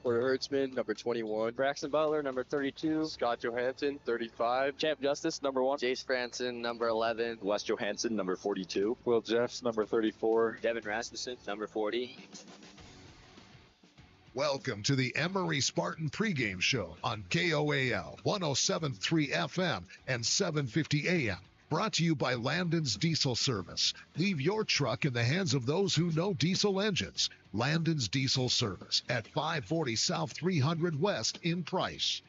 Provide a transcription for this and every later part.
Porter Hertzman, number 21. Braxton Butler, number 32. Scott Johansson, 35. Champ Justice, number 1. Jace Franson, number 11. Wes Johansson, number 42. Will Jeffs, number 34. Devin Rasmussen, number 40. Welcome to the Emery Spartan pregame show on KOAL 107.3 FM and 750 AM. Brought to you by Landon's Diesel Service. Leave your truck in the hands of those who know diesel engines. Landon's Diesel Service at 540 South 300 West in Price.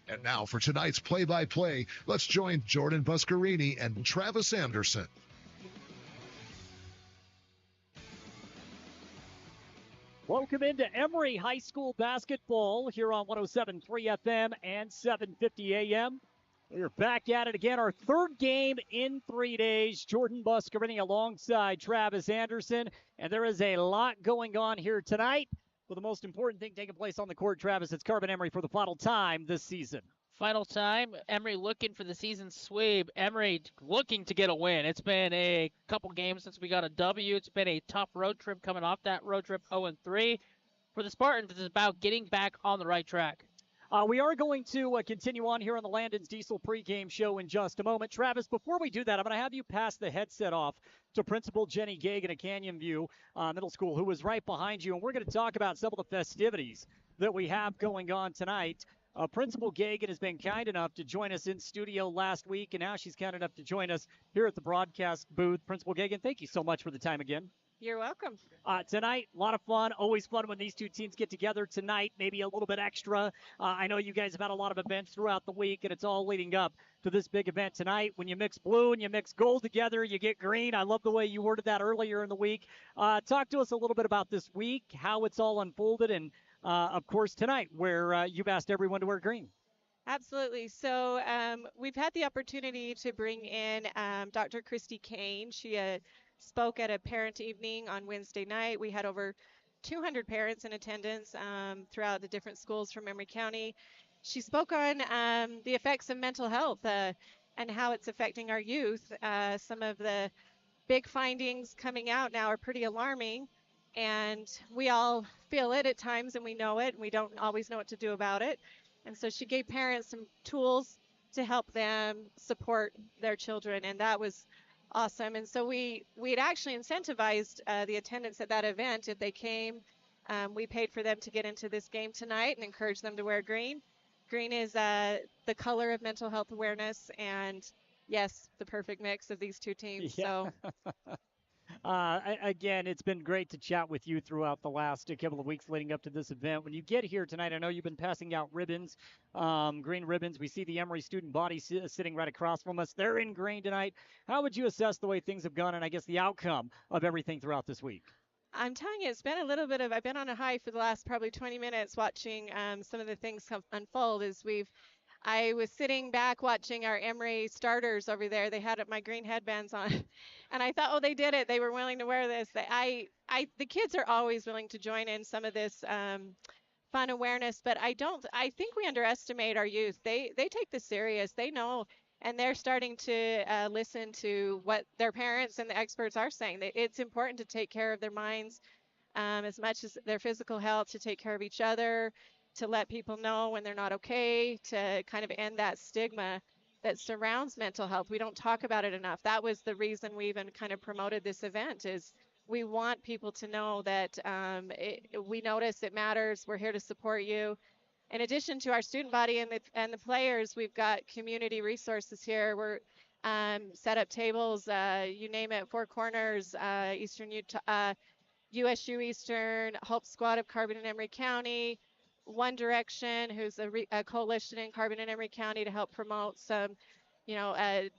And now for tonight's play-by-play, let's join Jordan Buscarini and Travis Anderson. Welcome into Emery High School basketball here on 107.3 FM and 750 AM. We're back at it again, our third game in 3 days. Jordan Buscarini alongside Travis Anderson. And there is a lot going on here tonight. Well, the most important thing taking place on the court, Travis, it's Carbon Emery for the final time this season. Final time, Emery looking for the season sweep. Emery looking to get a win. It's been a couple games since we got a W. It's been a tough road trip coming off that road trip 0-3. For the Spartans, it's about getting back on the right track. We are going to continue on here on the Landon's Diesel pregame show in just a moment. Travis, before we do that, I'm going to have you pass the headset off to Principal Jenny Gagan at Canyon View Middle School, who is right behind you, and we're going to talk about some of the festivities that we have going on tonight. Principal Gagan has been kind enough to join us in studio last week, and now she's kind enough to join us here at the broadcast booth. Principal Gagan, thank you so much for the time again. You're welcome. Tonight, a lot of fun. Always fun when these two teams get together. Tonight, maybe a little bit extra. I know you guys have had a lot of events throughout the week, and it's all leading up to this big event tonight. When you mix blue and you mix gold together, you get green. I love the way you worded that earlier in the week. Talk to us a little bit about this week, how it's all unfolded, and, of course, tonight, where you've asked everyone to wear green. Absolutely. So we've had the opportunity to bring in Dr. Christy Kane. She spoke at a parent evening on Wednesday night. We had over 200 parents in attendance throughout the different schools from Emery County. She spoke on the effects of mental health and how it's affecting our youth. Some of the big findings coming out now are pretty alarming, and we all feel it at times, and we know it, and we don't always know what to do about it. And so she gave parents some tools to help them support their children, and that was awesome. And so we'd actually incentivized the attendance at that event. If they came, we paid for them to get into this game tonight and encouraged them to wear green. Green is the color of mental health awareness, and yes, the perfect mix of these two teams. Yeah. So again, it's been great to chat with you throughout the last couple of weeks leading up to this event. When you get here tonight, I know you've been passing out ribbons, green ribbons. We see the Emery student body sitting right across from us. They're in green tonight. How would you assess the way things have gone and, I guess, the outcome of everything throughout this week? I'm telling you, it's been a little bit of, I've been on a high for the last probably 20 minutes watching some of the things unfold as I was sitting back watching our Emery starters over there. They had my green headbands on, and I thought, oh, they did it. They were willing to wear this. The kids are always willing to join in some of this fun awareness, but I think we underestimate our youth. They take this serious. They know, and they're starting to listen to what their parents and the experts are saying. It's important to take care of their minds as much as their physical health, to take care of each other, to let people know when they're not okay, to kind of end that stigma that surrounds mental health. We don't talk about it enough. That was the reason we even kind of promoted this event, is we want people to know that we notice it matters. We're here to support you. In addition to our student body and the players, we've got community resources here. We're set up tables, you name it, Four Corners, Eastern Utah, USU Eastern, Hope Squad of Carbon and Emery County, One Direction, who's a coalition in Carbon and Emery County to help promote some,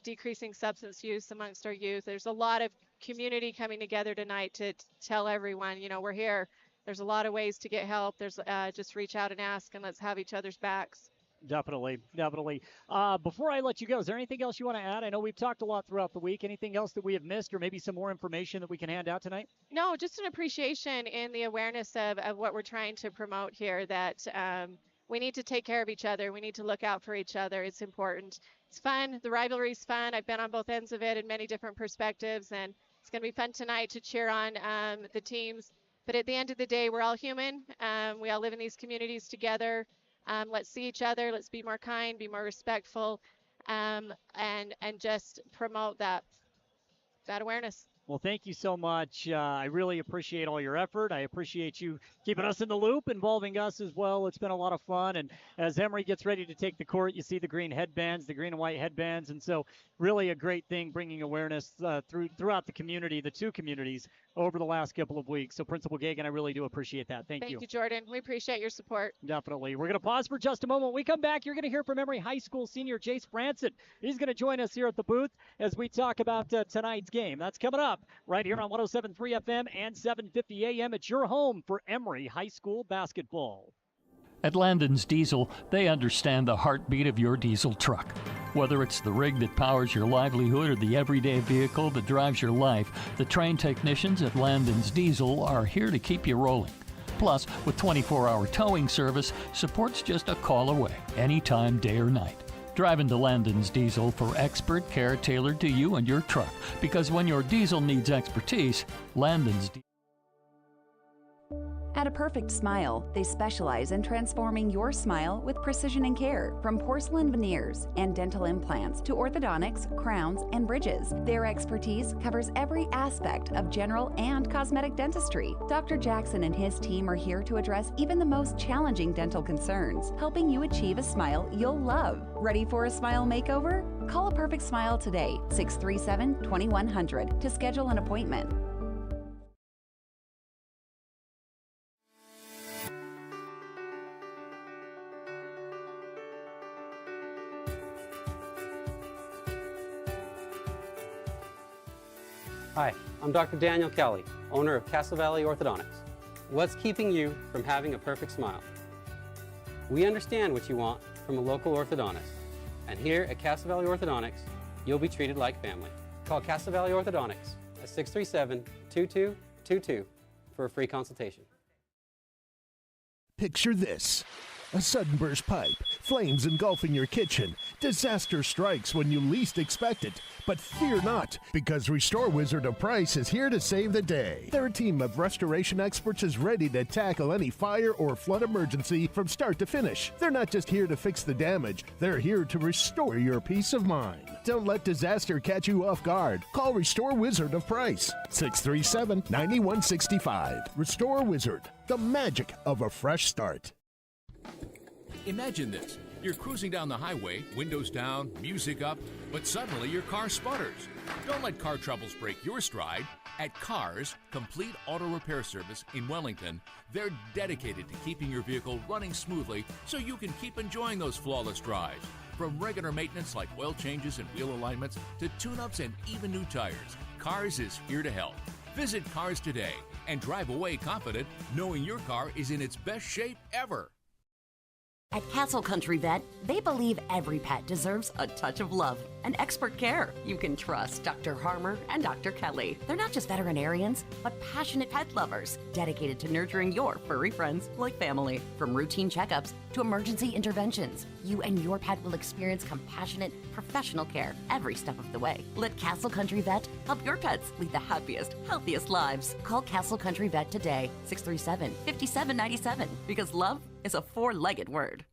decreasing substance use amongst our youth. There's a lot of community coming together tonight to tell everyone, we're here. There's a lot of ways to get help. There's just reach out and ask, and let's have each other's backs. Definitely. Before I let you go, is there anything else you want to add? I know we've talked a lot throughout the week. Anything else that we have missed, or maybe some more information that we can hand out tonight? No, just an appreciation in the awareness of what we're trying to promote here, that we need to take care of each other. We need to look out for each other. It's important. It's fun. The rivalry's fun. I've been on both ends of it in many different perspectives, and it's going to be fun tonight to cheer on the teams But at the end of the day, we're all human. We all live in these communities together. Let's see each other. Let's be more kind, be more respectful, and just promote that awareness. Well, thank you so much. I really appreciate all your effort. I appreciate you keeping us in the loop, involving us as well. It's been a lot of fun. And as Emery gets ready to take the court, you see the green headbands, the green and white headbands. And so really a great thing, bringing awareness throughout the community, the two communities, over the last couple of weeks. So Principal Gagan, I really do appreciate that. Thank you. Thank you, Jordan. We appreciate your support. Definitely. We're going to pause for just a moment. When we come back, you're going to hear from Emery High School senior Jace Branson. He's going to join us here at the booth as we talk about tonight's game. That's coming up right here on 107.3 FM and 750 AM. It's your home for Emery High School basketball. At Landon's Diesel, they understand the heartbeat of your diesel truck. Whether it's the rig that powers your livelihood or the everyday vehicle that drives your life, the trained technicians at Landon's Diesel are here to keep you rolling. Plus, with 24-hour towing service, support's just a call away, anytime, day or night. Drive into Landon's Diesel for expert care tailored to you and your truck, because when your diesel needs expertise, Landon's Diesel. At A Perfect Smile, they specialize in transforming your smile with precision and care. From porcelain veneers and dental implants to orthodontics, crowns, and bridges, their expertise covers every aspect of general and cosmetic dentistry. Dr. Jackson and his team are here to address even the most challenging dental concerns, helping you achieve a smile you'll love. Ready for a smile makeover? Call A Perfect Smile today, 637-2100, to schedule an appointment. Hi, I'm Dr. Daniel Kelly, owner of Castle Valley Orthodontics. What's keeping you from having a perfect smile? We understand what you want from a local orthodontist, and here at Castle Valley Orthodontics, you'll be treated like family. Call Castle Valley Orthodontics at 637-2222 for a free consultation. Picture this. A sudden burst pipe, flames engulfing your kitchen. Disaster strikes when you least expect it. But fear not, because Restore Wizard of Price is here to save the day. Their team of restoration experts is ready to tackle any fire or flood emergency from start to finish. They're not just here to fix the damage, they're here to restore your peace of mind. Don't let disaster catch you off guard. Call Restore Wizard of Price, 637-9165. Restore Wizard, the magic of a fresh start. Imagine this. You're cruising down the highway, windows down, music up, but suddenly your car sputters. Don't let car troubles break your stride. At Cars, Complete Auto Repair Service in Wellington, they're dedicated to keeping your vehicle running smoothly so you can keep enjoying those flawless drives. From regular maintenance like oil changes and wheel alignments to tune-ups and even new tires, Cars is here to help. Visit Cars today and drive away confident knowing your car is in its best shape ever. At Castle Country Vet, they believe every pet deserves a touch of love and expert care. You can trust Dr. Harmer and Dr. Kelly. They're not just veterinarians, but passionate pet lovers, dedicated to nurturing your furry friends like family. From routine checkups to emergency interventions, you and your pet will experience compassionate, professional care every step of the way. Let Castle Country Vet help your pets lead the happiest, healthiest lives. Call Castle Country Vet today, 637-5797, because love is a four-legged word.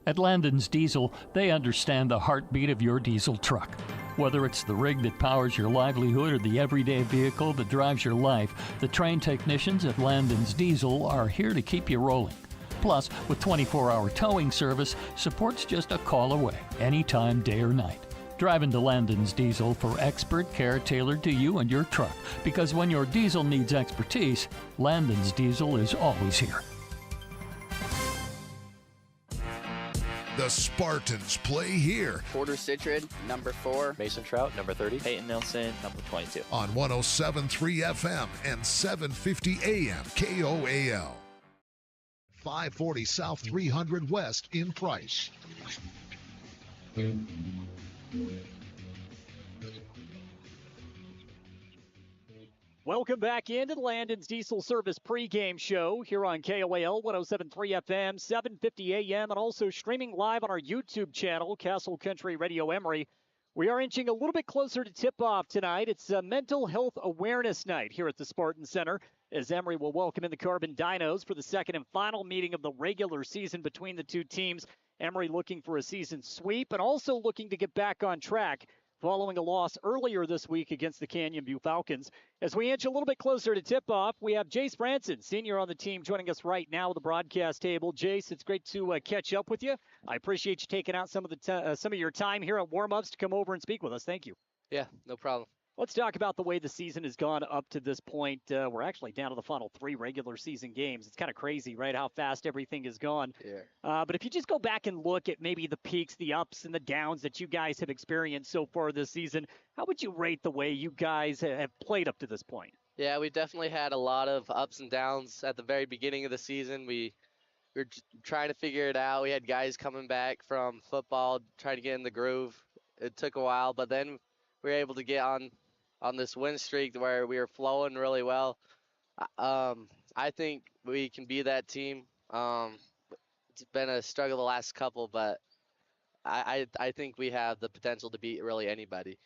At Landon's Diesel, they understand the heartbeat of your diesel truck. Whether it's the rig that powers your livelihood or the everyday vehicle that drives your life, the trained technicians at Landon's Diesel are here to keep you rolling. Plus, with 24-hour towing service, support's just a call away, anytime, day or night. Drive into Landon's Diesel for expert care tailored to you and your truck, because when your diesel needs expertise, Landon's Diesel is always here. The Spartans play here. Porter Citron, number 4. Mason Trout, number 30. Peyton Nelson, number 22. On 107.3 FM and 750 AM KOAL. 540 South 300 West in Price. Welcome back into the Landon's Diesel Service pregame show here on KOAL 107.3 FM, 750 AM, and also streaming live on our YouTube channel, Castle Country Radio Emery. We are inching a little bit closer to tip-off tonight. It's a mental health awareness night here at the Spartan Center, as Emery will welcome in the Carbon Dinos for the second and final meeting of the regular season between the two teams. Emery looking for a season sweep and also looking to get back on track following a loss earlier this week against the Canyon View Falcons. As we inch a little bit closer to tip-off, we have Jace Franson, senior on the team, joining us right now at the broadcast table. Jace, it's great to catch up with you. I appreciate you taking out some of your time here at warm-ups to come over and speak with us. Thank you. Yeah, no problem. Let's talk about the way the season has gone up to this point. We're actually down to the final 3 regular season games. It's kind of crazy, right, how fast everything has gone. Yeah. But if you just go back and look at maybe the peaks, the ups, and the downs that you guys have experienced so far this season, how would you rate the way you guys have played up to this point? Yeah, we definitely had a lot of ups and downs at the very beginning of the season. We were trying to figure it out. We had guys coming back from football, trying to get in the groove. It took a while, but then we were able to get on this win streak where we were flowing really well. I think we can be that team. It's been a struggle the last couple, but I think we have the potential to beat really anybody.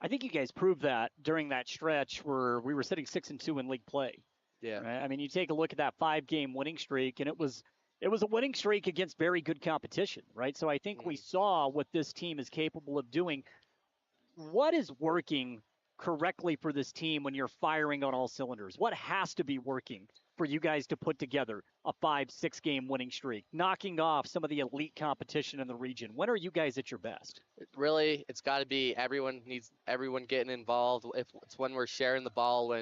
I think you guys proved that during that stretch where we were sitting 6-2 in league play. Yeah. Right? I mean, you take a look at that 5-game winning streak, and it was a winning streak against very good competition, right? So I think we saw what this team is capable of doing. What is working correctly for this team when you're firing on all cylinders? What has to be working for you guys to put together a 5-6 game winning streak, knocking off some of the elite competition in the region? When are you guys at your best? It's got to be everyone getting involved. If it's when we're sharing the ball,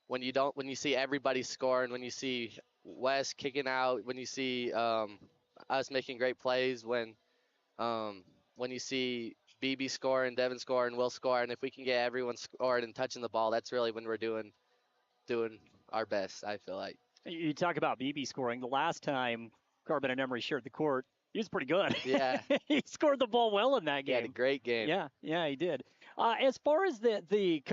when you see everybody scoring, when you see Wes kicking out, when you see us making great plays, when you see BB scoring, Devin scoring, Will scoring. If we can get everyone scoring and touching the ball, that's really when we're doing our best, I feel like. You talk about BB scoring. The last time Carbon and Emery shared the court, he was pretty good. Yeah. He scored the ball well in that game. He had a great game. Yeah, he did. As far as the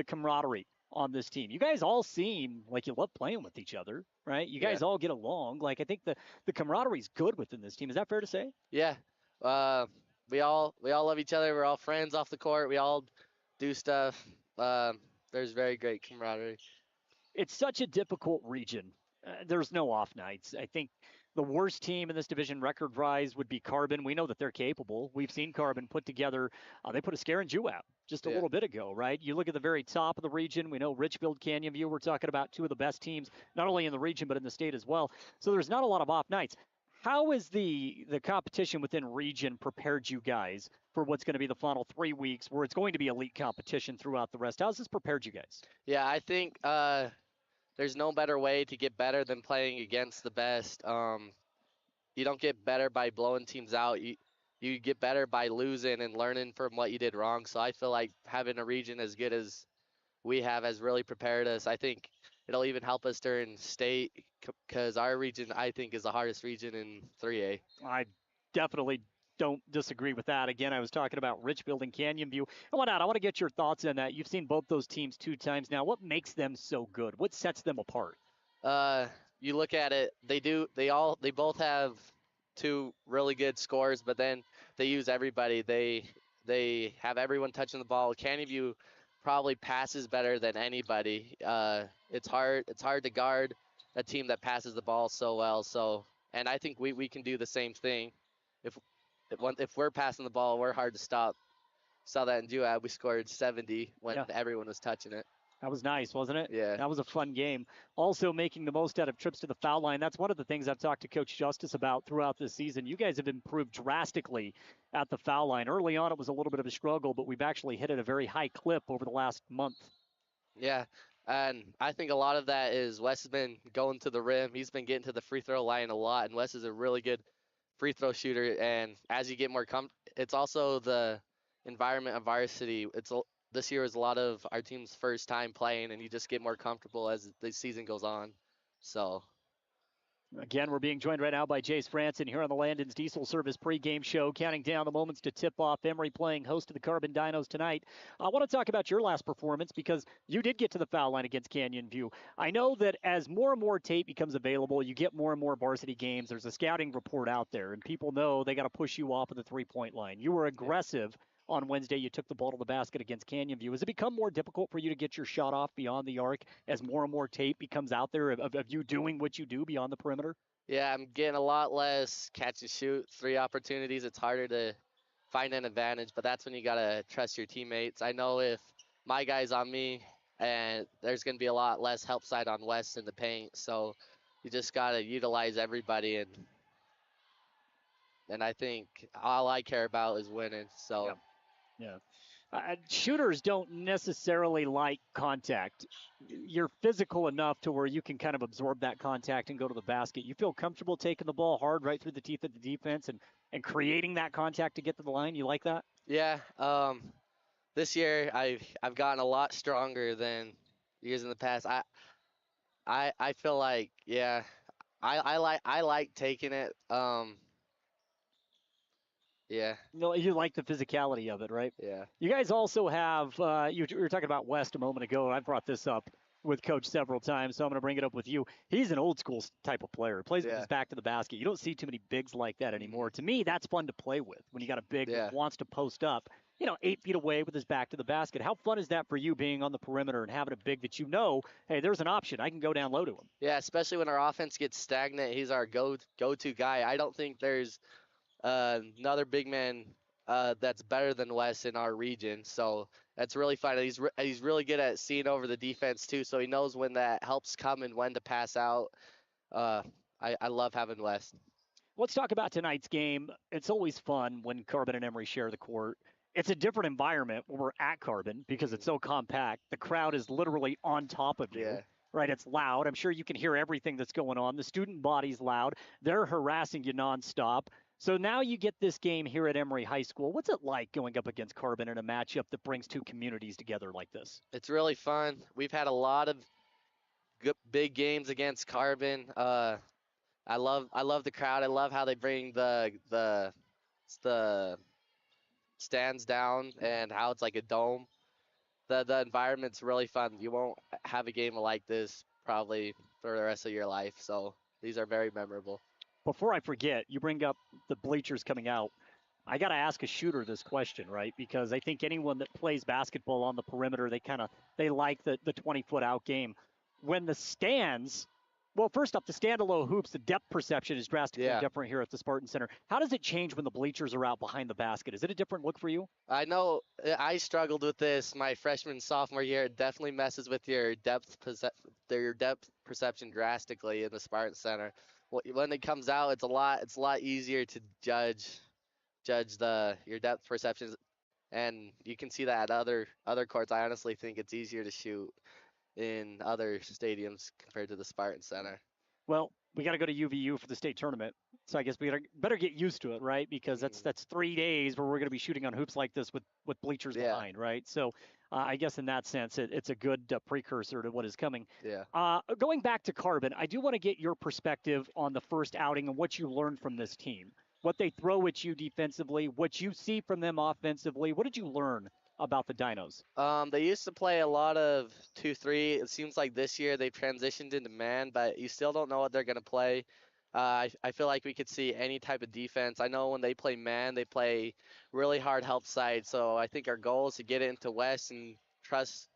camaraderie on this team, you guys all seem like you love playing with each other, right? You guys all get along. Like, I think the camaraderie is good within this team. Is that fair to say? Yeah. We all love each other. We're all friends off the court. We all do stuff. There's very great camaraderie. It's such a difficult region. There's no off nights. I think the worst team in this division record-wise would be Carbon. We know that they're capable. We've seen Carbon put together. They put a scare in Juab just a little bit ago, right? You look at the very top of the region. We know Richfield, Canyon View. We're talking about 2 of the best teams, not only in the region but in the state as well. So there's not a lot of off nights. How is the competition within region prepared you guys for what's going to be the final 3 weeks where it's going to be elite competition throughout the rest? How's this prepared you guys? Yeah, I think there's no better way to get better than playing against the best. You don't get better by blowing teams out. You get better by losing and learning from what you did wrong. So I feel like having a region as good as we have has really prepared us. I think it'll even help us during state because our region, I think, is the hardest region in 3A. I definitely don't disagree with that. Again, I was talking about Richfield and Canyon View. I want to get your thoughts on that. You've seen both those teams 2 times now. What makes them so good? What sets them apart? You look at it, they both have 2 really good scores, but then they use everybody. They have everyone touching the ball. Canyon View probably passes better than anybody. It's hard to guard a team that passes the ball so well. And I think we can do the same thing. If we're passing the ball, we're hard to stop. Saw that in Juab. We scored 70 when everyone was touching it. That was nice, wasn't it? Yeah. That was a fun game. Also making the most out of trips to the foul line. That's one of the things I've talked to Coach Justice about throughout this season. You guys have improved drastically at the foul line. Early on, it was a little bit of a struggle, but we've actually hit at a very high clip over the last month. Yeah, and I think a lot of that is Wes has been going to the rim. He's been getting to the free throw line a lot, and Wes is a really good free throw shooter. And as you get more it's also the environment of varsity. This year was a lot of our team's first time playing, and you just get more comfortable as the season goes on. So, again, we're being joined right now by Jace Franson here on the Landon's Diesel Service pregame show, counting down the moments to tip off. Emery playing host to the Carbon Dinos tonight. I want to talk about your last performance because you did get to the foul line against Canyon View. I know that as more and more tape becomes available, you get more and more varsity games. There's a scouting report out there, and people know they got to push you off of the three-point line. You were aggressive on Wednesday. You took the ball to the basket against Canyon View. Has it become more difficult for you to get your shot off beyond the arc as more and more tape becomes out there of you doing what you do beyond the perimeter? Yeah, I'm getting a lot less catch and shoot, 3 opportunities. It's harder to find an advantage, but that's when you got to trust your teammates. I know if my guy's on me, and there's going to be a lot less help side on West in the paint, so you just got to utilize everybody, and I think all I care about is winning. So Yeah. Shooters don't necessarily like contact. You're physical enough to where you can kind of absorb that contact and go to the basket. You feel comfortable taking the ball hard right through the teeth of the defense and creating that contact to get to the line. You like that? yeah, this year I've gotten a lot stronger than years in the past. I feel like, yeah, I like taking it. Yeah. No, you like the physicality of it, right? Yeah. You guys also have, you were talking about West a moment ago, and I brought this up with Coach several times, so I'm going to bring it up with you. He's an old school type of player. He plays with his back to the basket. You don't see too many bigs like that anymore. To me, that's fun to play with when you got a big that wants to post up, 8 feet away with his back to the basket. How fun is that for you being on the perimeter and having a big that hey, there's an option. I can go down low to him. Yeah, especially when our offense gets stagnant. He's our go-to guy. I don't think there's another big man that's better than Wes in our region. So that's really fun. He's really good at seeing over the defense too. So he knows when that helps come and when to pass out. I love having Wes. Let's talk about tonight's game. It's always fun when Carbon and Emery share the court. It's a different environment when we're at Carbon because it's so compact. The crowd is literally on top of you. Right, it's loud. I'm sure you can hear everything that's going on. The student body's loud. They're harassing you nonstop. So now you get this game here at Emery High School. What's it like going up against Carbon in a matchup that brings two communities together like this? It's really fun. We've had a lot of good, big games against Carbon. I love the crowd. I love how they bring the stands down and how it's like a dome. The environment's really fun. You won't have a game like this probably for the rest of your life. So these are very memorable. Before I forget, you bring up the bleachers coming out. I got to ask a shooter this question, right? Because I think anyone that plays basketball on the perimeter, they like the 20-foot out game. When the stands, well, first off, the stand-alone hoops, the depth perception is drastically different here at the Spartan Center. How does it change when the bleachers are out behind the basket? Is it a different look for you? I know I struggled with this my freshman, sophomore year. It definitely messes with your depth perception drastically in the Spartan Center. When it comes out, it's a lot easier to judge your depth perceptions, and you can see that at other courts. I honestly think it's easier to shoot in other stadiums compared to the Spartan Center. Well, we got to go to UVU for the state tournament, so I guess we better get used to it, right? Because that's 3 days where we're going to be shooting on hoops like this with bleachers behind, right? So I guess in that sense, it's a good precursor to what is coming. Yeah. Going back to Carbon, I do want to get your perspective on the first outing and what you learned from this team, what they throw at you defensively, what you see from them offensively. What did you learn about the Dinos? They used to play a lot of 2-3. It seems like this year they've transitioned into man, but you still don't know what they're going to play. I feel like we could see any type of defense. I know when they play man, they play really hard help side. So I think our goal is to get it into West and trust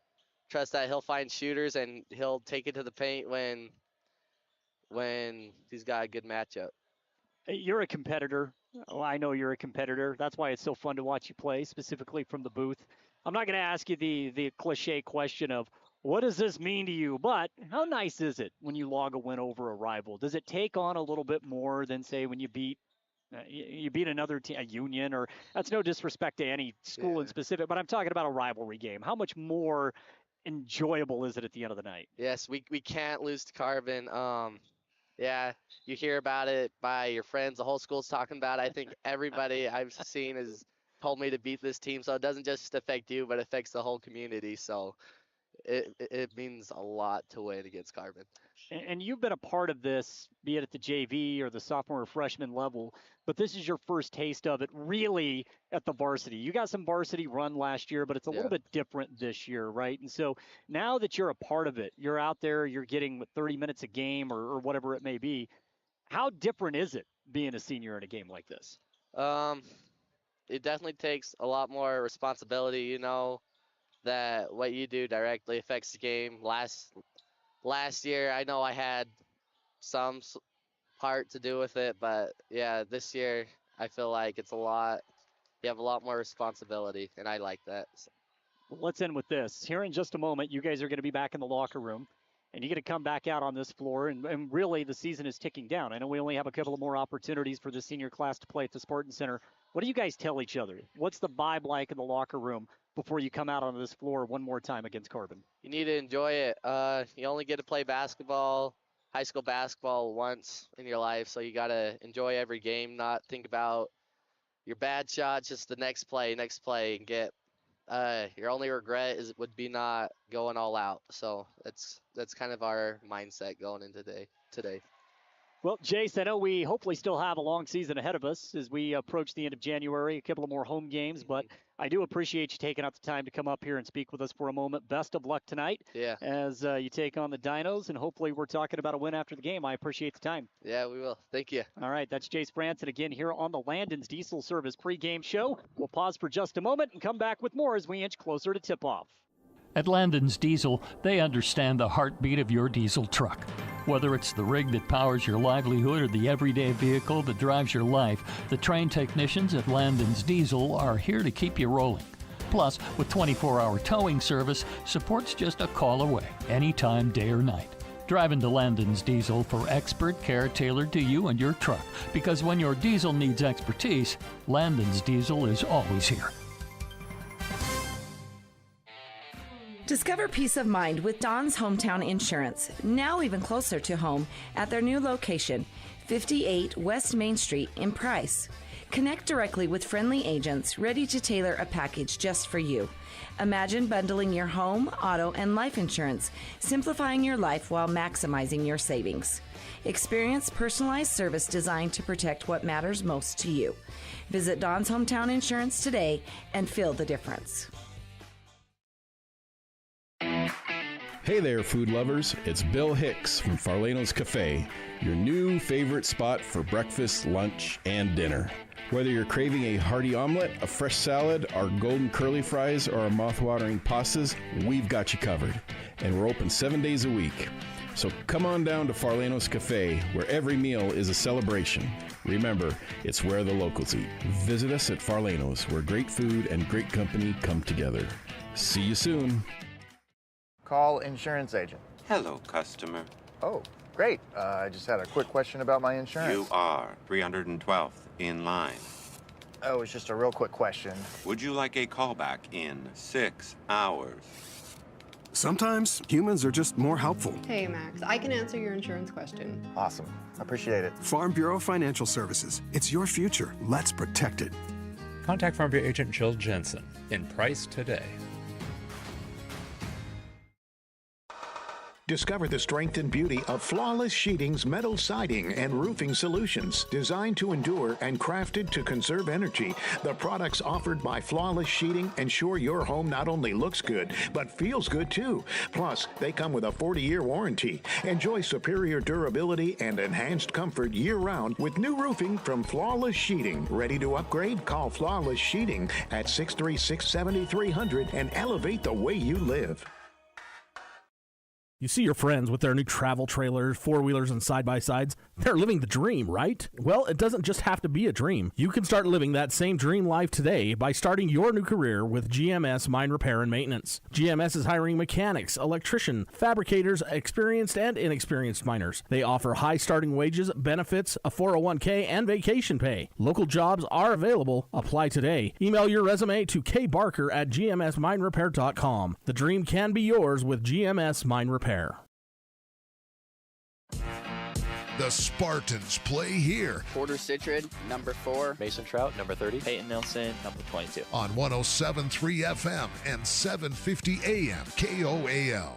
that he'll find shooters and he'll take it to the paint when he's got a good matchup. You're a competitor. Well, I know you're a competitor. That's why it's so fun to watch you play, specifically from the booth. I'm not going to ask you the cliche question of what does this mean to you, but how nice is it when you log a win over a rival? Does it take on a little bit more than, say, when you beat another team, a Union, or that's no disrespect to any school in specific, but I'm talking about a rivalry game. How much more enjoyable is it at the end of the night? Yes, we can't lose to Carbon. Yeah, you hear about it by your friends. The whole school's talking about it. I think everybody I've seen has told me to beat this team. So it doesn't just affect you, but it affects the whole community. So it means a lot to win against Carbon. And you've been a part of this, be it at the JV or the sophomore or freshman level, but this is your first taste of it really at the varsity. You got some varsity run last year, but it's a little bit different this year, right? And so now that you're a part of it, you're out there, you're getting 30 minutes a game or whatever it may be. How different is it being a senior in a game like this? it definitely takes a lot more responsibility. You know that what you do directly affects the game. Last year, I know I had some part to do with it, but yeah, this year I feel like it's a lot. You have a lot more responsibility, and I like that. So. Well, let's end with this. Here in just a moment, you guys are going to be back in the locker room, and you're going to come back out on this floor, and really the season is ticking down. I know we only have a couple of more opportunities for the senior class to play at the Spartan Center. What do you guys tell each other? What's the vibe like in the locker room before you come out on this floor one more time against Carbon? You need to enjoy it. You only get to play basketball, high school basketball once in your life, so you got to enjoy every game, not think about your bad shots, just the next play, and get your only regret would be not going all out. So that's kind of our mindset going into today. Well, Jace, I know we hopefully still have a long season ahead of us as we approach the end of January, a couple of more home games, but I do appreciate you taking out the time to come up here and speak with us for a moment. Best of luck tonight as you take on the Dinos, and hopefully we're talking about a win after the game. I appreciate the time. Yeah, we will. Thank you. All right, that's Jace Branson again here on the Landon's Diesel Service pregame show. We'll pause for just a moment and come back with more as we inch closer to tip-off. At Landon's Diesel, they understand the heartbeat of your diesel truck. Whether it's the rig that powers your livelihood or the everyday vehicle that drives your life, the trained technicians at Landon's Diesel are here to keep you rolling. Plus, with 24-hour towing service, support's just a call away, anytime, day or night. Drive into Landon's Diesel for expert care tailored to you and your truck, because when your diesel needs expertise, Landon's Diesel is always here. Discover peace of mind with Don's Hometown Insurance, now even closer to home at their new location, 58 West Main Street in Price. Connect directly with friendly agents ready to tailor a package just for you. Imagine bundling your home, auto, and life insurance, simplifying your life while maximizing your savings. Experience personalized service designed to protect what matters most to you. Visit Don's Hometown Insurance today and feel the difference. Hey there, food lovers. It's Bill Hicks from Farlano's Cafe, your new favorite spot for breakfast, lunch, and dinner. Whether you're craving a hearty omelet, a fresh salad, our golden curly fries, or our mouth-watering pastas, we've got you covered. And we're open 7 days a week. So come on down to Farlano's Cafe, where every meal is a celebration. Remember, it's where the locals eat. Visit us at Farlano's, where great food and great company come together. See you soon. Call insurance agent. Hello, customer. Oh, great. I just had a quick question about my insurance. You are 312th in line. Oh, it's just a real quick question. Would you like a callback in 6 hours? Sometimes humans are just more helpful. Hey, Max, I can answer your insurance question. Awesome. Appreciate it. Farm Bureau Financial Services. It's your future. Let's protect it. Contact Farm Bureau agent Jill Jensen in Price today. Discover the strength and beauty of Flawless Sheeting's metal siding and roofing solutions. Designed to endure and crafted to conserve energy, the products offered by Flawless Sheeting ensure your home not only looks good, but feels good too. Plus, they come with a 40-year warranty. Enjoy superior durability and enhanced comfort year-round with new roofing from Flawless Sheeting. Ready to upgrade? Call Flawless Sheeting at 636-7300 and elevate the way you live. You see your friends with their new travel trailers, four-wheelers, and side-by-sides. They're living the dream, right? Well, it doesn't just have to be a dream. You can start living that same dream life today by starting your new career with GMS Mine Repair and Maintenance. GMS is hiring mechanics, electricians, fabricators, experienced and inexperienced miners. They offer high starting wages, benefits, a 401k, and vacation pay. Local jobs are available. Apply today. Email your resume to kbarker@gmsminerepair.com. The dream can be yours with GMS Mine Repair. The Spartans play here. Porter Citrid, number 4. Mason Trout, number 30. Peyton Nelson, number 22. On 107.3 FM and 750 AM KOAL.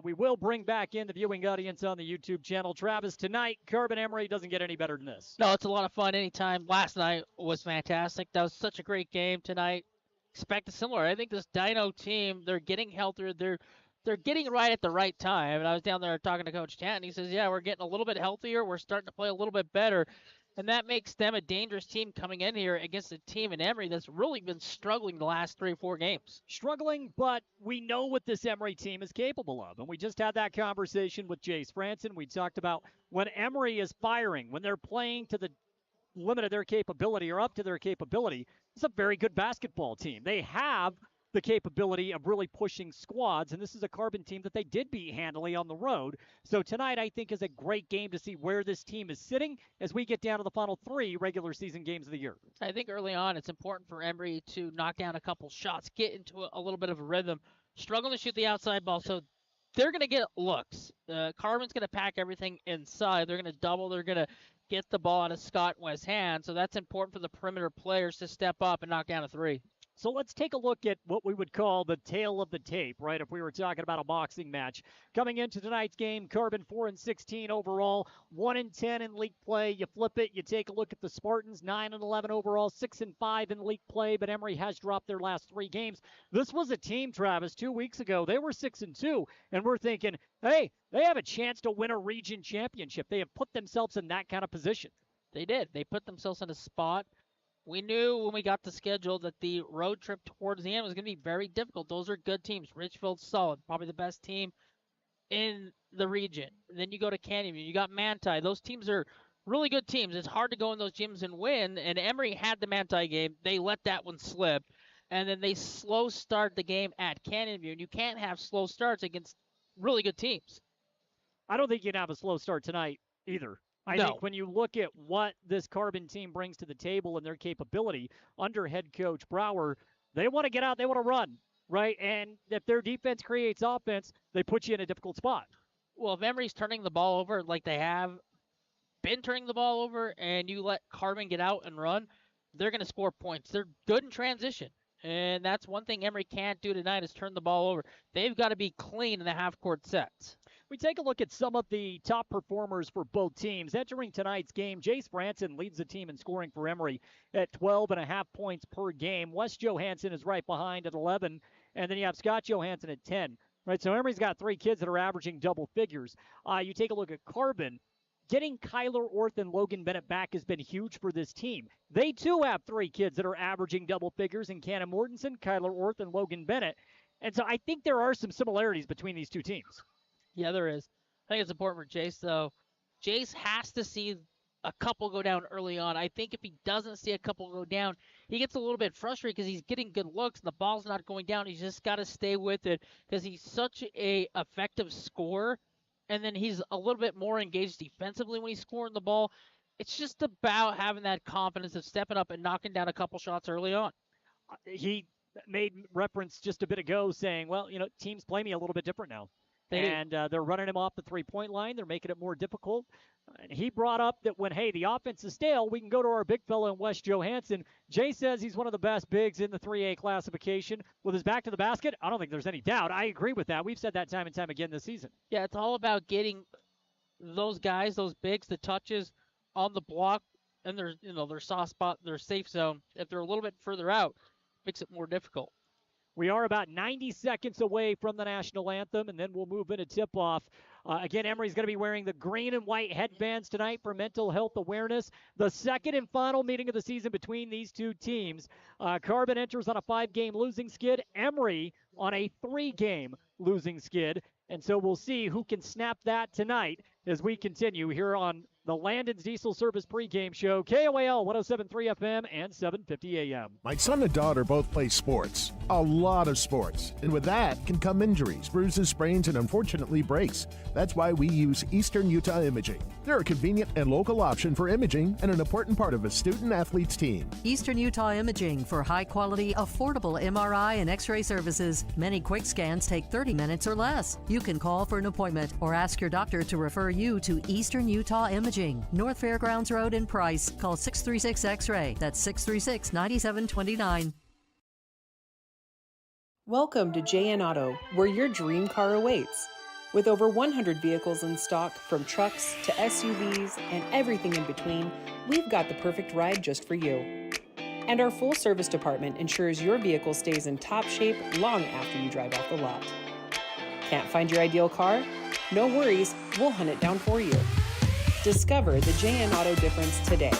We will bring back in the viewing audience on the YouTube channel. Travis, tonight, Carbon Emery doesn't get any better than this. No, it's a lot of fun anytime. Last night was fantastic. That was such a great game tonight. Expect a similar. I think this Dino team, they're getting healthier. They're getting right at the right time. And I was down there talking to Coach Tant, and he says, yeah, we're getting a little bit healthier. We're starting to play a little bit better. And that makes them a dangerous team coming in here against a team in Emery that's really been struggling the last 3 or 4 games. Struggling, but we know what this Emery team is capable of. And we just had that conversation with Jace Franson. We talked about when Emery is firing, when they're playing to the limit of their capability or up to their capability, it's a very good basketball team. They have the capability of really pushing squads, and this is a Carbon team that they did beat handily on the road. So tonight, I think, is a great game to see where this team is sitting as we get down to the final 3 regular season games of the year. I think early on, it's important for Emery to knock down a couple shots, get into a little bit of a rhythm, struggling to shoot the outside ball, so they're going to get looks. Carbon's going to pack everything inside. They're going to double. They're going to get the ball out of Scott West's hand, so that's important for the perimeter players to step up and knock down a 3. So let's take a look at what we would call the tail of the tape, right? If we were talking about a boxing match. Coming into tonight's game, Carbon 4-16 overall, 1-10 in league play. You flip it, you take a look at the Spartans, 9-11 overall, 6-5 in league play, but Emery has dropped their last 3 games. This was a team, Travis, 2 weeks ago. They were 6-2, and we're thinking, hey, they have a chance to win a region championship. They have put themselves in that kind of position. They did. They put themselves in a spot. We knew when we got the schedule that the road trip towards the end was going to be very difficult. Those are good teams. Richfield's solid, probably the best team in the region. Then you go to Canyon View. You got Manti. Those teams are really good teams. It's hard to go in those gyms and win, and Emery had the Manti game. They let that one slip, and then they slow start the game at Canyon View, and you can't have slow starts against really good teams. I don't think you can have a slow start tonight either. I think when you look at what this Carbon team brings to the table and their capability under head coach Brower, they want to get out, they want to run, right? And if their defense creates offense, they put you in a difficult spot. Well, if Emery's turning the ball over like they have been turning the ball over and you let Carbon get out and run, they're going to score points. They're good in transition. And that's one thing Emery can't do tonight is turn the ball over. They've got to be clean in the half-court sets. We take a look at some of the top performers for both teams. Entering tonight's game, Jace Franson leads the team in scoring for Emery at 12.5 points per game. Wes Johansson is right behind at 11, and then you have Scott Johansson at 10. Right, so Emery's got 3 kids that are averaging double figures. You take a look at Carbon. Getting Kyler Orth and Logan Bennett back has been huge for this team. They, too, have 3 kids that are averaging double figures in Cannon Mortensen, Kyler Orth, and Logan Bennett. And so I think there are some similarities between these 2 teams. Yeah, there is. I think it's important for Jace, though. Jace has to see a couple go down early on. I think if he doesn't see a couple go down, he gets a little bit frustrated because he's getting good looks and the ball's not going down. He's just got to stay with it because he's such a effective scorer. And then he's a little bit more engaged defensively when he's scoring the ball. It's just about having that confidence of stepping up and knocking down a couple shots early on. He made reference just a bit ago saying, well, you know, teams play me a little bit different now. They're running him off the three-point line. They're making it more difficult. And he brought up that when, hey, the offense is stale, we can go to our big fellow in Wes Johansson. Jay says he's one of the best bigs in the 3A classification. With his back to the basket, I don't think there's any doubt. I agree with that. We've said that time and time again this season. Yeah, it's all about getting those guys, those bigs, the touches on the block and their soft spot, their safe zone. If they're a little bit further out, it makes it more difficult. We are about 90 seconds away from the national anthem, and then we'll move into tip-off. Again, Emery's going to be wearing the green and white headbands tonight for mental health awareness. The second and final meeting of the season between these 2 teams. Carbon enters on a 5-game losing skid. Emery on a 3-game losing skid. And so we'll see who can snap that tonight as we continue here on the Landon's Diesel Service pregame show, KOAL 107.3 FM and 750 AM. My son and daughter both play sports, a lot of sports, and with that can come injuries, bruises, sprains, and unfortunately breaks. That's why we use Eastern Utah Imaging. They're a convenient and local option for imaging and an important part of a student-athlete's team. Eastern Utah Imaging for high-quality, affordable MRI and X-ray services. Many quick scans take 30 minutes or less. You can call for an appointment or ask your doctor to refer you to Eastern Utah Imaging. North Fairgrounds Road in Price. Call 636 X-Ray. That's 636-9729. Welcome to JN Auto, where your dream car awaits. With over 100 vehicles in stock, from trucks to SUVs and everything in between, we've got the perfect ride just for you. And our full service department ensures your vehicle stays in top shape long after you drive off the lot. Can't find your ideal car? No worries, we'll hunt it down for you. Discover the JN Auto difference today.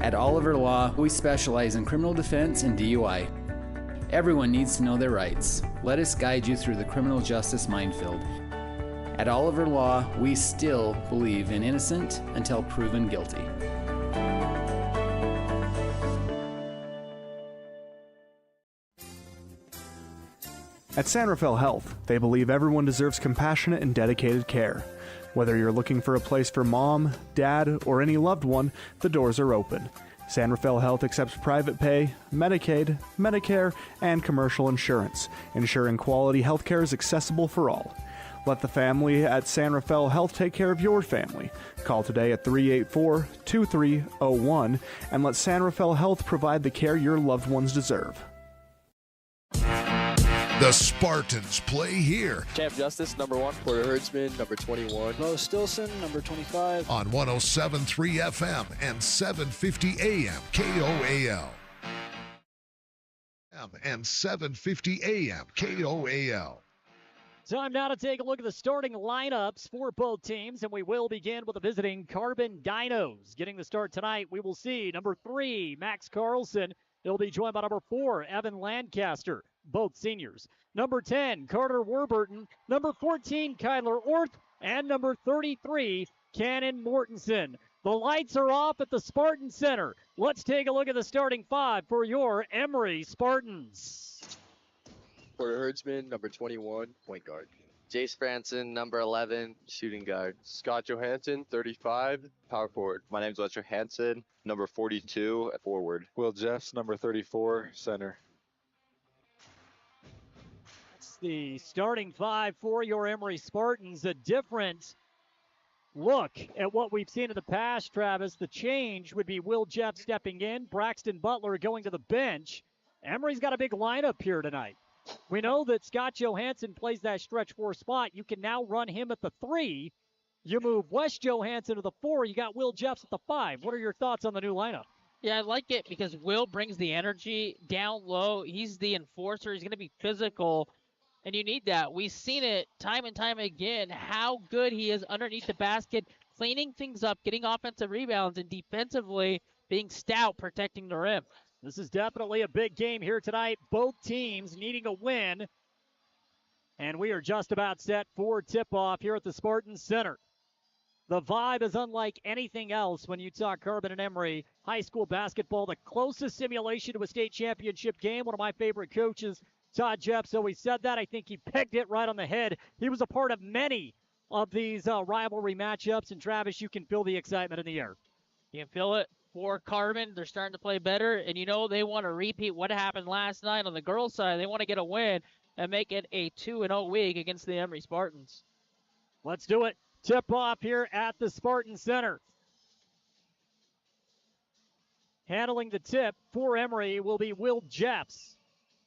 At Oliver Law, we specialize in criminal defense and DUI. Everyone needs to know their rights. Let us guide you through the criminal justice minefield. At Oliver Law, we still believe in innocent until proven guilty. At San Rafael Health, they believe everyone deserves compassionate and dedicated care. Whether you're looking for a place for mom, dad, or any loved one, the doors are open. San Rafael Health accepts private pay, Medicaid, Medicare, and commercial insurance, ensuring quality health care is accessible for all. Let the family at San Rafael Health take care of your family. Call today at 384-2301 and let San Rafael Health provide the care your loved ones deserve. The Spartans play here. Champ Justice, number 1. Porter Herdsman, number 21. Mo Stilson, number 25. On 107.3 FM and 750 AM KOAL. And 750 AM KOAL. Time now to take a look at the starting lineups for both teams, and we will begin with the visiting Carbon Dinos. Getting the start tonight, we will see number 3, Max Carlson. He'll be joined by number 4, Evan Lancaster, both seniors. Number 10, Carter Warburton. Number 14, Kyler Orth. And number 33, Cannon Mortensen. The lights are off at the Spartan Center. Let's take a look at the starting 5 for your Emery Spartans. Porter Herdsman, number 21, point guard. Jace Branson, number 11, shooting guard. Scott Johansson, 35, power forward. My name's Lester Hansen, number 42, forward. Will Jeffs, number 34, center. That's the starting 5 for your Emery Spartans. A different look at what we've seen in the past, Travis. The change would be Will Jeff stepping in, Braxton Butler going to the bench. Emery's got a big lineup here tonight. We know that Scott Johansson plays that stretch 4 spot. You can now run him at the 3. You move Wes Johansson to the 4. You got Will Jeffs at the 5. What are your thoughts on the new lineup? Yeah, I like it because Will brings the energy down low. He's the enforcer. He's going to be physical, and you need that. We've seen it time and time again, how good he is underneath the basket, cleaning things up, getting offensive rebounds, and defensively being stout, protecting the rim. This is definitely a big game here tonight. Both teams needing a win. And we are just about set for tip-off here at the Spartan Center. The vibe is unlike anything else when you talk Carbon and Emery high school basketball. The closest simulation to a state championship game. One of my favorite coaches, Todd Jeffs, always said that. I think he pegged it right on the head. He was a part of many of these rivalry matchups. And, Travis, you can feel the excitement in the air. You can feel it. For Carbon, they're starting to play better, and they want to repeat what happened last night on the girls' side. They want to get a win and make it a 2-0 week against the Emery Spartans. Let's do it. Tip-off here at the Spartan Center. Handling the tip for Emery will be Will Jeffs.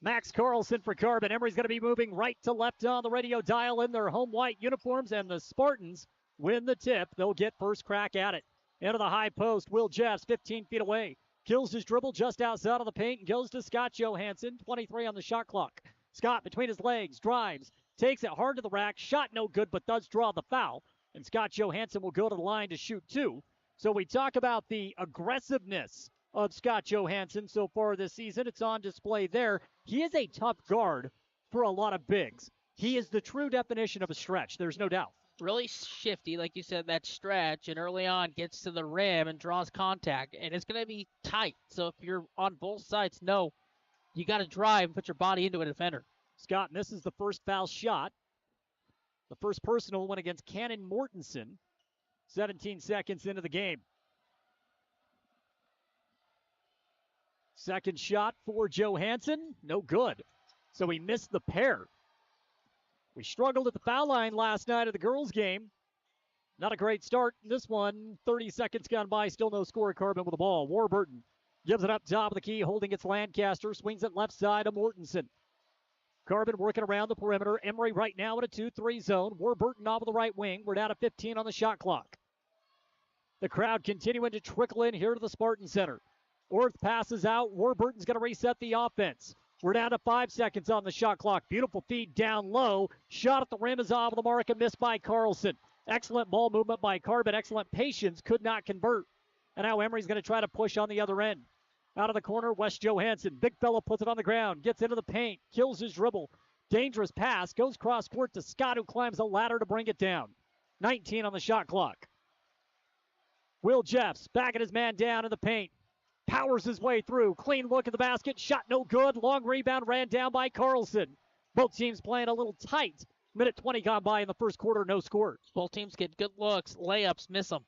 Max Carlson for Carbon. Emery's going to be moving right to left on the radio dial in their home white uniforms, and the Spartans win the tip. They'll get first crack at it. Into the high post, Will Jeffs, 15 feet away. Kills his dribble just outside of the paint and goes to Scott Johansson, 23 on the shot clock. Scott between his legs, drives, takes it hard to the rack. Shot no good, but does draw the foul. And Scott Johansson will go to the line to shoot 2. So we talk about the aggressiveness of Scott Johansson so far this season. It's on display there. He is a tough guard for a lot of bigs. He is the true definition of a stretch. There's no doubt. Really shifty, like you said, that stretch, and early on gets to the rim and draws contact, and it's going to be tight. So if you're on both sides, you got to drive and put your body into a defender. Scott misses the first foul shot. The first personal went against Cannon Mortensen, 17 seconds into the game. Second shot for Johansson, no good. So he missed the pair. We struggled at the foul line last night of the girls' game. Not a great start in this one. 30 seconds gone by, still no score. Carbon with the ball. Warburton gives it up top of the key, holding its Lancaster. Swings it left side to Mortensen. Carbon working around the perimeter. Emery right now in a 2-3 zone. Warburton off of the right wing. We're down to 15 on the shot clock. The crowd continuing to trickle in here to the Spartan Center. Orth passes out. Warburton's going to reset the offense. We're down to 5 seconds on the shot clock. Beautiful feed down low. Shot at the rim is off the mark and missed by Carlson. Excellent ball movement by Carbon. Excellent patience. Could not convert. And now Emery's going to try to push on the other end. Out of the corner, Wes Johansson. Big fella puts it on the ground. Gets into the paint. Kills his dribble. Dangerous pass. Goes cross court to Scott, who climbs the ladder to bring it down. 19 on the shot clock. Will Jeffs backing his man down in the paint. Powers his way through. Clean look at the basket. Shot no good. Long rebound ran down by Carlson. Both teams playing a little tight. Minute 20 gone by in the first quarter. No score. Both teams get good looks. Layups, miss them.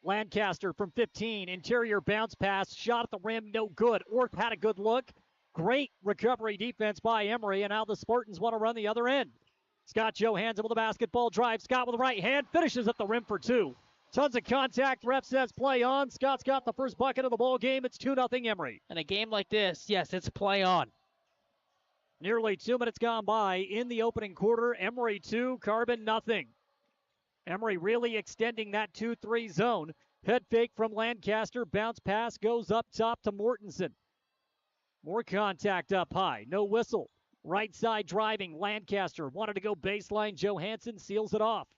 Lancaster from 15. Interior bounce pass. Shot at the rim. No good. Orth had a good look. Great recovery defense by Emery. And now the Spartans want to run the other end. Scott Johansson with the basketball drive. Scott with the right hand. Finishes at the rim for two. Tons of contact. Ref says play on. Scott's got the first bucket of the ball game. It's 2-0 Emery. In a game like this, yes, it's play on. Nearly 2 minutes gone by in the opening quarter. Emery 2, Carbon nothing. Emery really extending that 2-3 zone. Head fake from Lancaster. Bounce pass goes up top to Mortensen. More contact up high. No whistle. Right side driving. Lancaster wanted to go baseline. Johansson seals it off.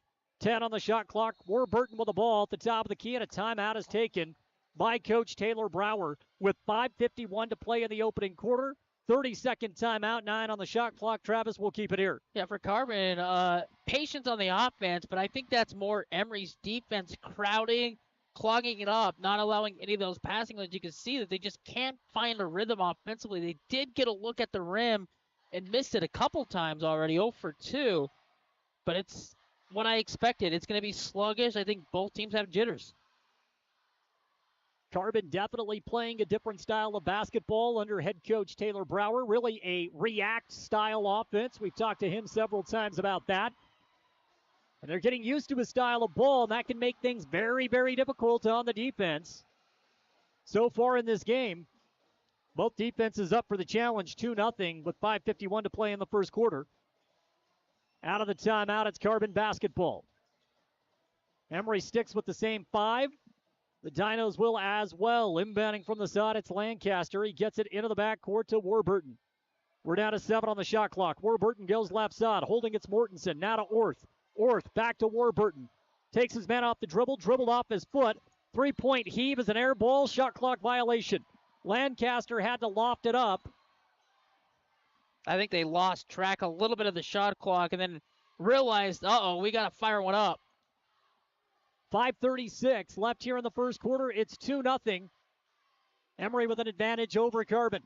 10 on the shot clock. Warburton with the ball at the top of the key, and a timeout is taken by Coach Taylor Brower with 5:51 to play in the opening quarter. 30-second timeout, 9 on the shot clock. Travis, will keep it here. Yeah, for Carbon, patience on the offense, but I think that's more Emery's defense crowding, clogging it up, not allowing any of those passing lanes. You can see that they just can't find a rhythm offensively. They did get a look at the rim and missed it a couple times already, 0 for 2, but it's what I expected. It's going to be sluggish. I think both teams have jitters. Carbon definitely playing a different style of basketball under head coach Taylor Brower. Really a react-style offense. We've talked to him several times about that. And they're getting used to his style of ball, and that can make things very, very difficult on the defense. So far in this game, both defenses up for the challenge, 2-0 with 5:51 to play in the first quarter. Out of the timeout, it's Carbon basketball. Emery sticks with the same 5. The Dinos will as well. Inbounding from the side, it's Lancaster. He gets it into the backcourt to Warburton. We're down to 7 on the shot clock. Warburton goes left side, holding it's Mortensen. Now to Orth. Orth back to Warburton. Takes his man off the dribble, dribbled off his foot. 3-point heave is an air ball, shot clock violation. Lancaster had to loft it up. I think they lost track a little bit of the shot clock and then realized, we got to fire one up. 5:36 left here in the first quarter. It's 2-0. Emery with an advantage over Carbon.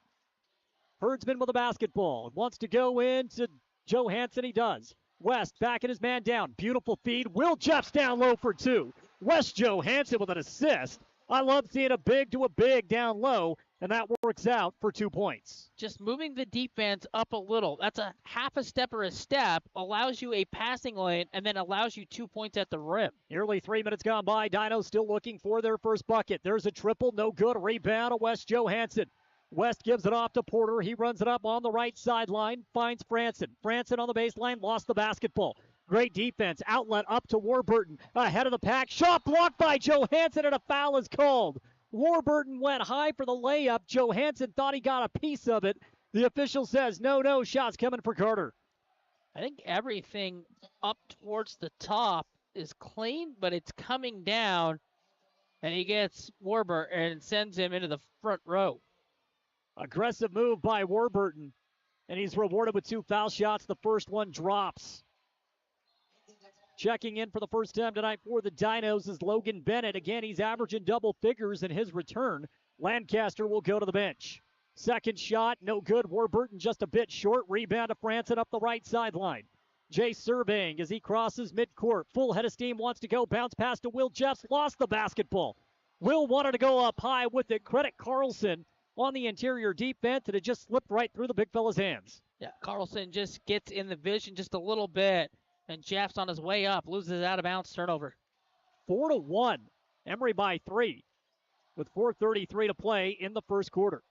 Herdsman with the basketball. Wants to go into Johansson. He does. West backing his man down. Beautiful feed. Will Jeffs down low for 2. West Johansson with an assist. I love seeing a big to a big down low, and that works out for 2 points. Just moving the defense up a little. That's a half a step or a step. Allows you a passing lane, and then allows you 2 points at the rim. Nearly 3 minutes gone by. Dinos still looking for their first bucket. There's a triple. No good. Rebound to West Johansson. West gives it off to Porter. He runs it up on the right sideline. Finds Franson. Franson on the baseline. Lost the basketball. Great defense. Outlet up to Warburton. Ahead of the pack. Shot blocked by Johansson, and a foul is called. Warburton went high for the layup. Johansson thought he got a piece of it. The official says, no, shots coming for Carter. I think everything up towards the top is clean, but it's coming down, and he gets Warburton and sends him into the front row. Aggressive move by Warburton, and he's rewarded with 2 foul shots. The first one drops. Checking in for the first time tonight for the Dinos is Logan Bennett. Again, he's averaging double figures in his return. Lancaster will go to the bench. Second shot, no good. Warburton just a bit short. Rebound to Franson up the right sideline. Jay surveying as he crosses midcourt. Full head of steam, wants to go. Bounce pass to Will Jeffs. Lost the basketball. Will wanted to go up high with it. Credit Carlson on the interior defense, and it just slipped right through the big fella's hands. Yeah, Carlson just gets in the vision just a little bit, and Jeffs on his way up loses out of bounds turnover. 4-1. Emery by 3 with 4:33 to play in the first quarter.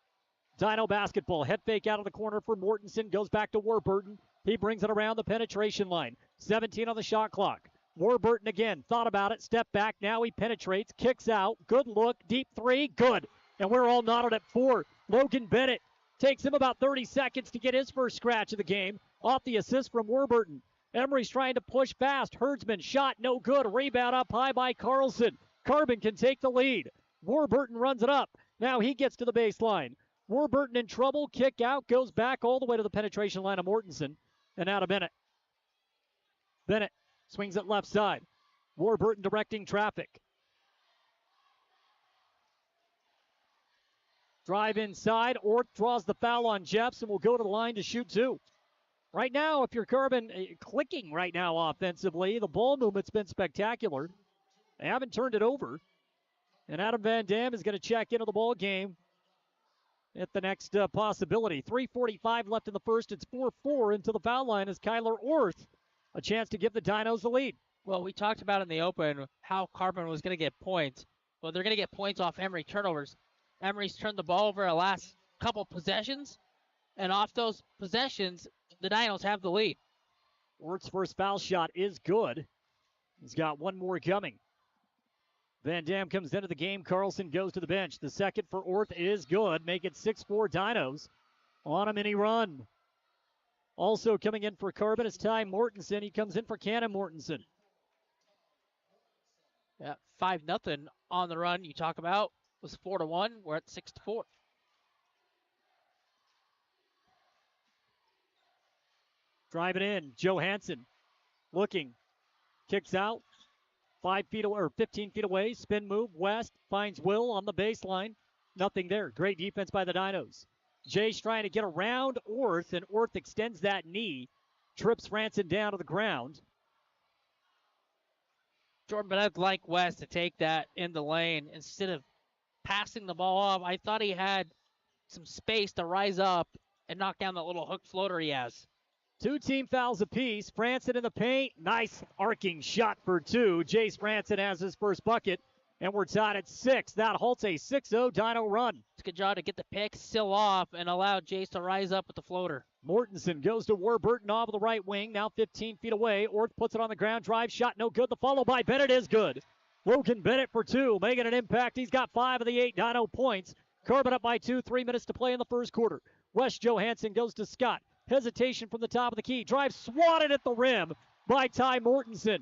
Dino basketball. Head fake out of the corner for Mortensen. Goes back to Warburton. He brings it around the penetration line. 17 on the shot clock. Warburton again. Thought about it. Step back. Now he penetrates. Kicks out. Good look. Deep 3. Good. and we're all knotted at 4. Logan Bennett takes him about 30 seconds to get his first scratch of the game off the assist from Warburton. Emery's trying to push fast. Herdsman shot no good. Rebound up high by Carlson. Carbon can take the lead. Warburton runs it up. Now he gets to the baseline. Warburton in trouble. Kick out. Goes back all the way to the penetration line of Mortensen. And out of Bennett. Bennett swings it left side. Warburton directing traffic. Drive inside. Orth draws the foul on Jeffs and will go to the line to shoot 2. Right now, if you're Carbon, clicking right now offensively, the ball movement's been spectacular. They haven't turned it over. And Adam Van Dam is going to check into the ball game at the next possibility. 3:45 left in the first. It's 4-4 into the foul line as Kyler Orth a chance to give the Dinos the lead. Well, we talked about in the open how Carbon was going to get points. Well, they're going to get points off Emery turnovers. Emery's turned the ball over the last couple possessions, and off those possessions, the Dinos have the lead. Orth's first foul shot is good. He's got one more coming. Van Dam comes into the game. Carlson goes to the bench. The second for Orth is good. Make it 6-4 Dinos on a mini run. Also coming in for Carbon is Ty Mortensen. He comes in for Cannon Mortensen. Yeah, 5-0 on the run you talk about. It was 4-1. We're at 6-4. Driving in, Johansson looking, kicks out, 15 feet away, spin move, West finds Will on the baseline, nothing there. Great defense by the Dinos. Jay's trying to get around Orth, and Orth extends that knee, trips Franson down to the ground. Jordan, but I'd like West to take that in the lane instead of passing the ball off. I thought he had some space to rise up and knock down that little hook floater he has. 2 team fouls apiece. Franson in the paint. Nice arcing shot for 2. Jace Franson has his first bucket, and we're tied at 6. That halts a 6-0 Dino run. It's a good job to get the pick still off and allow Jace to rise up with the floater. Mortensen goes to Warburton off of the right wing, now 15 feet away. Orth puts it on the ground. Drive shot, no good. The follow by Bennett is good. Logan Bennett for 2, making an impact. He's got 5 of the 8 Dino points. Carbon up by 2, 3 minutes to play in the first quarter. Wes Johansson goes to Scott. Hesitation from the top of the key. Drive swatted at the rim by Ty Mortensen.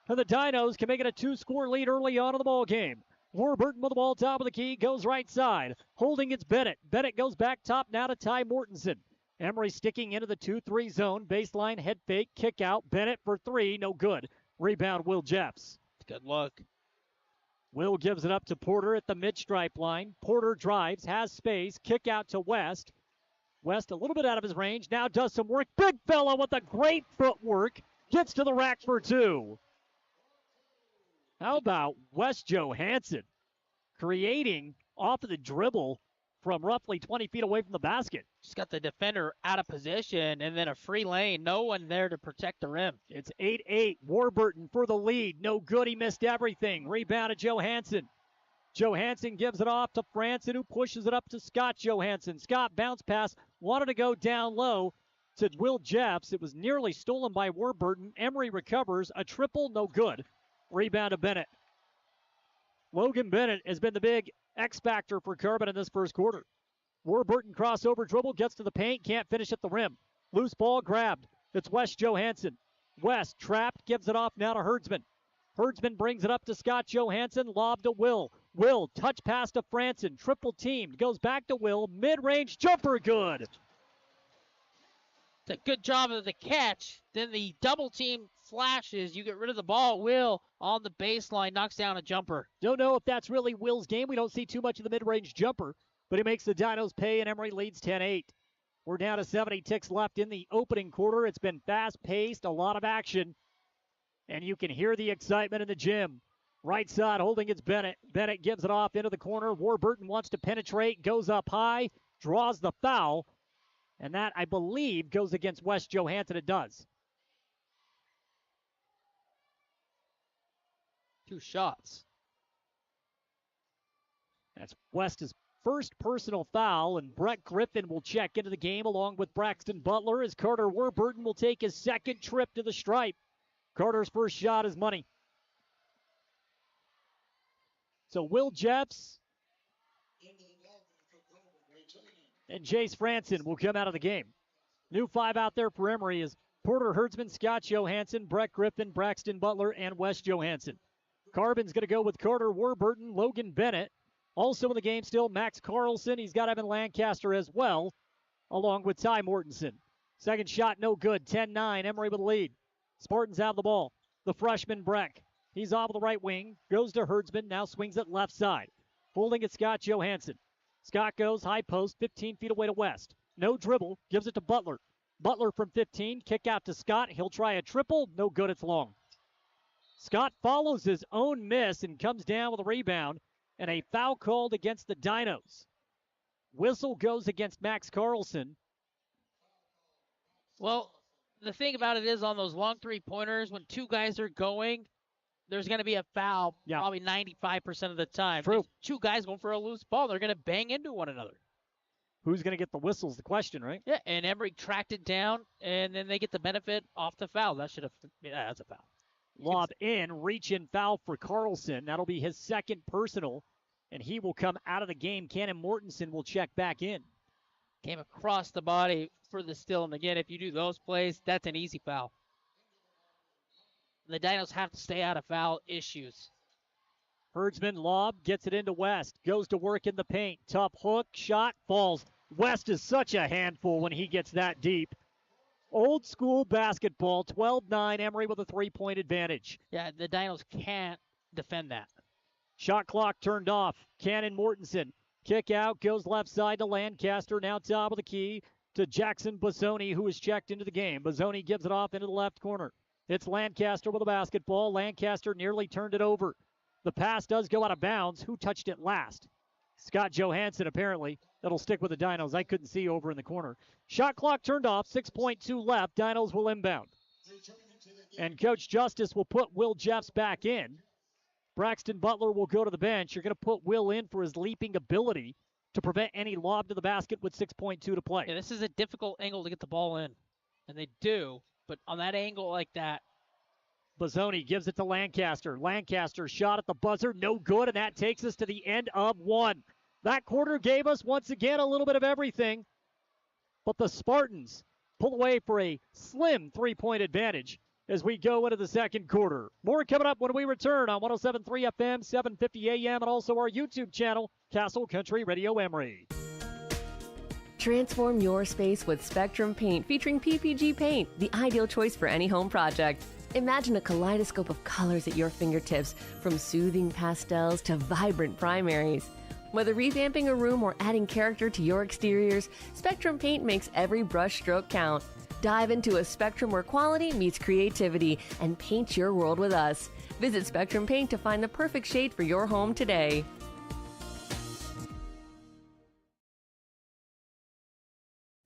And the Dinos can make it a 2-score lead early on in the ball game. Warburton with the ball top of the key, goes right side. Holding it's Bennett. Bennett goes back top now to Ty Mortensen. Emery sticking into the 2-3 zone. Baseline head fake, kick out. Bennett for 3, no good. Rebound Will Jeffs. Good look. Will gives it up to Porter at the mid-stripe line. Porter drives, has space, kick out to West. West a little bit out of his range, now does some work. Big fella with a great footwork. Gets to the rack for 2. How about West Johansson creating off of the dribble from roughly 20 feet away from the basket? Just got the defender out of position and then a free lane. No one there to protect the rim. It's 8-8. Warburton for the lead. No good. He missed everything. Rebound to Johansson. Johansson gives it off to Franson, who pushes it up to Scott Johansson. Scott bounce pass, wanted to go down low to Will Jeffs. It was nearly stolen by Warburton. Emery recovers. A triple, no good. Rebound to Bennett. Logan Bennett has been the big X factor for Carbon in this first quarter. Warburton crossover dribble, gets to the paint, can't finish at the rim. Loose ball grabbed. It's West Johansson. West trapped, gives it off now to Herdsman. Herdsman brings it up to Scott Johansson, lob to Will. Will, touch pass to Franson, triple teamed, goes back to Will, mid-range jumper, good. It's a good job of the catch. Then the double team flashes. You get rid of the ball. Will on the baseline knocks down a jumper. Don't know if that's really Will's game. We don't see too much of the mid-range jumper, but he makes the Dinos pay, and Emery leads 10-8. We're down to 70 ticks left in the opening quarter. It's been fast-paced, a lot of action, and you can hear the excitement in the gym. Right side holding it's Bennett. Bennett gives it off into the corner. Warburton wants to penetrate, goes up high, draws the foul, and that, I believe, goes against West Johansson. It does. 2 shots. That's West's first personal foul, and Brett Griffin will check into the game along with Braxton Butler as Carter Warburton will take his second trip to the stripe. Carter's first shot is money. So Will Jeffs And Jace Franson will come out of the game. New 5 out there for Emery is Porter Herdsman, Scott Johansson, Brett Griffin, Braxton Butler, and Wes Johansson. Carbon's going to go with Carter Warburton, Logan Bennett. Also in the game still, Max Carlson. He's got Evan Lancaster as well, along with Ty Mortensen. Second shot, no good. 10-9, Emery with the lead. Spartans have the ball. The freshman Breck. He's off the right wing, goes to Herdsman, now swings it left side. Holding it, Scott Johansson. Scott goes high post, 15 feet away to West. No dribble, gives it to Butler. Butler from 15, kick out to Scott. He'll try a triple, no good, it's long. Scott follows his own miss and comes down with a rebound, and a foul called against the Dinos. Whistle goes against Max Carlson. Well, the thing about it is on those long three-pointers, when two guys are going, there's going to be a foul probably 95% of the time. True. There's two guys going for a loose ball. They're going to bang into one another. Who's going to get the whistle is the question, right? Yeah, and Emery tracked it down, and then they get the benefit off the foul. That's a foul. Lob in, reach in foul for Carlson. That'll be his second personal, and he will come out of the game. Cannon Mortensen will check back in. Came across the body for the steal, and again, if you do those plays, that's an easy foul. The Dinos have to stay out of foul issues. Herdsman lob, gets it into West. Goes to work in the paint. Tough hook, shot, falls. West is such a handful when he gets that deep. Old school basketball, 12-9, Emery with a three-point advantage. Yeah, the Dinos can't defend that. Shot clock turned off. Cannon Mortensen. Kick out, goes left side to Lancaster. Now top of the key to Jackson Bazzoni, who is checked into the game. Bazzoni gives it off into the left corner. It's Lancaster with the basketball. Lancaster nearly turned it over. The pass does go out of bounds. Who touched it last? Scott Johansson, apparently. That'll stick with the Dinos. I couldn't see over in the corner. Shot clock turned off. 6.2 left. Dinos will inbound. And Coach Justice will put Will Jeffs back in. Braxton Butler will go to the bench. You're going to put Will in for his leaping ability to prevent any lob to the basket with 6.2 to play. Yeah, this is a difficult angle to get the ball in. And they do. But on that angle like that. Bazzoni gives it to Lancaster. Lancaster shot at the buzzer. No good, and that takes us to the end of one. That quarter gave us, once again, a little bit of everything. But the Spartans pull away for a slim three-point advantage as we go into the second quarter. More coming up when we return on 107.3 FM, 750 AM, and also our YouTube channel, Castle Country Radio Emery. Transform your space with Spectrum Paint featuring PPG paint, the ideal choice for any home project. Imagine a kaleidoscope of colors at your fingertips, from soothing pastels to vibrant primaries. Whether revamping a room or adding character to your exteriors, Spectrum Paint makes every brush stroke count. Dive into a spectrum where quality meets creativity and paint your world with us. Visit Spectrum Paint to find the perfect shade for your home today.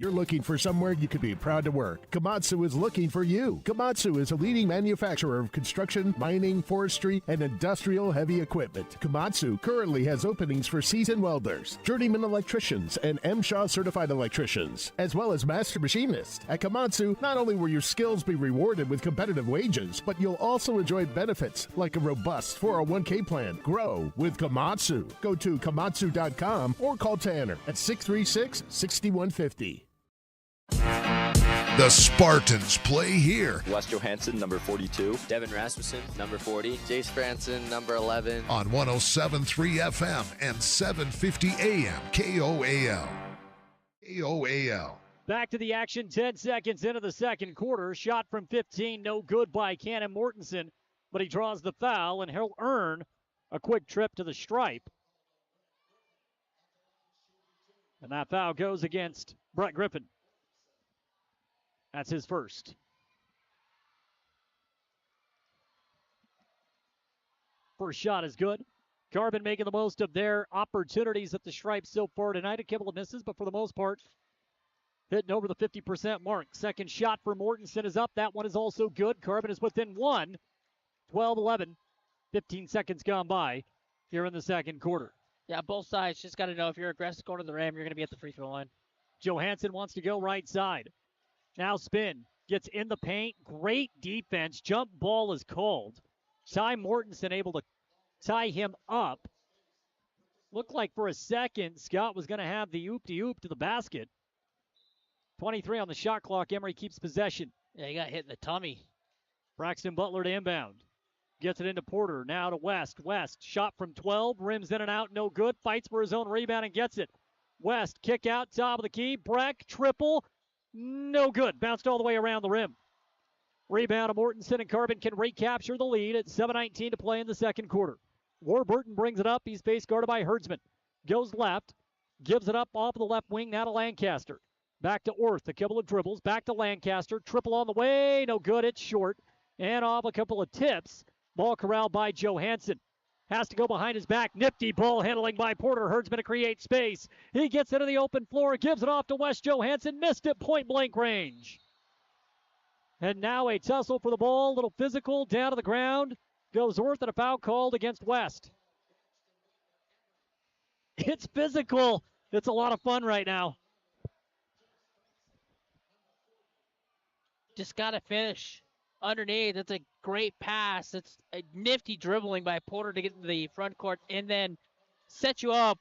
You're looking for somewhere you could be proud to work. Komatsu is looking for you. Komatsu is a leading manufacturer of construction, mining, forestry, and industrial heavy equipment. Komatsu currently has openings for seasoned welders, journeyman electricians, and MSHA certified electricians, as well as master machinists. At Komatsu, not only will your skills be rewarded with competitive wages, but you'll also enjoy benefits like a robust 401k plan. Grow with Komatsu. Go to komatsu.com or call Tanner at 636-6150. The Spartans play here. Wes Johansson, number 42. Devin Rasmussen, number 40. Jace Franson, number 11. On 107.3 FM and 750 AM KOAL. KOAL. Back to the action, 10 seconds into the second quarter. Shot from 15, no good by Cannon Mortensen, but he draws the foul, and he'll earn a quick trip to the stripe. And that foul goes against Brett Griffin. That's his first. First shot is good. Carbon making the most of their opportunities at the stripe so far tonight. A couple of misses, but for the most part, hitting over the 50% mark. Second shot for Mortensen is up. That one is also good. Carbon is within one. 12-11. 15 seconds gone by here in the second quarter. Yeah, both sides just got to know if you're aggressive going to the rim, you're going to be at the free throw line. Johansson wants to go right side. Now spin. Gets in the paint. Great defense. Jump ball is called. Ty Mortensen able to tie him up. Looked like for a second Scott was going to have the oop-de-oop to the basket. 23 on the shot clock. Emery keeps possession. Yeah, he got hit in the tummy. Braxton Butler to inbound. Gets it into Porter. Now to West. West, shot from 12. Rims in and out. No good. Fights for his own rebound and gets it. West, kick out. Top of the key. Breck, triple. No good. Bounced all the way around the rim. Rebound to Mortensen, and Carbon can recapture the lead at 7:19 to play in the second quarter. Warburton brings it up. He's face guarded by Herdsman. Goes left. Gives it up off of the left wing. Now to Lancaster. Back to Orth. A couple of dribbles. Back to Lancaster. Triple on the way. No good. It's short. And off a couple of tips. Ball corralled by Johansson. Has to go behind his back. Nifty ball handling by Porter. Herdsman to create space. He gets into the open floor. Gives it off to West Johansson. Missed it. Point blank range. And now a tussle for the ball. A little physical. Down to the ground. Goes Orth, and a foul called against West. It's physical. It's a lot of fun right now. Just got to finish underneath. It's a great pass. It's a nifty dribbling by Porter to get into the front court and then set you up.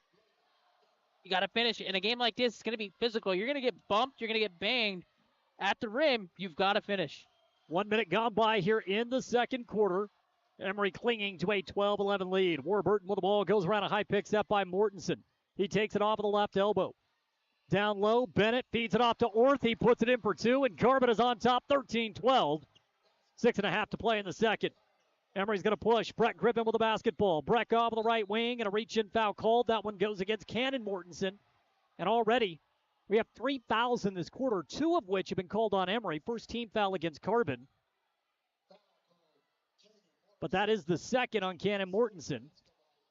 You got to finish. In a game like this, it's going to be physical. You're going to get bumped. You're going to get banged. At the rim, you've got to finish. 1 minute gone by here in the second quarter. Emery clinging to a 12-11 lead. Warburton with the ball, goes around a high pick set by Mortensen. He takes it off of the left elbow. Down low, Bennett feeds it off to Orth. He puts it in for two, and Carbon is on top, 13-12. 6.5 to play in the second. Emery's going to push. Brett Griffin with the basketball. Breck off of the right wing, and a reach-in foul called. That one goes against Cannon Mortensen. And already, we have 3 fouls in this quarter, 2 of which have been called on Emery. First team foul against Carbon. But that is the second on Cannon Mortensen.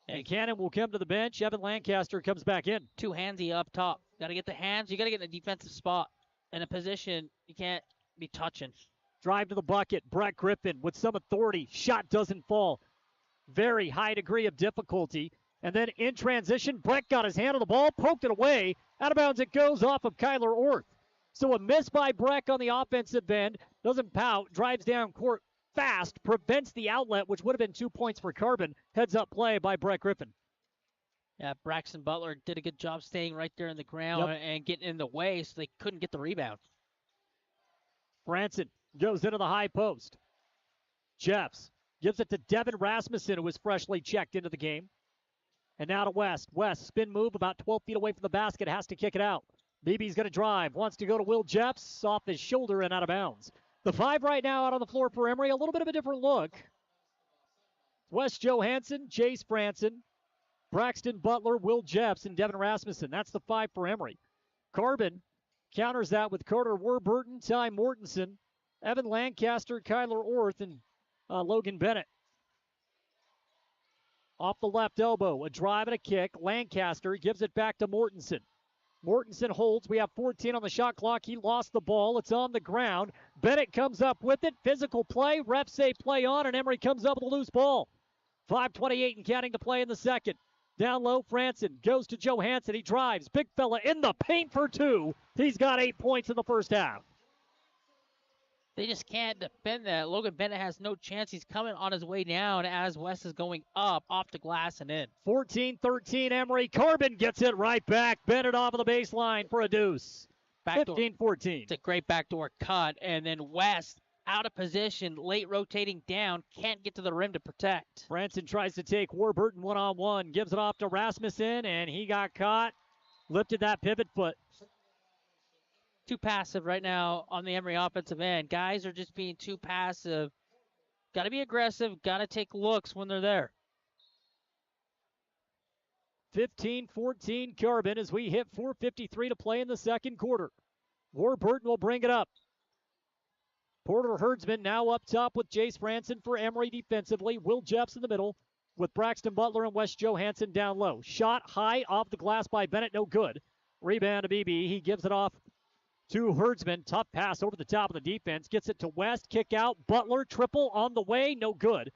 And Cannon will come to the bench. Evan Lancaster comes back in. Too handsy up top. Got to get the hands. You got to get in a defensive spot. In a position you can't be touching. Drive to the bucket. Brett Griffin with some authority. Shot doesn't fall. Very high degree of difficulty. And then in transition, Brett got his hand on the ball, poked it away. Out of bounds it goes off of Kyler Orth. So a miss by Breck on the offensive end. Doesn't pout. Drives down court fast. Prevents the outlet, which would have been 2 points for Carbon. Heads up play by Brett Griffin. Yeah, Braxton Butler did a good job staying right there in the ground and getting in the way so they couldn't get the rebound. Branson goes into the high post. Jeffs gives it to Devin Rasmussen, who was freshly checked into the game. And now to West. West, spin move about 12 feet away from the basket, has to kick it out. BB's going to drive, wants to go to Will Jeffs, off his shoulder and out of bounds. The 5 right now out on the floor for Emery, a little bit of a different look. West Johansson, Jace Branson, Braxton Butler, Will Jeffs, and Devin Rasmussen. That's the 5 for Emery. Carbon counters that with Carter Warburton, Ty Mortensen, Evan Lancaster, Kyler Orth, and Logan Bennett. Off the left elbow, a drive and a kick. Lancaster gives it back to Mortensen. Mortensen holds. We have 14 on the shot clock. He lost the ball. It's on the ground. Bennett comes up with it. Physical play. Refs say play on, and Emery comes up with a loose ball. 5:28 and counting to play in the second. Down low, Franson goes to Johansson. He drives. Big fella in the paint for 2. He's got 8 points in the first half. They just can't defend that. Logan Bennett has no chance. He's coming on his way down as West is going up, off the glass and in. 14-13, Emery. Carbon gets it right back. Bennett off of the baseline for a deuce. 15-14. It's a great backdoor cut. And then West out of position, late rotating down, can't get to the rim to protect. Branson tries to take Warburton one-on-one. Gives it off to Rasmussen, and he got caught. Lifted that pivot foot. Too passive right now on the Emery offensive end. Guys are just being too passive. Got to be aggressive. Got to take looks when they're there. 15-14 Carbon as we hit 4:53 to play in the second quarter. Warburton will bring it up. Porter Herdsman now up top with Jace Franson for Emery defensively. Will Jeffs in the middle with Braxton Butler and West Johansson down low. Shot high off the glass by Bennett. No good. Rebound to BB. He gives it off to Herdsman. Tough pass over the top of the defense. Gets it to West. Kick out. Butler triple on the way. No good.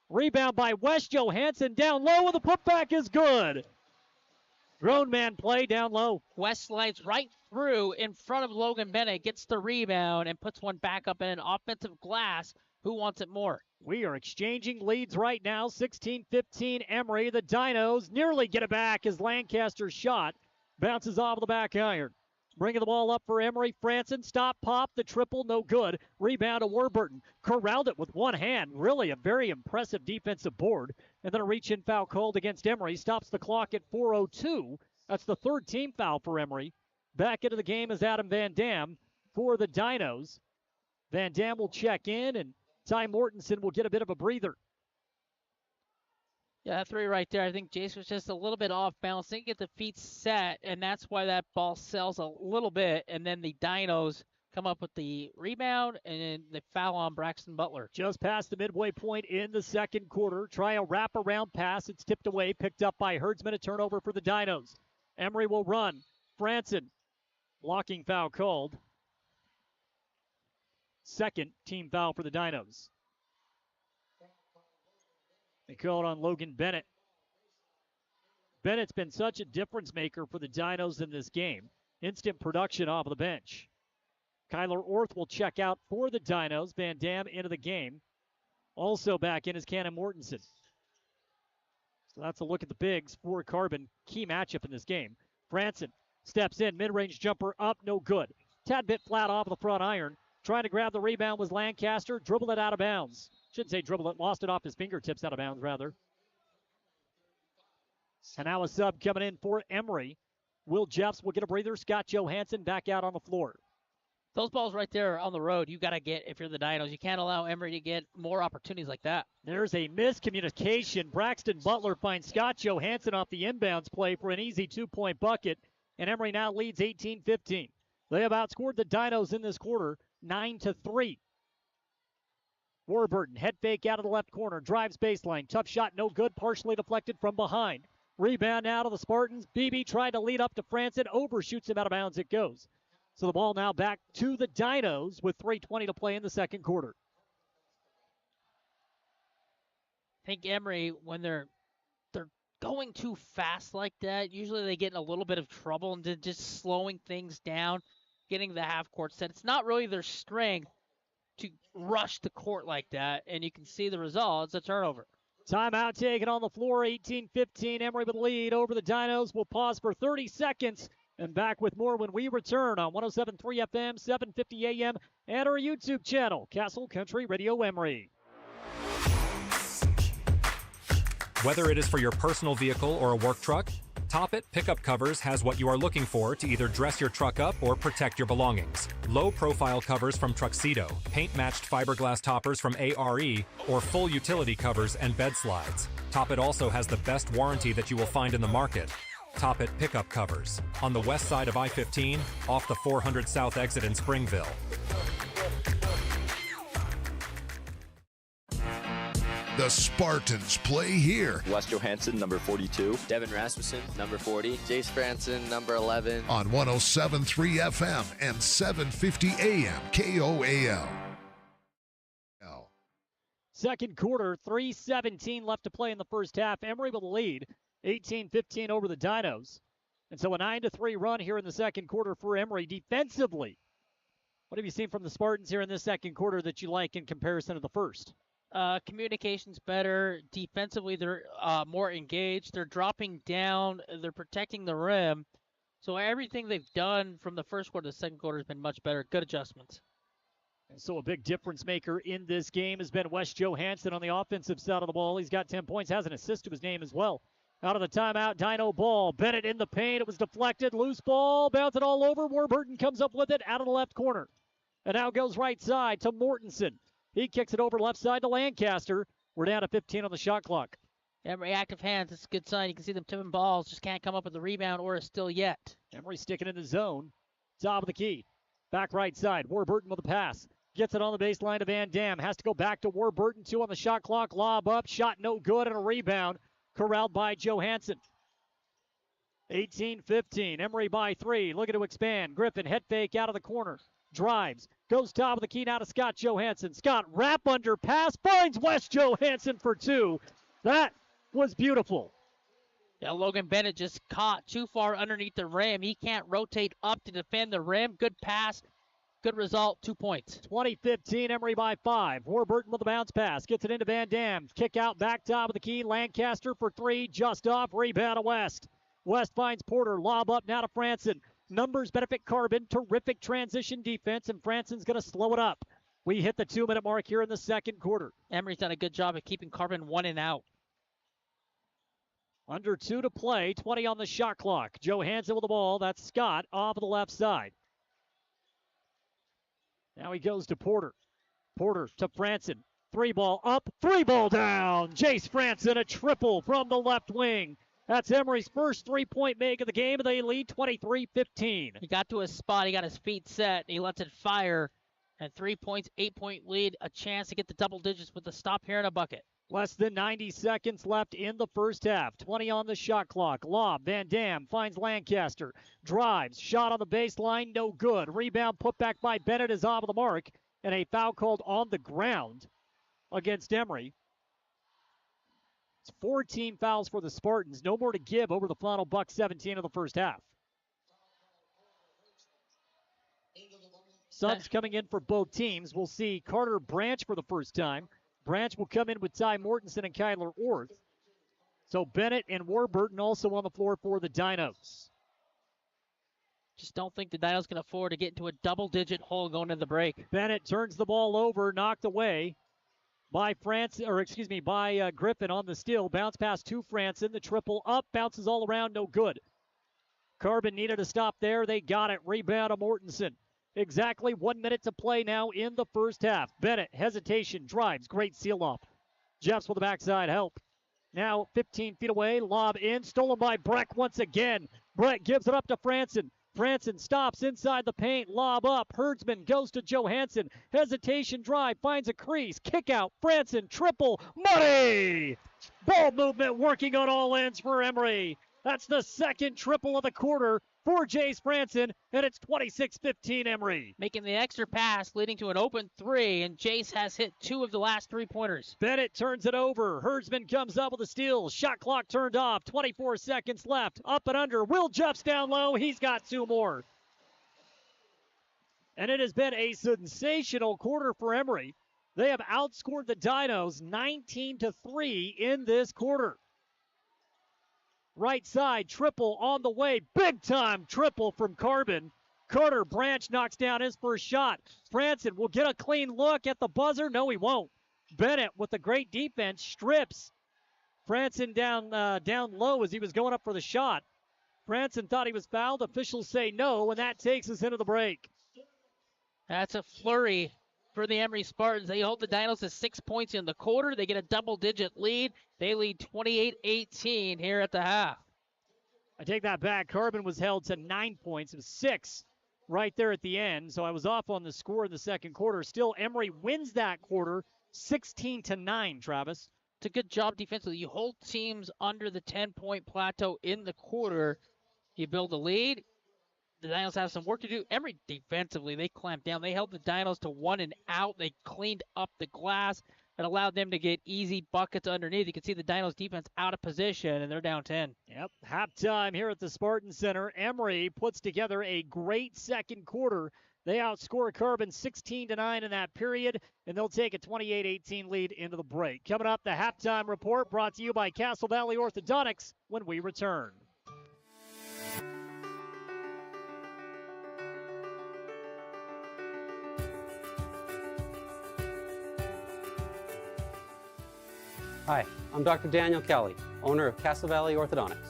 Rebound by West Johansson down low, and the putback is good. Grown man play down low. West slides right through in front of Logan Bennett, gets the rebound, and puts one back up in an offensive glass. Who wants it more? We are exchanging leads right now. 16-15 Emery. The Dinos nearly get it back as Lancaster's shot bounces off the back iron. Bringing the ball up for Emery. Franson, stop, pop, the triple, no good. Rebound to Warburton. Corralled it with one hand. Really a very impressive defensive board. And then a reach-in foul called against Emery. Stops the clock at 4:02. That's the third team foul for Emery. Back into the game is Adam Van Dam for the Dinos. Van Dam will check in, and Ty Mortensen will get a bit of a breather. Yeah, that three right there. I think Jace was just a little bit off balance. Didn't get the feet set, and that's why that ball sells a little bit. And then the Dinos come up with the rebound, and then the foul on Braxton Butler. Just past the midway point in the second quarter. Try a wraparound pass. It's tipped away, picked up by Herdsman. A turnover for the Dinos. Emery will run. Franson, blocking foul called. Second team foul for the Dinos. They call it on Logan Bennett. Bennett's been such a difference maker for the Dinos in this game. Instant production off the bench. Kyler Orth will check out for the Dinos. Van Dam into the game. Also back in is Cannon Mortensen. So that's a look at the bigs for Carbon. Key matchup in this game. Franson steps in. Mid-range jumper up. No good. Tad bit flat off the front iron. Trying to grab the rebound was Lancaster. Dribbled it out of bounds. Shouldn't say dribble it. Lost it off his fingertips out of bounds, rather. And now a sub coming in for Emery. Will Jeffs will get a breather. Scott Johansson back out on the floor. Those balls right there on the road, you got to get if you're the Dinos. You can't allow Emery to get more opportunities like that. There's a miscommunication. Braxton Butler finds Scott Johansson off the inbounds play for an easy 2-point bucket. And Emery now leads 18-15. They have outscored the Dinos in this quarter 9-3. Warburton, head fake out of the left corner, drives baseline. Tough shot, no good, partially deflected from behind. Rebound now to the Spartans. BB tried to lead up to Franson, overshoots him out of bounds, it goes. So the ball now back to the Dinos with 3:20 to play in the second quarter. I think Emery, when they're going too fast like that, usually they get in a little bit of trouble and just slowing things down, getting the half court set. It's not really their strength to rush the court like that, and you can see the result. It's a turnover. Timeout taken on the floor, 18-15. Emery with the lead over the Dinos. We'll pause for 30 seconds and back with more when we return on 107.3 FM, 750 AM, and our YouTube channel, Castle Country Radio Emery. Whether it is for your personal vehicle or a work truck, Toppet Pickup Covers has what you are looking for to either dress your truck up or protect your belongings. Low-profile covers from Truxedo, paint-matched fiberglass toppers from ARE, or full utility covers and bed slides. Toppet also has the best warranty that you will find in the market. Toppet Pickup Covers, on the west side of I-15, off the 400 South exit in Springville. The Spartans play here. Wes Johansson, number 42. Devin Rasmussen, number 40. Jace Franson, number 11. On 107.3 FM and 750 AM KOAL. Second quarter, 3:17 left to play in the first half. Emery with the lead, 18-15 over the Dinos. And so a 9-3 run here in the second quarter for Emery defensively. What have you seen from the Spartans here in this second quarter that you like in comparison to the first? Communication's better. Defensively, they're more engaged. They're dropping down. They're protecting the rim. So everything they've done from the first quarter to the second quarter has been much better. Good adjustments. And so a big difference maker in this game has been Wes Johansson on the offensive side of the ball. He's got 10 points, has an assist to his name as well. Out of the timeout, Dino ball. Bennett in the paint. It was deflected. Loose ball. Bouncing all over. Warburton comes up with it out of the left corner. And now goes right side to Mortensen. He kicks it over left side to Lancaster. We're down to 15 on the shot clock. Emery active hands. It's a good sign. You can see them tipping balls. Just can't come up with the rebound or a steal yet. Emery sticking in the zone. Top of the key. Back right side. Warburton with the pass. Gets it on the baseline to Van Dam. Has to go back to Warburton. 2 on the shot clock. Lob up. Shot no good and a rebound. Corralled by Johansson. 18-15. Emery by 3. Looking to expand. Griffin head fake out of the corner. Drives. Goes top of the key now to Scott Johansson. Scott wrap under pass. Finds Wes Johansson for 2. That was beautiful. Yeah, Logan Bennett just caught too far underneath the rim. He can't rotate up to defend the rim. Good pass. Good result, 2 points. 20-15, Emery by 5. Warburton with the bounce pass. Gets it into Van Dam. Kick out back top of the key. Lancaster for 3. Just off. Rebound to West. West finds Porter. Lob up now to Franson. Numbers benefit Carbon. Terrific transition defense, and Franson's going to slow it up. We hit the 2-minute mark here in the second quarter. Emery's done a good job of keeping Carbon 1 and out. Under 2 to play. 20 on the shot clock. Johansson with the ball. That's Scott off of the left side. Now he goes to Porter. Porter to Franson. 3 ball up, 3 ball down. Jace Franson, a triple from the left wing. That's Emery's first 3-point make of the game, and they lead 23-15. He got to his spot. He got his feet set. He lets it fire. And 3 points, 8-point lead. A chance to get the double digits with a stop here in a bucket. Less than 90 seconds left in the first half. 20 on the shot clock. Lob. Van Dam finds Lancaster. Drives. Shot on the baseline. No good. Rebound put back by Bennett is off of the mark. And a foul called on the ground against Emery. It's 14 fouls for the Spartans. No more to give over the final buck 17 of the first half. Subs coming in for both teams. We'll see Carter Branch for the first time. Branch will come in with Ty Mortensen and Kyler Orth. So Bennett and Warburton also on the floor for the Dinos. Just don't think the Dinos can afford to get into a double-digit hole going into the break. Bennett turns the ball over, knocked away by Griffin on the steal. Bounce pass to Franson. The triple up, bounces all around, no good. Carbon needed a stop there. They got it. Rebound to Mortensen. Exactly 1 minute to play now in the first half. Bennett, hesitation, drives, great seal off. Jeffs with the backside help. Now 15 feet away, lob in, stolen by Breck once again. Breck gives it up to Franson. Franson stops inside the paint, lob up. Herdsman goes to Johansson. Hesitation, drive, finds a crease, kick out. Franson, triple, money! Ball movement working on all ends for Emery. That's the second triple of the quarter for Jace Franson, and it's 26-15 Emery. Making the extra pass, leading to an open 3, and Jace has hit 2 of the last 3-pointers. Bennett turns it over. Herdsman comes up with a steal. Shot clock turned off. 24 seconds left. Up and under. Will Jeffs down low. He's got 2 more. And it has been a sensational quarter for Emery. They have outscored the Dinos 19-3 in this quarter. Right side, triple on the way. Big time triple from Carbon. Carter Branch knocks down his first shot. Franson will get a clean look at the buzzer. No, he won't. Bennett with a great defense strips Franson down low as he was going up for the shot. Franson thought he was fouled. Officials say no, and that takes us into the break. That's a flurry for the Emery Spartans. They hold the Dinos to 6 points in the quarter. They get a double-digit lead. They lead 28-18 here at the half. I take that back. Carbon was held to 9 points. It was 6 right there at the end, so I was off on the score in the second quarter. Still, Emery wins that quarter 16-9, Travis. It's a good job defensively. You hold teams under the 10-point plateau in the quarter. You build a lead. The Dinos have some work to do. Emery defensively, they clamped down. They held the Dinos to 1 and out. They cleaned up the glass and allowed them to get easy buckets underneath. You can see the Dinos defense out of position, and they're down 10. Yep, halftime here at the Spartan Center. Emery puts together a great second quarter. They outscore Carbon 16-9 in that period, and they'll take a 28-18 lead into the break. Coming up, the halftime report brought to you by Castle Valley Orthodontics when we return. Hi, I'm Dr. Daniel Kelly, owner of Castle Valley Orthodontics.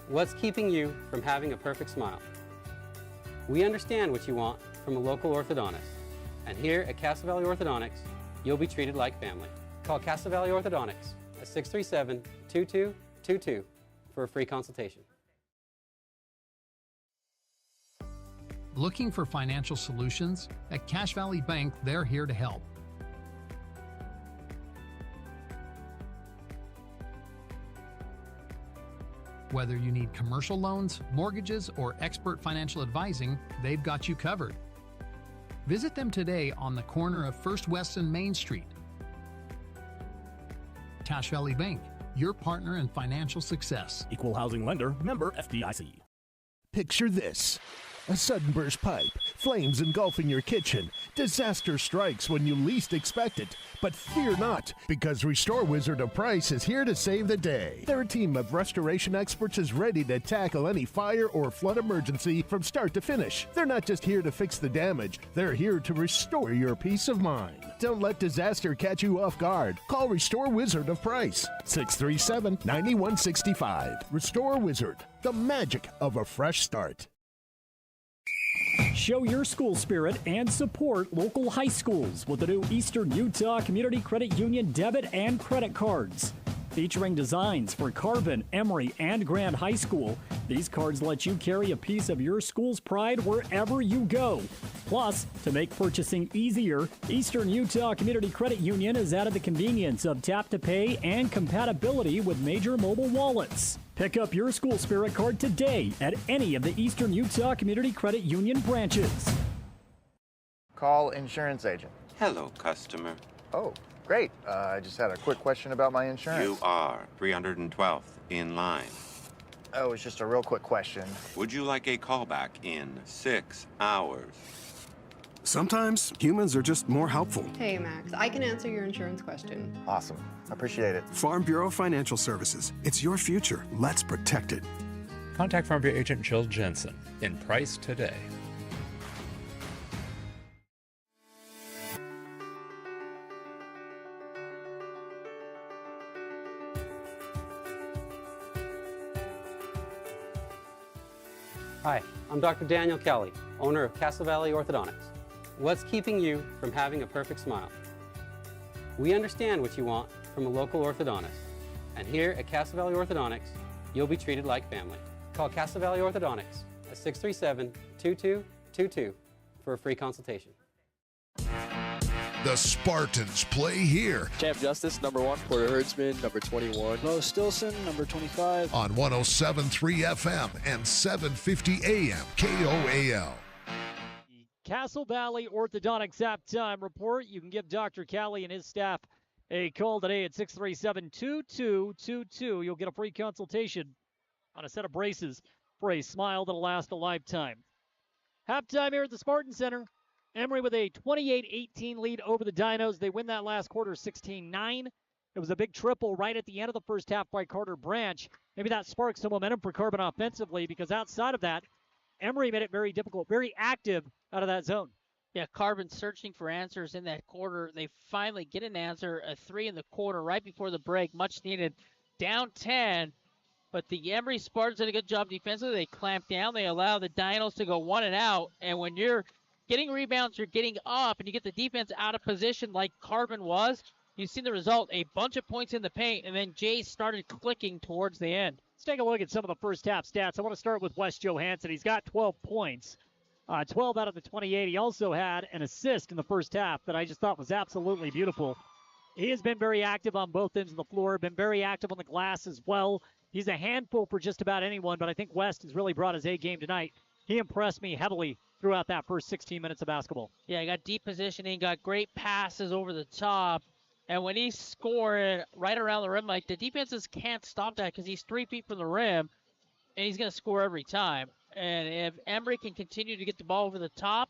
What's keeping you from having a perfect smile? We understand what you want from a local orthodontist. And here at Castle Valley Orthodontics, you'll be treated like family. Call Castle Valley Orthodontics at 637-2222 for a free consultation. Looking for financial solutions? At Cache Valley Bank, they're here to help. Whether you need commercial loans, mortgages, or expert financial advising, they've got you covered. Visit them today on the corner of First West and Main Street. Cache Valley Bank, your partner in financial success. Equal housing lender, member FDIC. Picture this. A sudden burst pipe, flames engulfing your kitchen. Disaster strikes when you least expect it. But fear not, because Restore Wizard of Price is here to save the day. Their team of restoration experts is ready to tackle any fire or flood emergency from start to finish. They're not just here to fix the damage, they're here to restore your peace of mind. Don't let disaster catch you off guard. Call Restore Wizard of Price, 637-9165. Restore Wizard, the magic of a fresh start. Show your school spirit and support local high schools with the new Eastern Utah Community Credit Union debit and credit cards. Featuring designs for Carbon, Emery, and Grand High School, these cards let you carry a piece of your school's pride wherever you go. Plus, to make purchasing easier, Eastern Utah Community Credit Union has added the convenience of tap-to-pay and compatibility with major mobile wallets. Pick up your school spirit card today at any of the Eastern Utah Community Credit Union branches. Call insurance agent. Hello, customer. Oh, great. I just had a quick question about my insurance. You are 312th in line. Oh, it's just a real quick question. Would you like a callback in 6 hours? Sometimes humans are just more helpful. Hey, Max, I can answer your insurance question. Awesome. Appreciate it. Farm Bureau Financial Services. It's your future. Let's protect it. Contact Farm Bureau agent Jill Jensen in Price today. Hi, I'm Dr. Daniel Kelly, owner of Castle Valley Orthodontics. What's keeping you from having a perfect smile? We understand what you want from a local orthodontist. And here at Castle Valley Orthodontics, you'll be treated like family. Call Castle Valley Orthodontics at 637-2222 for a free consultation. The Spartans play here. Champ Justice, number 1. Porter Herdsman, number 21. Bo Stilson, number 25. On 107.3 FM and 750 AM KOAL. Castle Valley Orthodontics halftime report. You can give Dr. Callie and his staff a call today at 637-2222. You'll get a free consultation on a set of braces for a smile that'll last a lifetime. Halftime here at the Spartan Center. Emery with a 28-18 lead over the Dinos. They win that last quarter 16-9. It was a big triple right at the end of the first half by Carter Branch. Maybe that sparks some momentum for Carbon offensively, because outside of that, Emery made it very difficult, very active out of that zone. Yeah, Carbon searching for answers in that quarter. They finally get an answer, a 3 in the quarter right before the break, much needed, down 10. But the Emery Spartans did a good job defensively. They clamped down. They allow the Dinos to go 1 and out. And when you're getting rebounds, you're getting up, and you get the defense out of position like Carbon was, you've seen the result, a bunch of points in the paint, and then Jay started clicking towards the end. Let's take a look at some of the first half stats. I want to start with Wes Johansson. He's got 12 points, 12 out of the 28. He also had an assist in the first half that I just thought was absolutely beautiful. He has been very active on both ends of the floor, been very active on the glass as well. He's a handful for just about anyone, but I think West has really brought his A game tonight. He impressed me heavily throughout that first 16 minutes of basketball. Yeah, he got deep positioning, got great passes over the top. And when he's scoring right around the rim, like, the defenses can't stop that because he's 3 feet from the rim, and he's going to score every time. And if Emery can continue to get the ball over the top,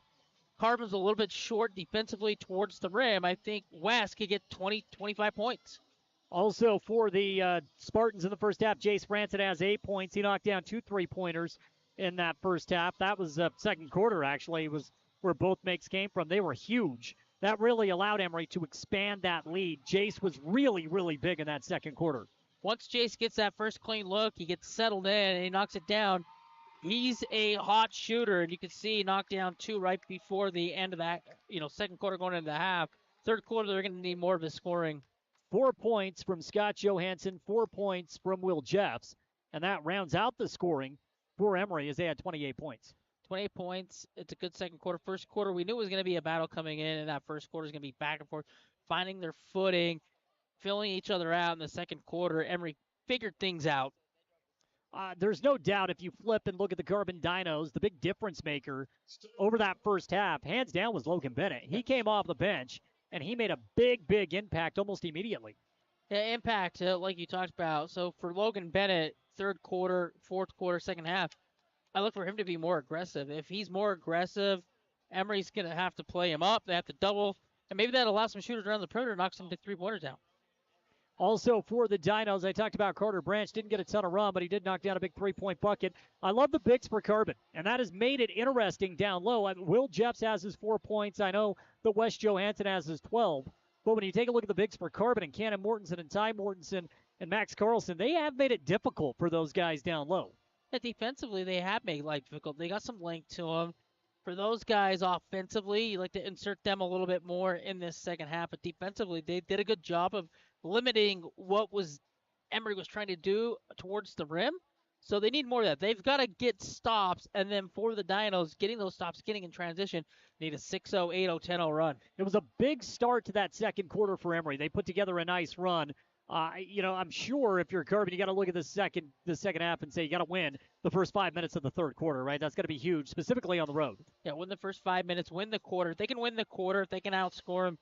Carbon's a little bit short defensively towards the rim. I think West could get 20, 25 points. Also for the Spartans in the first half, Jace Franson has 8 points. He knocked down 2 3-pointers in that first half. That was second quarter, actually, was where both makes came from. They were huge. That really allowed Emery to expand that lead. Jace was really, really big in that second quarter. Once Jace gets that first clean look, he gets settled in, and he knocks it down. He's a hot shooter, and you can see he knocked down 2 right before the end of that, second quarter going into the half. Third quarter, they're going to need more of his scoring. 4 points from Scott Johansson, 4 points from Will Jeffs, and that rounds out the scoring for Emery as they had 28 points. 28 points. It's a good second quarter. First quarter, we knew it was going to be a battle coming in, and that first quarter is going to be back and forth, finding their footing, filling each other out in the second quarter. Emery figured things out. There's no doubt if you flip and look at the Carbon Dinos, the big difference maker over that first half, hands down, was Logan Bennett. He came off the bench, and he made a big, big impact almost immediately. Yeah, impact, like you talked about. So for Logan Bennett, third quarter, fourth quarter, second half, I look for him to be more aggressive. If he's more aggressive, Emery's going to have to play him up. They have to double, and maybe that allows some shooters around the perimeter, knocks some 3-pointers down. Also for the Dinos, I talked about Carter Branch. Didn't get a ton of run, but he did knock down a big three-point bucket. I love the bigs for Carbon, and that has made it interesting down low. Will Jeffs has his 4 points. I know that Wes Johansson has his 12. But when you take a look at the bigs for Carbon and Cannon Mortensen and Ty Mortensen and Max Carlson, they have made it difficult for those guys down low. Yeah, defensively, they have made life difficult. They got some length to them. For those guys offensively, you like to insert them a little bit more in this second half. But defensively, they did a good job of limiting what Emery was trying to do towards the rim. So they need more of that. They've got to get stops, and then for the Dinos, getting those stops, getting in transition, need a 6-0, 8-0, 10-0 run. It was a big start to that second quarter for Emery. They put together a nice run. I'm sure if you're Carbon, you got to look at the second half and say you got to win the first 5 minutes of the third quarter, right? That's going to be huge, specifically on the road. Yeah, win the first 5 minutes, win the quarter. If they can win the quarter, if they can outscore them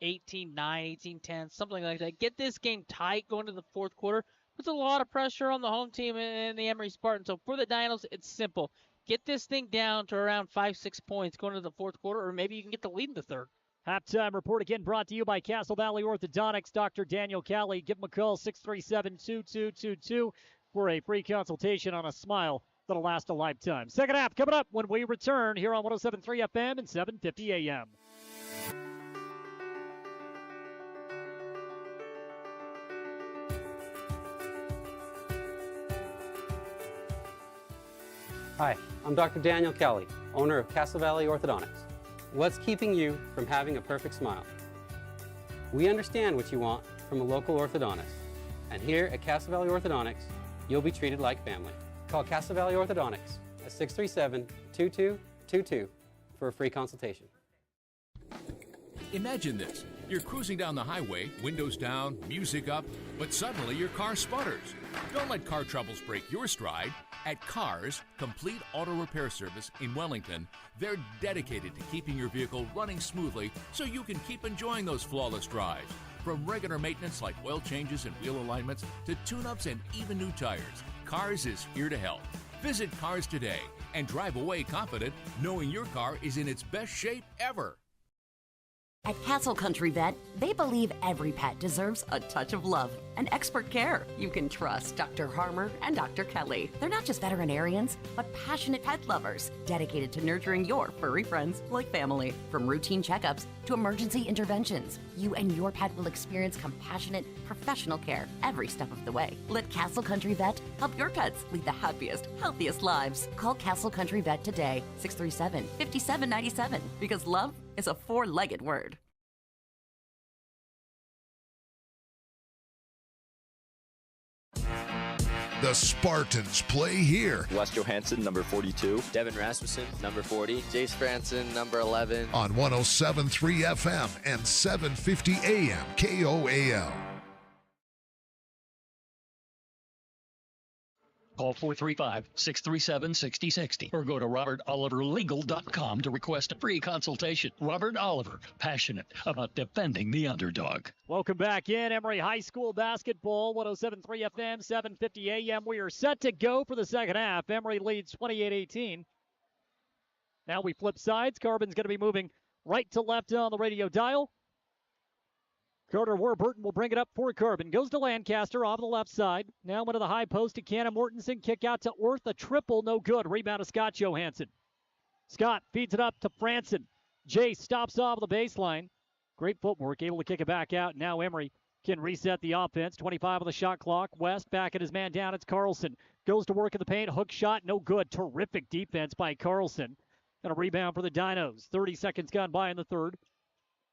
18-9, 18-10, something like that. Get this game tight going to the fourth quarter. Puts a lot of pressure on the home team and the Emery Spartans. So for the Dinos, it's simple. Get this thing down to around 5-6 points going to the fourth quarter, or maybe you can get the lead in the third. Halftime report again brought to you by Castle Valley Orthodontics. Dr. Daniel Cali. Give him a call, 637-2222, for a free consultation on a smile that'll last a lifetime. Second half coming up when we return here on 107.3 FM and 750 AM. Hi, I'm Dr. Daniel Kelly, owner of Castle Valley Orthodontics. What's keeping you from having a perfect smile? We understand what you want from a local orthodontist. And here at Castle Valley Orthodontics, you'll be treated like family. Call Castle Valley Orthodontics at 637-2222 for a free consultation. Imagine this. You're cruising down the highway, windows down, music up, but suddenly your car sputters. Don't let car troubles break your stride. At Cars, Complete Auto Repair Service in Wellington, they're dedicated to keeping your vehicle running smoothly so you can keep enjoying those flawless drives. From regular maintenance like oil changes and wheel alignments to tune-ups and even new tires, Cars is here to help. Visit Cars today and drive away confident knowing your car is in its best shape ever. At Castle Country Vet, they believe every pet deserves a touch of love and expert care. You can trust Dr. Harmer and Dr. Kelly. They're not just veterinarians, but passionate pet lovers, dedicated to nurturing your furry friends like family. From routine checkups to emergency interventions, you and your pet will experience compassionate, professional care every step of the way. Let Castle Country Vet help your pets lead the happiest, healthiest lives. Call Castle Country Vet today, 637-5797, because love is a four-legged word. The Spartans play here. Wes Johansson, number 42. Devin Rasmussen, number 40. Jace Franson, number 11. On 107.3 FM and 750 AM KOAL. Call 435-637-6060 or go to robertoliverlegal.com to request a free consultation. Robert Oliver, passionate about defending the underdog. Welcome back in Emery High School basketball, 107.3 FM, 750 AM. We are set to go for the second half. Emery leads 28-18. Now we flip sides. Carbon's going to be moving right to left on the radio dial. Carter Warburton will bring it up for Carbon. Goes to Lancaster off the left side. Now into the high post to Cannon Mortensen. Kick out to Orth. A triple, no good. Rebound to Scott Johansson. Scott feeds it up to Franson. Jay stops off the baseline. Great footwork, able to kick it back out. Now Emery can reset the offense. 25 on the shot clock. West back at his man down. It's Carlson. Goes to work in the paint. Hook shot, no good. Terrific defense by Carlson. And a rebound for the Dinos. 30 seconds gone by in the third.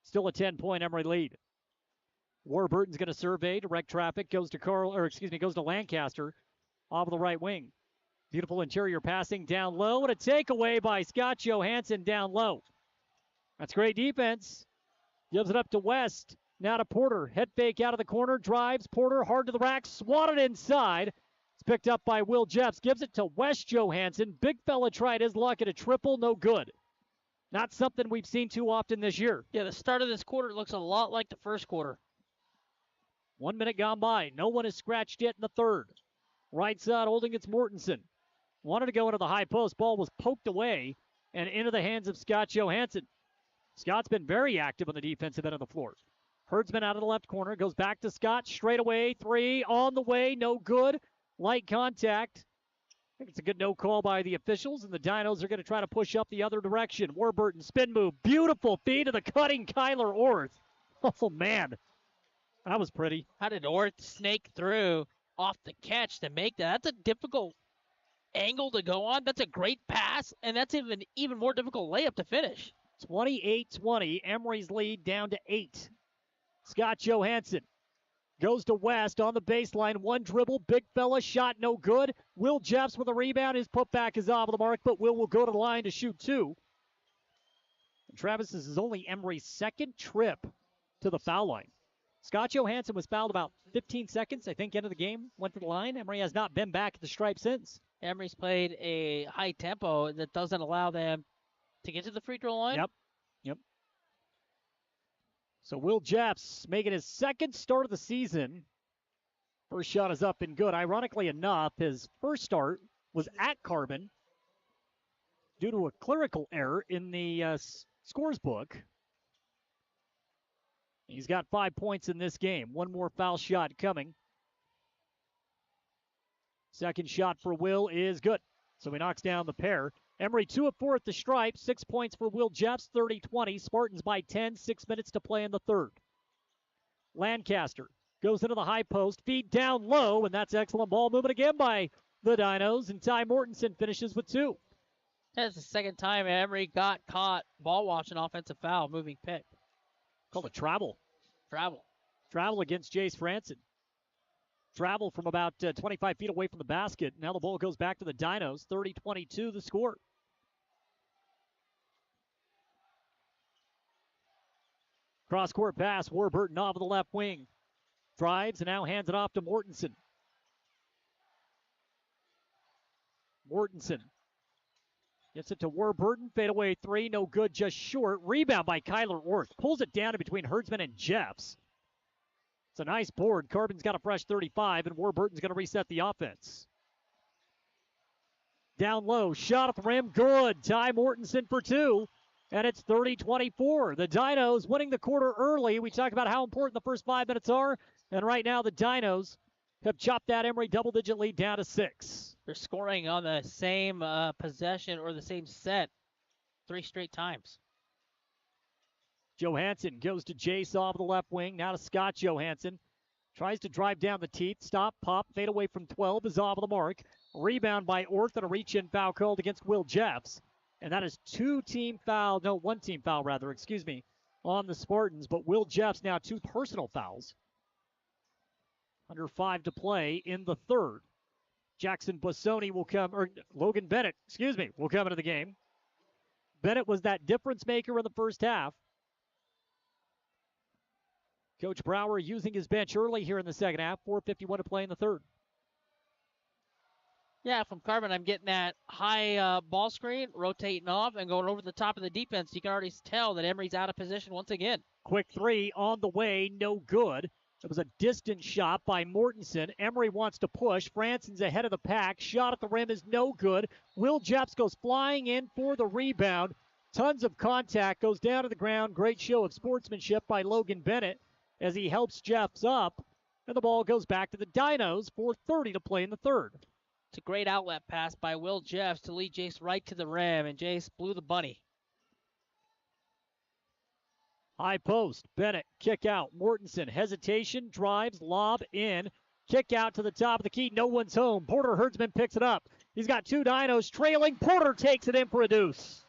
Still a 10-point Emery lead. Warburton's going to survey, direct traffic, goes to Lancaster off of the right wing. Beautiful interior passing down low, and a takeaway by Scott Johansson down low. That's great defense. Gives it up to West. Now to Porter. Head fake out of the corner, drives. Porter hard to the rack, swatted inside. It's picked up by Will Jeffs. Gives it to West Johansson. Big fella tried his luck at a triple, no good. Not something we've seen too often this year. Yeah, the start of this quarter looks a lot like the first quarter. 1 minute gone by. No one has scratched yet in the third. Right side holding it's Mortensen. Wanted to go into the high post. Ball was poked away and into the hands of Scott Johansson. Scott's been very active on the defensive end of the floor. Herdsman out of the left corner. Goes back to Scott. Straight away. 3 on the way. No good. Light contact. I think it's a good no call by the officials, and the Dinos are going to try to push up the other direction. Warburton spin move. Beautiful feed to the cutting Kyler Orth. Oh, man. That was pretty. How did Orth snake through off the catch to make that? That's a difficult angle to go on. That's a great pass, and that's even more difficult layup to finish. 28-20. Emery's lead down to 8. Scott Johansson goes to West on the baseline. One dribble. Big fella. Shot no good. Will Jeffs with a rebound. His putback is off the mark, but Will go to the line to shoot 2. And Travis, this is only Emery's second trip to the foul line. Scott Johansson was fouled about 15 seconds, I think, into the game. Went to the line. Emery has not been back at the stripe since. Emery's played a high tempo that doesn't allow them to get to the free throw line. Yep. So Will Jeffs making his second start of the season. First shot is up and good. Ironically enough, his first start was at Carbon due to a clerical error in the scores book. He's got 5 points in this game. One more foul shot coming. Second shot for Will is good. So he knocks down the pair. Emery 2 of 4 at the stripe. 6 points for Will Jeffs, 30-20. Spartans by 10, 6 minutes to play in the third. Lancaster goes into the high post. Feed down low, and that's excellent ball movement again by the Dinos. And Ty Mortensen finishes with 2. That's the second time Emery got caught ball watching offensive foul, moving pick. Called a travel. Travel against Jace Franson. Travel from about 25 feet away from the basket. Now the ball goes back to the Dinos. 30-22 the score. Cross-court pass. Warburton off of the left wing. Drives and now hands it off to Mortensen. Mortensen gets it to Warburton. Fadeaway 3. No good, just short. Rebound by Kyler Orth. Pulls it down in between Herdsman and Jeffs. It's a nice board. Carbon's got a fresh 35, and Warburton's going to reset the offense. Down low. Shot at the rim. Good. Ty Mortensen for 2. And it's 30-24. The Dinos winning the quarter early. We talked about how important the first 5 minutes are. And right now the Dinos have chopped that Emery double-digit lead down to 6. They're scoring on the same possession or the same set 3 straight times. Johansson goes to Jace off the left wing. Now to Scott Johansson. Tries to drive down the teeth. Stop, pop, fade away from 12 is off of the mark. Rebound by Orth and a reach-in foul called against Will Jeffs. And that is one team foul, on the Spartans. But Will Jeffs now 2 personal fouls. Under 5 to play in the third. Jackson Bassoni Logan Bennett, will come into the game. Bennett was that difference maker in the first half. Coach Brower using his bench early here in the second half. 4:51 to play in the third. Yeah, from Carbon, I'm getting that high ball screen, rotating off, and going over the top of the defense. You can already tell that Emery's out of position once again. Quick 3 on the way, no good. It was a distant shot by Mortensen. Emery wants to push. Franson's ahead of the pack. Shot at the rim is no good. Will Jeffs goes flying in for the rebound. Tons of contact. Goes down to the ground. Great show of sportsmanship by Logan Bennett as he helps Jeffs up. And the ball goes back to the Dinos. 4:30 to play in the third. It's a great outlet pass by Will Jeffs to lead Jace right to the rim, and Jace blew the bunny. High post. Bennett, kick out. Mortensen, hesitation, drives, lob in. Kick out to the top of the key. No one's home. Porter Herdsman picks it up. He's got 2 Dinos trailing. Porter takes it in for a deuce.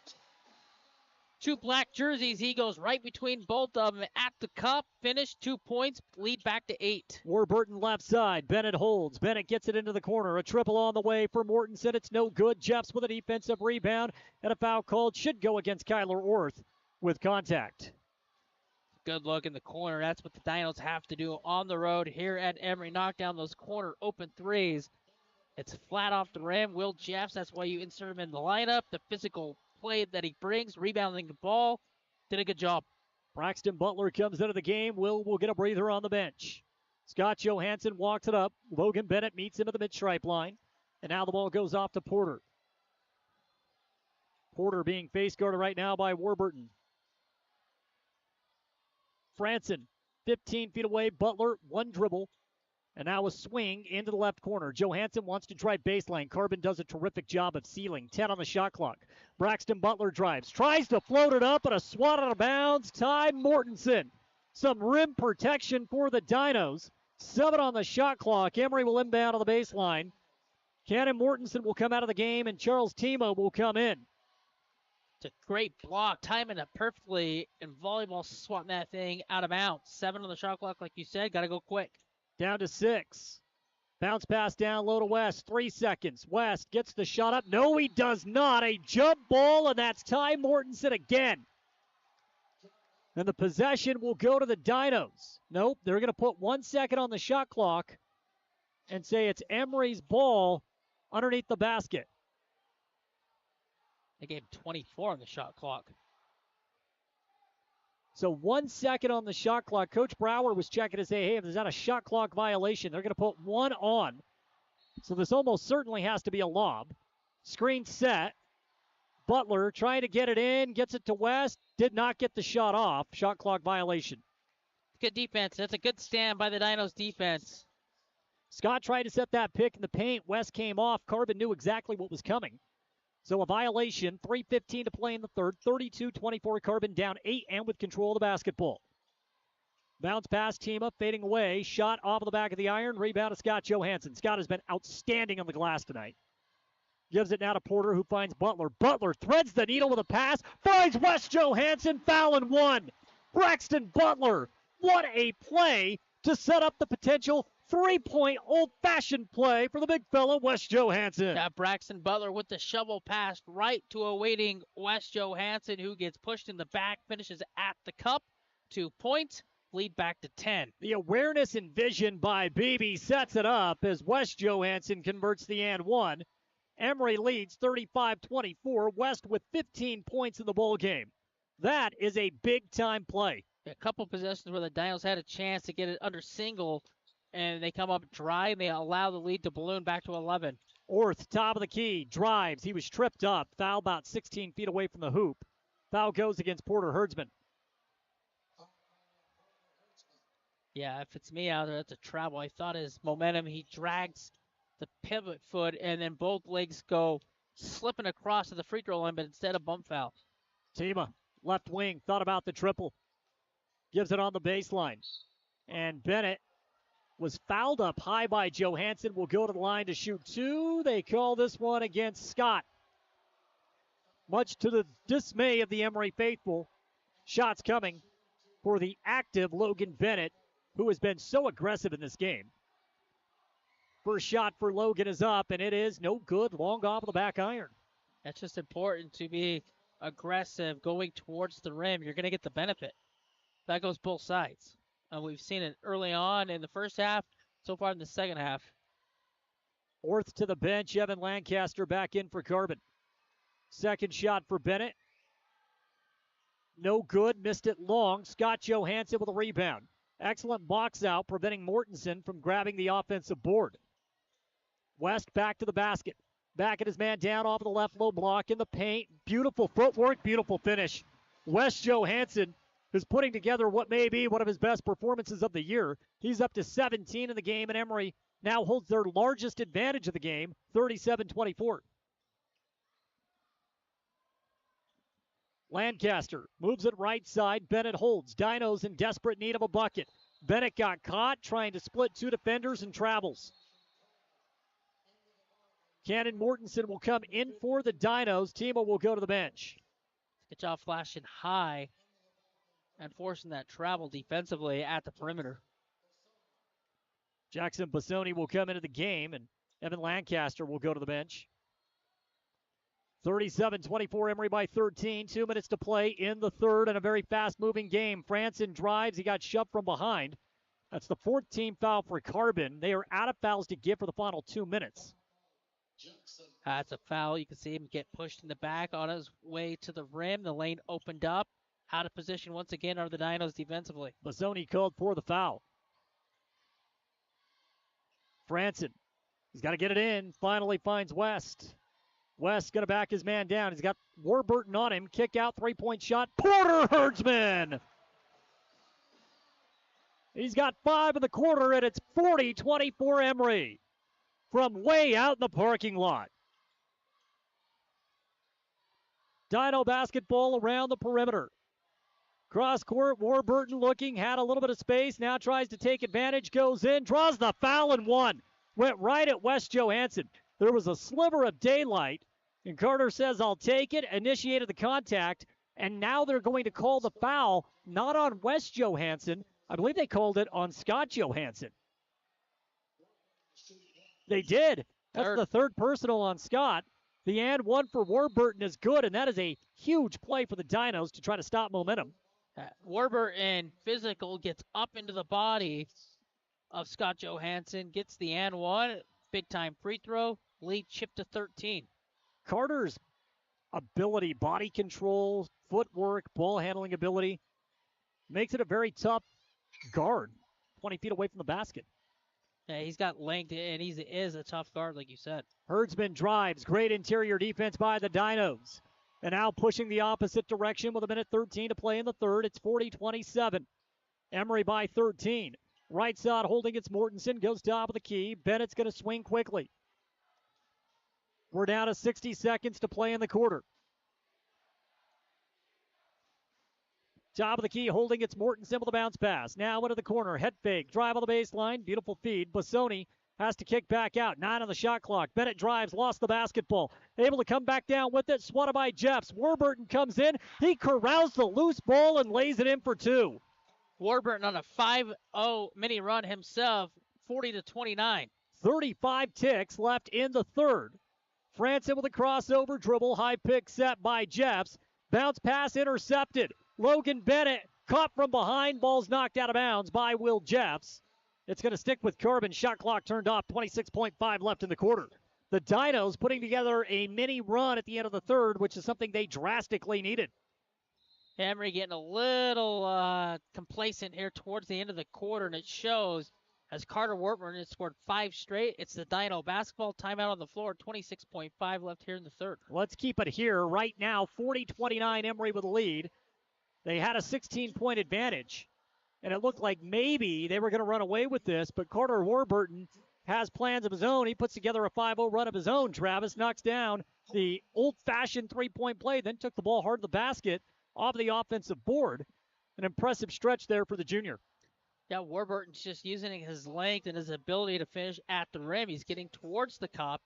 2 black jerseys. He goes right between both of them at the cup. Finish 2 points. Lead back to 8. Warburton left side. Bennett holds. Bennett gets it into the corner. A triple on the way for Mortensen. It's no good. Jeffs with a defensive rebound. And a foul called. Should go against Kyler Orth with contact. Good look in the corner. That's what the Dinos have to do on the road here at Emery. Knock down those corner open threes. It's flat off the rim. Will Jeffs, that's why you insert him in the lineup. The physical play that he brings, rebounding the ball, did a good job. Braxton Butler comes into the game. Will get a breather on the bench. Scott Johansson walks it up. Logan Bennett meets him at the mid-stripe line. And now the ball goes off to Porter. Porter being face guarded right now by Warburton. Franson, 15 feet away. Butler, one dribble. And now a swing into the left corner. Johansson wants to drive baseline. Carbon does a terrific job of sealing. 10 on the shot clock. Braxton Butler drives. Tries to float it up, and a swat out of bounds. Ty Mortensen. Some rim protection for the Dinos. 7 on the shot clock. Emery will inbound on the baseline. Cannon Mortensen will come out of the game, and Charles Timo will come in. It's a great block, timing it perfectly, and volleyball swatting that thing out of bounds. 7 on the shot clock, like you said. Got to go quick. Down to 6. Bounce pass down low to West. 3 seconds. West gets the shot up. No, he does not. A jump ball, and that's Ty Mortensen again. And the possession will go to the Dinos. Nope, they're going to put 1 second on the shot clock and say it's Emery's ball underneath the basket. They gave 24 on the shot clock. So 1 second on the shot clock. Coach Brower was checking to say, hey, if there's not a shot clock violation, they're going to put 1 on. So this almost certainly has to be a lob. Screen set. Butler trying to get it in, gets it to West, did not get the shot off. Shot clock violation. Good defense. That's a good stand by the Dinos defense. Scott tried to set that pick in the paint. West came off. Carbon knew exactly what was coming. So a violation, 3:15 to play in the third, 32-24, Carbon down 8 and with control of the basketball. Bounce pass, team up, fading away. Shot off of the back of the iron. Rebound to Scott Johansson. Scott has been outstanding on the glass tonight. Gives it now to Porter, who finds Butler. Butler threads the needle with a pass. Finds West Johansson, foul and 1. Braxton Butler, what a play to set up the potential three-point old-fashioned play for the big fella, West Johansson. Yeah, Braxton Butler with the shovel pass right to a waiting West Johansson, who gets pushed in the back, finishes at the cup. 2 points, lead back to 10. The awareness and vision by Beebe sets it up as West Johansson converts the and 1. Emery leads 35-24. West with 15 points in the ball game. That is a big-time play. A couple possessions where the Dinos had a chance to get it under single, and they come up dry, and they allow the lead to balloon back to 11. Orth, top of the key, drives. He was tripped up. Foul about 16 feet away from the hoop. Foul goes against Porter Herdsman. Yeah, if it's me out there, that's a travel. I thought his momentum, he drags the pivot foot, and then both legs go slipping across to the free throw line, but instead of bump foul. Tima, left wing, thought about the triple. Gives it on the baseline. And Bennett was fouled up high by Johansson. Will go to the line to shoot 2. They call this one against Scott. Much to the dismay of the Emery faithful. Shots coming for the active Logan Bennett, who has been so aggressive in this game. First shot for Logan is up, and it is no good. Long off of the back iron. That's just important to be aggressive going towards the rim. You're going to get the benefit. That goes both sides. We've seen it early on in the first half, so far in the second half. Orth to the bench. Evan Lancaster back in for Carbon. Second shot for Bennett. No good. Missed it long. Scott Johansson with a rebound. Excellent box out, preventing Mortensen from grabbing the offensive board. West back to the basket. Back at his man down off of the left low block in the paint. Beautiful footwork, beautiful finish. West Johansson is putting together what may be one of his best performances of the year. He's up to 17 in the game, and Emery now holds their largest advantage of the game, 37-24. Lancaster moves it right side. Bennett holds. Dinos in desperate need of a bucket. Bennett got caught trying to split 2 defenders and travels. Cannon Mortensen will come in for the Dinos. Timo will go to the bench. Good job flashing high and forcing that travel defensively at the perimeter. Jackson Bassoni will come into the game, and Evan Lancaster will go to the bench. 37-24, Emery by 13. 2 minutes to play in the third, and a very fast-moving game. Franson drives. He got shoved from behind. That's the 14th foul for Carbon. They are out of fouls to give for the final 2 minutes. That's a foul. You can see him get pushed in the back on his way to the rim. The lane opened up. Out of position once again are the Dinos defensively. Bassoni called for the foul. Franson He's got to get it in. Finally finds West. West going to back his man down. He's got Warburton on him. Kick out, three-point shot. Porter Herdsman. He's got 5 in the quarter, and it's 40-24 Emery from way out in the parking lot. Dino basketball around the perimeter. Cross court, Warburton looking, had a little bit of space, now tries to take advantage, goes in, draws the foul and one. Went right at West Johansson. There was a sliver of daylight, and Carter says, I'll take it, initiated the contact, and now they're going to call the foul, not on West Johansson. I believe they called it on Scott Johansson. They did. That's the third personal on Scott. The and one for Warburton is good, and that is a huge play for the Dinos to try to stop momentum. Warburton, physical, gets up into the body of Scott Johansson, gets the and one, big-time free throw, lead chip to 13. Carter's ability, body control, footwork, ball handling ability, makes it a very tough guard, 20 feet away from the basket. Yeah, he's got length, and he is a tough guard, like you said. Herdsman drives. Great interior defense by the Dinos. And now pushing the opposite direction with 1:13 to play in the third. It's 40-27. Emery by 13. Right side holding it's Mortensen. Goes top of the key. Bennett's going to swing quickly. We're down to 60 seconds to play in the quarter. Top of the key, holding it's Mortensen with a bounce pass. Now into the corner, head fake, drive on the baseline, beautiful feed. Bassoni has to kick back out. 9 on the shot clock. Bennett drives, lost the basketball. Able to come back down with it, swatted by Jeffs. Warburton comes in. He corrals the loose ball and lays it in for 2. Warburton on a 5-0 mini run himself, 40-29. 35 ticks left in the third. Franson with a crossover dribble, high pick set by Jeffs. Bounce pass intercepted. Logan Bennett caught from behind. Ball's knocked out of bounds by Will Jeffs. It's going to stick with Carbon. Shot clock turned off. 26.5 left in the quarter. The Dinos putting together a mini run at the end of the third, which is something they drastically needed. Emery getting a little complacent here towards the end of the quarter, and it shows as Carter Warburton has scored 5 straight. It's the Dino basketball timeout on the floor. 26.5 left here in the third. Let's keep it here right now. 40-29, Emery with a lead. They had a 16-point advantage, and it looked like maybe they were going to run away with this, but Carter Warburton has plans of his own. He puts together a 5-0 run of his own. Travis knocks down the old-fashioned three-point play, then took the ball hard to the basket off the offensive board. An impressive stretch there for the junior. Yeah, Warburton's just using his length and his ability to finish at the rim. He's getting towards the cup.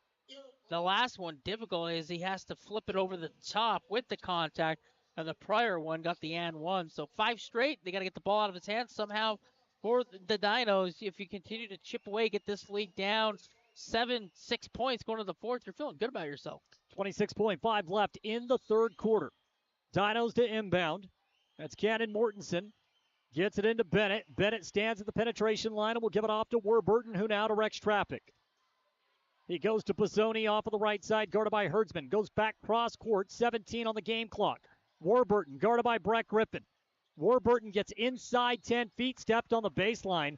The last one difficult is he has to flip it over the top with the contact. And the prior one got the and one. So 5 straight. They got to get the ball out of his hands somehow for the Dinos. If you continue to chip away, get this lead down 6 points going to the fourth, you're feeling good about yourself. 26.5 left in the third quarter. Dinos to inbound. That's Cannon Mortensen. Gets it into Bennett. Bennett stands at the penetration line and will give it off to Warburton, who now directs traffic. He goes to Bassoni off of the right side, guarded by Herdsman. Goes back cross court, 17 on the game clock. Warburton, guarded by Brett Griffin. Warburton gets inside 10 feet, stepped on the baseline.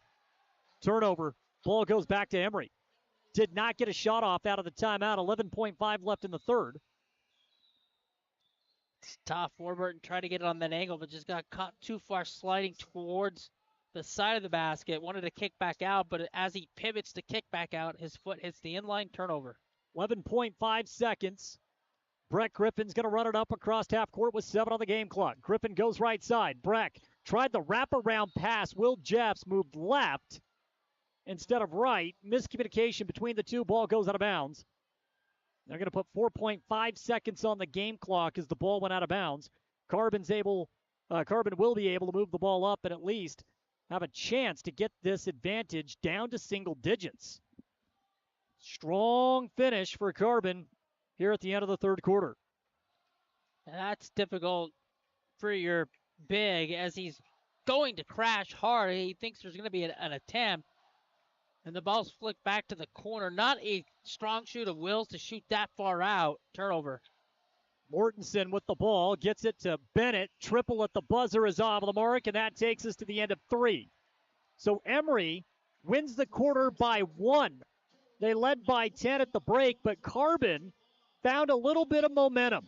Turnover. Ball goes back to Emery. Did not get a shot off out of the timeout. 11.5 left in the third. It's tough. Warburton tried to get it on that angle, but just got caught too far sliding towards the side of the basket. Wanted to kick back out, but as he pivots to kick back out, his foot hits the inline. Turnover. 11.5 seconds. Breck Griffin's going to run it up across half court with 7 on the game clock. Griffin goes right side. Breck tried the wraparound pass. Will Jeffs moved left instead of right. Miscommunication between the two. Ball goes out of bounds. They're going to put 4.5 seconds on the game clock as the ball went out of bounds. Carbon will be able to move the ball up and at least have a chance to get this advantage down to single digits. Strong finish for Carbon here at the end of the third quarter. That's difficult for your big as he's going to crash hard. He thinks there's going to be an attempt. And the ball's flicked back to the corner. Not a strong shoot of Wills to shoot that far out. Turnover. Mortensen with the ball. Gets it to Bennett. Triple at the buzzer is off the mark. And that takes us to the end of 3. So Emery wins the quarter by 1. They led by 10 at the break, but Carbon found a little bit of momentum.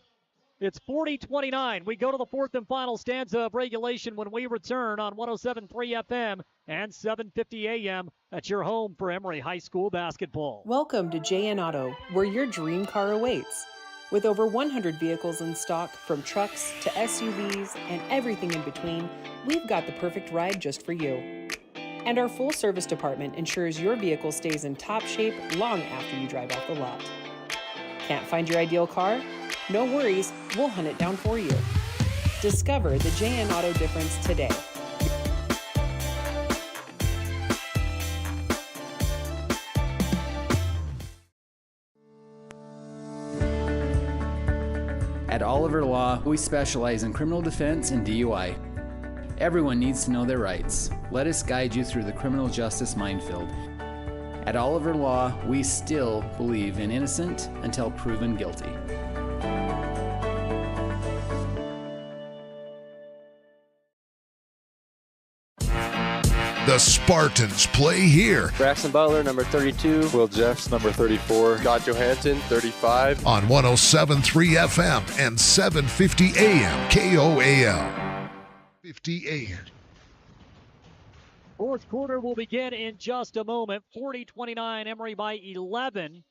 It's 40-29. We go to the fourth and final stanza of regulation when we return on 107.3 FM and 7:50 AM at your home for Emery High School basketball. Welcome to JN Auto, where your dream car awaits. With over 100 vehicles in stock, from trucks to SUVs and everything in between, we've got the perfect ride just for you. And our full service department ensures your vehicle stays in top shape long after you drive off the lot. Can't find your ideal car? No worries, we'll hunt it down for you. Discover the JN Auto difference today. At Oliver Law, we specialize in criminal defense and DUI. Everyone needs to know their rights. Let us guide you through the criminal justice minefield. At Oliver Law, we still believe in innocent until proven guilty. The Spartans play here. Braxton Butler, number 32. Will Jeffs, number 34. Scott Johansson, 35. On 107.3 FM and 750 AM KOAL. 50 AM. Fourth quarter will begin in just a moment. 40-29, Emery by 11.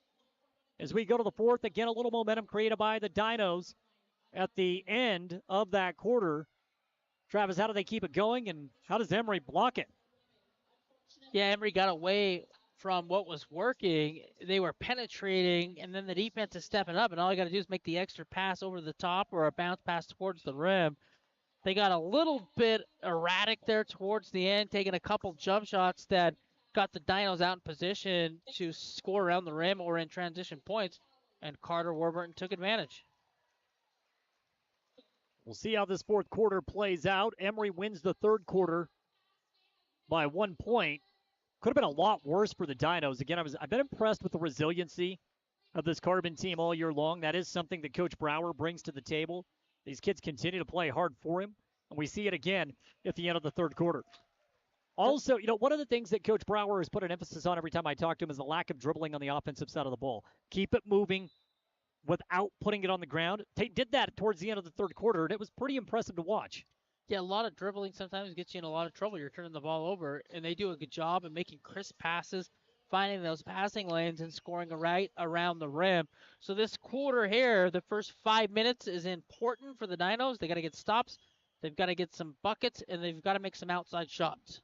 As we go to the fourth, again, a little momentum created by the Dinos at the end of that quarter. Travis, how do they keep it going, and how does Emery block it? Yeah, Emery got away from what was working. They were penetrating, and then the defense is stepping up, and all you got to do is make the extra pass over the top or a bounce pass towards the rim. They got a little bit erratic there towards the end, taking a couple jump shots that got the Dinos out in position to score around the rim or in transition points, and Carter Warburton took advantage. We'll see how this fourth quarter plays out. Emery wins the third quarter by 1 point. Could have been a lot worse for the Dinos. Again, I've been impressed with the resiliency of this Carbon team all year long. That is something that Coach Brower brings to the table. These kids continue to play hard for him, and we see it again at the end of the third quarter. Also, one of the things that Coach Brower has put an emphasis on every time I talk to him is the lack of dribbling on the offensive side of the ball. Keep it moving without putting it on the ground. They did that towards the end of the third quarter, and it was pretty impressive to watch. Yeah, a lot of dribbling sometimes gets you in a lot of trouble. You're turning the ball over, and they do a good job of making crisp passes, finding those passing lanes, and scoring right around the rim. So this quarter here, the first 5 minutes is important for the Dinos. They got to get stops, they've got to get some buckets, and they've got to make some outside shots.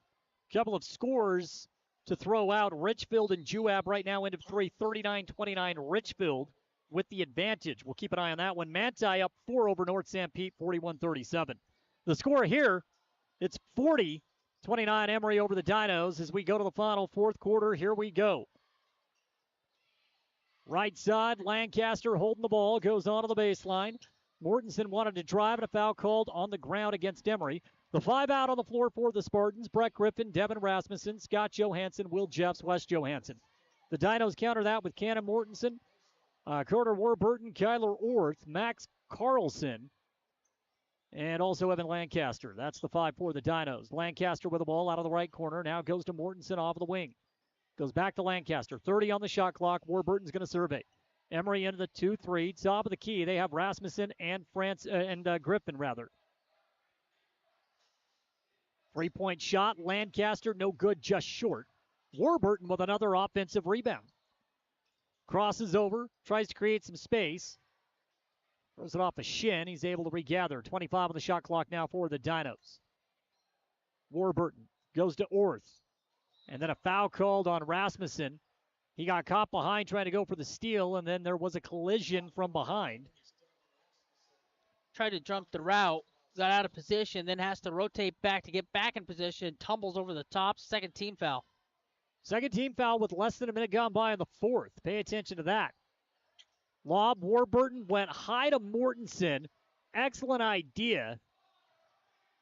Couple of scores to throw out. Richfield and Juab right now into 3, 39-29 Richfield with the advantage. We'll keep an eye on that one. Manti up 4 over North St. Pete, 41-37. The score here, it's 40-29 Emery over the Dinos as we go to the final fourth quarter. Here we go. Right side, Lancaster holding the ball, goes onto the baseline. Mortensen wanted to drive, and a foul called on the ground against Emery. The 5 out on the floor for the Spartans: Brett Griffin, Devin Rasmussen, Scott Johansson, Will Jeffs, Wes Johansson. The Dinos counter that with Cannon Mortensen, Carter Warburton, Kyler Orth, Max Carlson, and also Evan Lancaster. That's the 5 for the Dinos. Lancaster with the ball out of the right corner. Now goes to Mortensen off the wing. Goes back to Lancaster. 30 on the shot clock. Warburton's going to survey. Emery into the 2-3. Top of the key. They have Rasmussen and Griffin, rather. 3-point shot. Lancaster, no good, just short. Warburton with another offensive rebound. Crosses over. Tries to create some space. Throws it off a shin. He's able to regather. 25 on the shot clock now for the Dinos. Warburton goes to Orth. And then a foul called on Rasmussen. He got caught behind trying to go for the steal, and then there was a collision from behind. Tried to jump the route, got out of position, then has to rotate back to get back in position, tumbles over the top. Second team foul. Second team foul with less than a minute gone by in the fourth. Pay attention to that. Lob, Warburton went high to Mortensen. Excellent idea.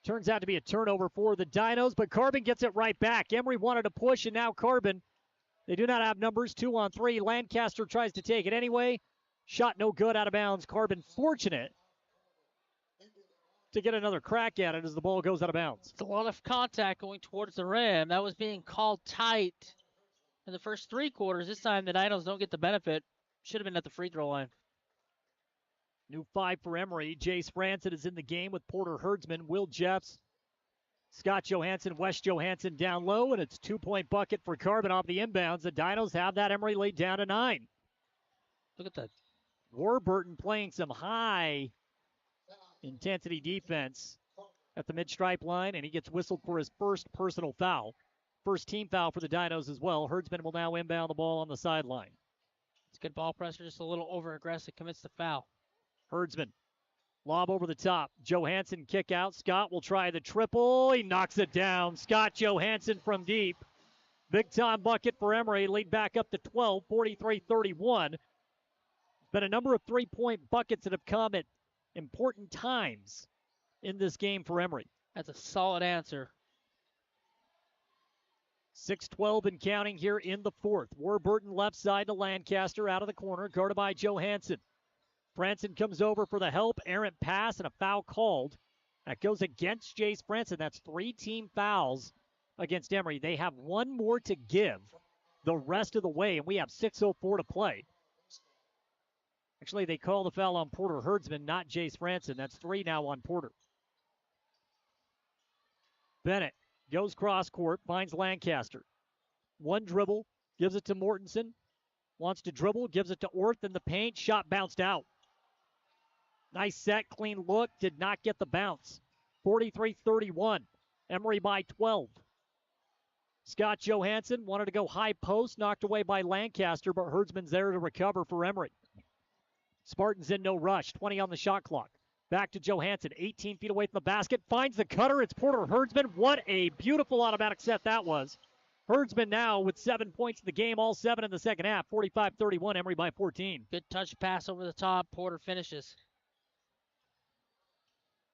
Turns out to be a turnover for the Dinos, but Carbon gets it right back. Emery wanted to push, and now Carbon, they do not have numbers. 2-on-3. Lancaster tries to take it anyway. Shot no good, out of bounds. Carbon fortunate to get another crack at it as the ball goes out of bounds. It's a lot of contact going towards the rim. That was being called tight In the first 3 quarters, this time the Dinos don't get the benefit. Should have been at the free throw line. New 5 for Emery. Jace Franson is in the game with Porter Herdsman, Will Jeffs, Scott Johansson, Wes Johansson down low, and it's 2-point bucket for Carbon off the inbounds. The Dinos have that Emery lead down to 9. Look at that. Warburton playing some high intensity defense at the mid-stripe line, and he gets whistled for his first personal foul. First team foul for the Dinos as well. Herdsman will now inbound the ball on the sideline. It's good ball pressure, just a little over-aggressive, commits the foul. Herdsman, lob over the top. Johansson kick out. Scott will try the triple. He knocks it down. Scott Johansson from deep. Big-time bucket for Emery. Lead back up to 12, 43-31. Been a number of three-point buckets that have come at important times in this game for Emery. That's a solid answer. 6:12 and counting here in the fourth. Warburton left side to Lancaster out of the corner, guarded by Johansson. Franson comes over for the help. Errant pass and a foul called. That goes against Jace Franson. That's 3 team fouls against Emery. They have one more to give the rest of the way, and we have 6:04 to play. Actually, they call the foul on Porter Herdsman, not Jace Franson. That's 3 now on Porter. Bennett goes cross court, finds Lancaster. One dribble, gives it to Mortensen. Wants to dribble, gives it to Orth in the paint. Shot bounced out. Nice set, clean look, did not get the bounce. 43-31, Emery by 12. Scott Johansson wanted to go high post, knocked away by Lancaster, but Herdsman's there to recover for Emery. Spartans in no rush, 20 on the shot clock. Back to Johansson, 18 feet away from the basket, finds the cutter. It's Porter Herdsman. What a beautiful automatic set that was. Herdsman now with 7 points in the game, all 7 in the second half. 45-31, Emery by 14. Good touch pass over the top. Porter finishes.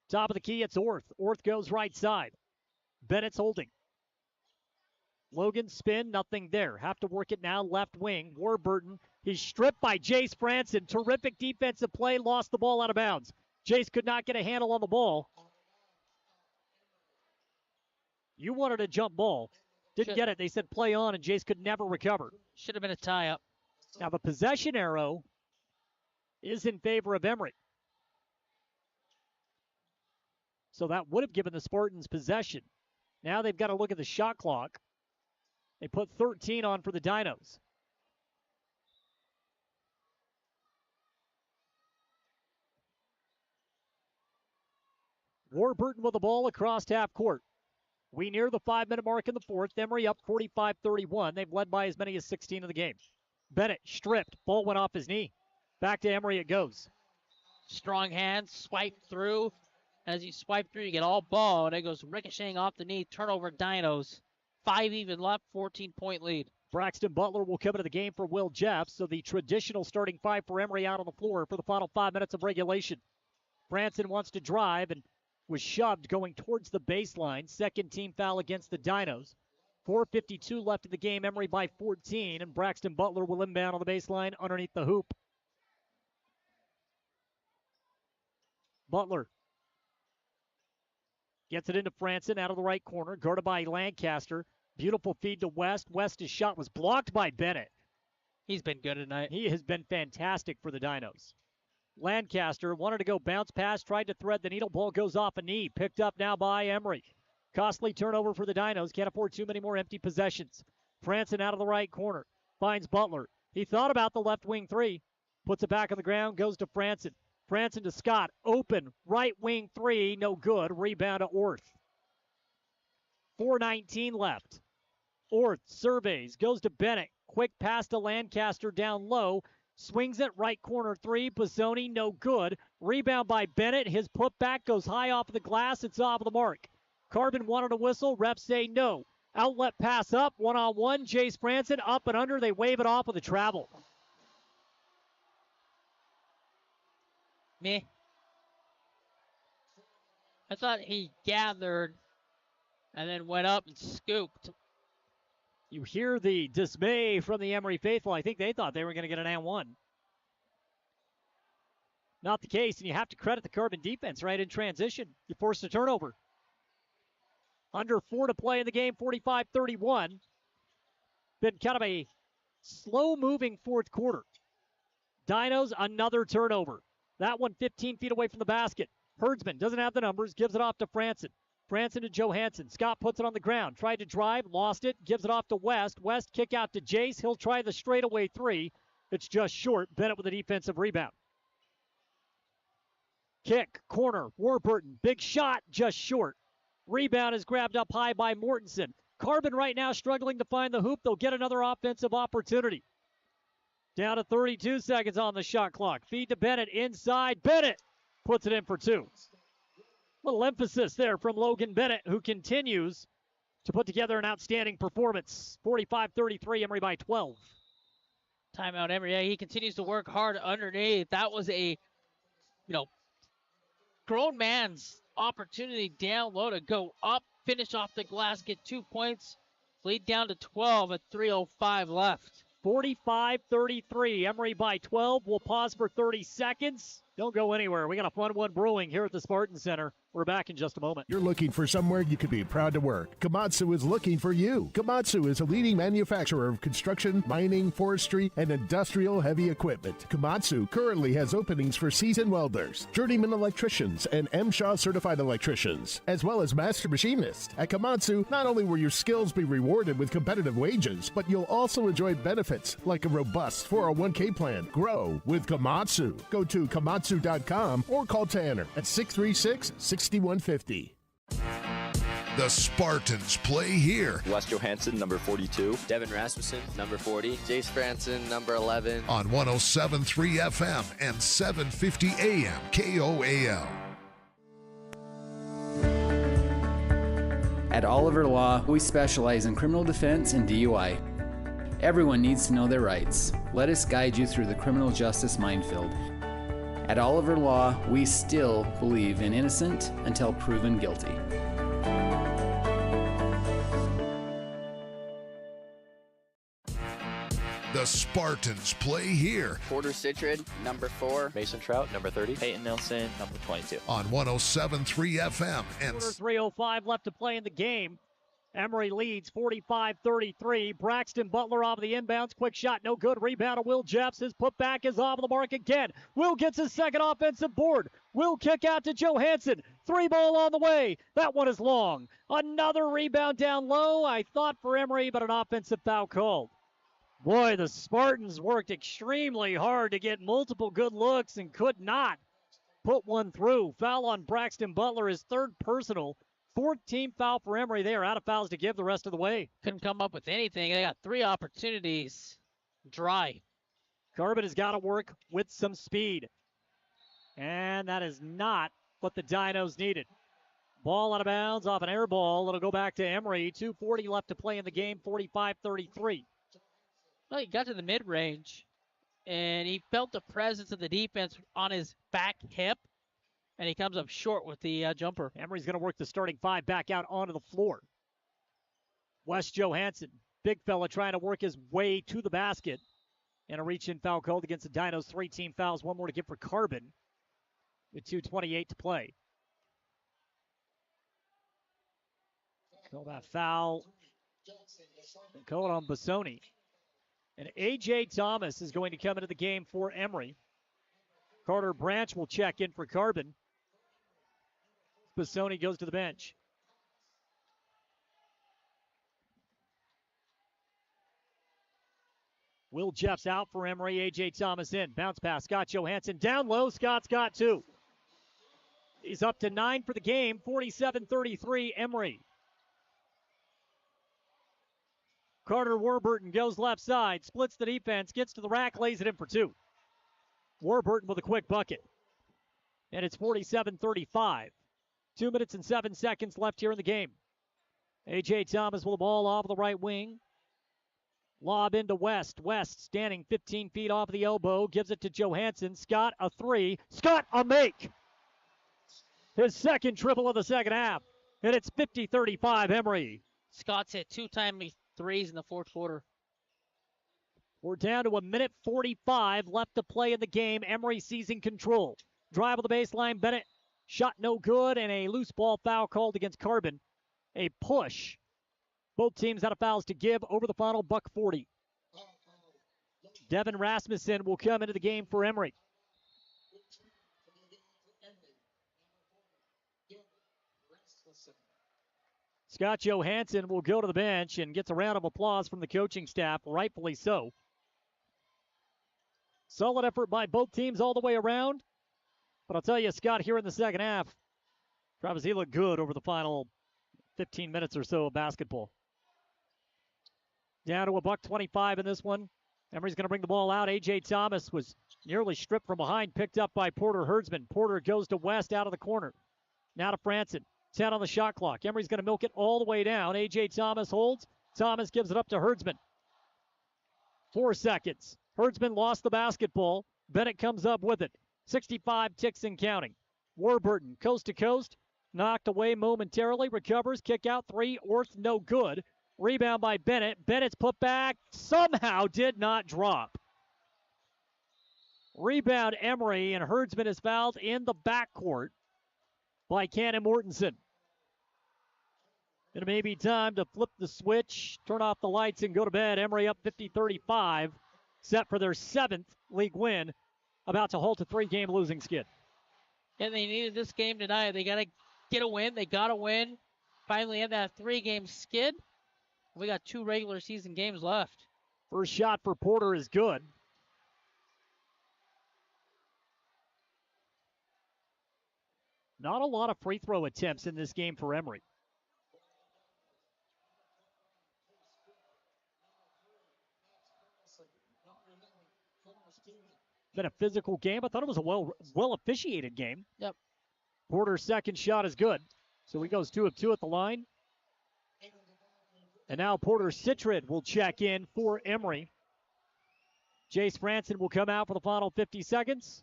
Top of the key, it's Orth. Orth goes right side. Bennett's holding. Logan spin, nothing there. Have to work it now, left wing. Warburton, he's stripped by Jace Franson. Terrific defensive play, lost the ball out of bounds. Jace could not get a handle on the ball. You wanted a jump ball. Didn't get it. They said play on, and Jace could never recover. Should have been a tie-up. Now the possession arrow is in favor of Emery. So that would have given the Spartans possession. Now they've got to look at the shot clock. They put 13 on for the Dinos. Warburton with the ball across half court. We near the 5-minute mark in the fourth. Emery up 45-31. They've led by as many as 16 of the game. Bennett stripped. Ball went off his knee. Back to Emery it goes. Strong hands, swipe through. As you swipe through, you get all ball, and it goes ricocheting off the knee. Turnover Dinos. 5 even left, 14-point lead. Braxton Butler will come into the game for Will Jeffs. So the traditional starting 5 for Emery out on the floor for the final 5 minutes of regulation. Franson wants to drive and was shoved going towards the baseline. Second team foul against the Dinos. 4:52 left in the game. Emery by 14, and Braxton Butler will inbound on the baseline underneath the hoop. Butler gets it into Franson out of the right corner, guarded by Lancaster. Beautiful feed to West. West's shot was blocked by Bennett. He's been good tonight. He has been fantastic for the Dinos. Lancaster wanted to go bounce pass, tried to thread the needle. Ball goes off a knee. Picked up now by Emery. Costly turnover for the Dinos. Can't afford too many more empty possessions. Franson out of the right corner. Finds Butler. He thought about the left wing 3. Puts it back on the ground. Goes to Franson. Franson to Scott. Open. Right wing 3. No good. Rebound to Orth. 4:19 left. Orth surveys. Goes to Bennett. Quick pass to Lancaster down low. Swings it, right corner 3. Pizzoni, no good. Rebound by Bennett. His putback goes high off the glass. It's off the mark. Carbon wanted a whistle. Refs say no. Outlet pass up. One-on-one. Jace Franson up and under. They wave it off with a travel. Meh. I thought he gathered and then went up and scooped. You hear the dismay from the Emery faithful. I think they thought they were going to get an and one. Not the case, and you have to credit the Carbon defense right in transition. You forced a turnover. Under 4 to play in the game, 45-31. been kind of a slow-moving fourth quarter. Dinos, another turnover. That one 15 feet away from the basket. Herdsman doesn't have the numbers, gives it off to Franson. Franson to Johansson. Scott puts it on the ground. Tried to drive, lost it, gives it off to West. West kick out to Jace. He'll try the straightaway three. It's just short. Bennett with a defensive rebound. Kick, corner, Warburton. Big shot, just short. Rebound is grabbed up high by Mortensen. Carbon right now struggling to find the hoop. They'll get another offensive opportunity. Down to 32 seconds on the shot clock. Feed to Bennett inside. Bennett puts it in for two. Little emphasis there from Logan Bennett, who continues to put together an outstanding performance. 45-33, Emery by 12. Timeout, Emery. Yeah, he continues to work hard underneath. That was a, grown man's opportunity down low to go up, finish off the glass, get 2 points, lead down to 12 at 3:05 left. 45-33, Emery by 12. We'll pause for 30 seconds. Don't go anywhere. We got a fun one brewing here at the Spartan Center. We're back in just a moment. You're looking for somewhere you could be proud to work. Komatsu is looking for you. Komatsu is a leading manufacturer of construction, mining, forestry, and industrial heavy equipment. Komatsu currently has openings for seasoned welders, journeyman electricians, and MSHA certified electricians, as well as master machinists. At Komatsu, not only will your skills be rewarded with competitive wages, but you'll also enjoy benefits like a robust 401k plan. Grow with Komatsu. Go to komatsu.com or call Tanner at 636-6150. The Spartans play here. Wes Johansson, number 42. Devin Rasmussen, number 40. Jace Franson, number 11. On 107.3 FM and 750 AM KOAL. At Oliver Law, we specialize in criminal defense and DUI. Everyone needs to know their rights. Let us guide you through the criminal justice minefield. At Oliver Law, we still believe in innocent until proven guilty. The Spartans play here. Porter Citrid, number 4. Mason Trout, number 30. Peyton Nelson, number 22. On 107.3 FM and 3:05 left to play in the game. Emery leads 45-33. Braxton Butler off the inbounds. Quick shot, no good. Rebound to Will Jeffs. His putback is off the mark again. Will gets his second offensive board. Will kick out to Johansson. 3-ball on the way. That one is long. Another rebound down low. I thought for Emery, but an offensive foul called. Boy, the Spartans worked extremely hard to get multiple good looks and could not put one through. Foul on Braxton Butler, his third personal. 4th team foul for Emery. They are out of fouls to give the rest of the way. Couldn't come up with anything. They got 3 opportunities. Dry. Carbon has got to work with some speed. And that is not what the Dinos needed. Ball out of bounds off an air ball. It'll go back to Emery. 2:40 left to play in the game. 45-33. Well, he got to the mid-range, and he felt the presence of the defense on his back hip, and he comes up short with the jumper. Emery's going to work the starting 5 back out onto the floor. Wes Johansson, big fella trying to work his way to the basket. And a reach-in foul called against the Dinos. 3 team fouls, 1 more to give for Carbon with 2:28 to play. Call that foul. Call it on Bassoni. And A.J. Thomas is going to come into the game for Emery. Carter Branch will check in for Carbon. Bassoni goes to the bench. Will Jeffs out for Emery. A.J. Thomas in. Bounce pass. Scott Johansson down low. Scott's got 2. He's up to 9 for the game. 47-33 Emery. Carter Warburton goes left side, splits the defense, gets to the rack, lays it in for 2. Warburton with a quick bucket. And it's 47-35. 2 minutes and 7 seconds left here in the game. A.J. Thomas with the ball off the right wing. Lob into West. West standing 15 feet off the elbow, gives it to Johansson. Scott, a 3. Scott, a make. His second triple of the second half. And it's 50-35 Emery. Scott's hit 2 timely threes in the fourth quarter. We're down to 1:45 left to play in the game. Emery seizing control. Drive on the baseline. Bennett. Shot no good, and a loose ball foul called against Carbon. A push Both teams out of fouls to give over the final $1.40. Devin Rasmussen will come into the game for Emery. Scott Johansson will go to the bench and gets a round of applause from the coaching staff, rightfully so. Solid effort by both teams all the way around. But I'll tell you, Scott, here in the second half, Travis, he looked good over the final 15 minutes or so of basketball. Down to $1.25 in this one. Emery's going to bring the ball out. A.J. Thomas was nearly stripped from behind, picked up by Porter Herdsman. Porter goes to West out of the corner. Now to Franson. 10 on the shot clock. Emery's going to milk it all the way down. A.J. Thomas holds. Thomas gives it up to Herdsman. 4 seconds. Herdsman lost the basketball. Bennett comes up with it. 65 ticks and counting. Warburton, coast to coast. Knocked away momentarily. Recovers. Kick out 3. Orth, no good. Rebound by Bennett. Bennett's put back somehow did not drop. Rebound Emery, and Herdsman is fouled in the backcourt by Cannon Mortensen. It may be time to flip the switch, turn off the lights, and go to bed. Emery up 50-35, set for their 7th league win, about to halt a 3-game losing skid. And they needed this game tonight. They got to get a win. They got to win. Finally end that 3-game skid. We got 2 regular season games left. First shot for Porter is good. Not a lot of free throw attempts in this game for Emery. Been a physical game. I thought it was a well officiated game. Yep. Porter's second shot is good. So he goes 2 of 2 at the line. And now Porter Citrid will check in for Emery. Jace Franson will come out for the final 50 seconds.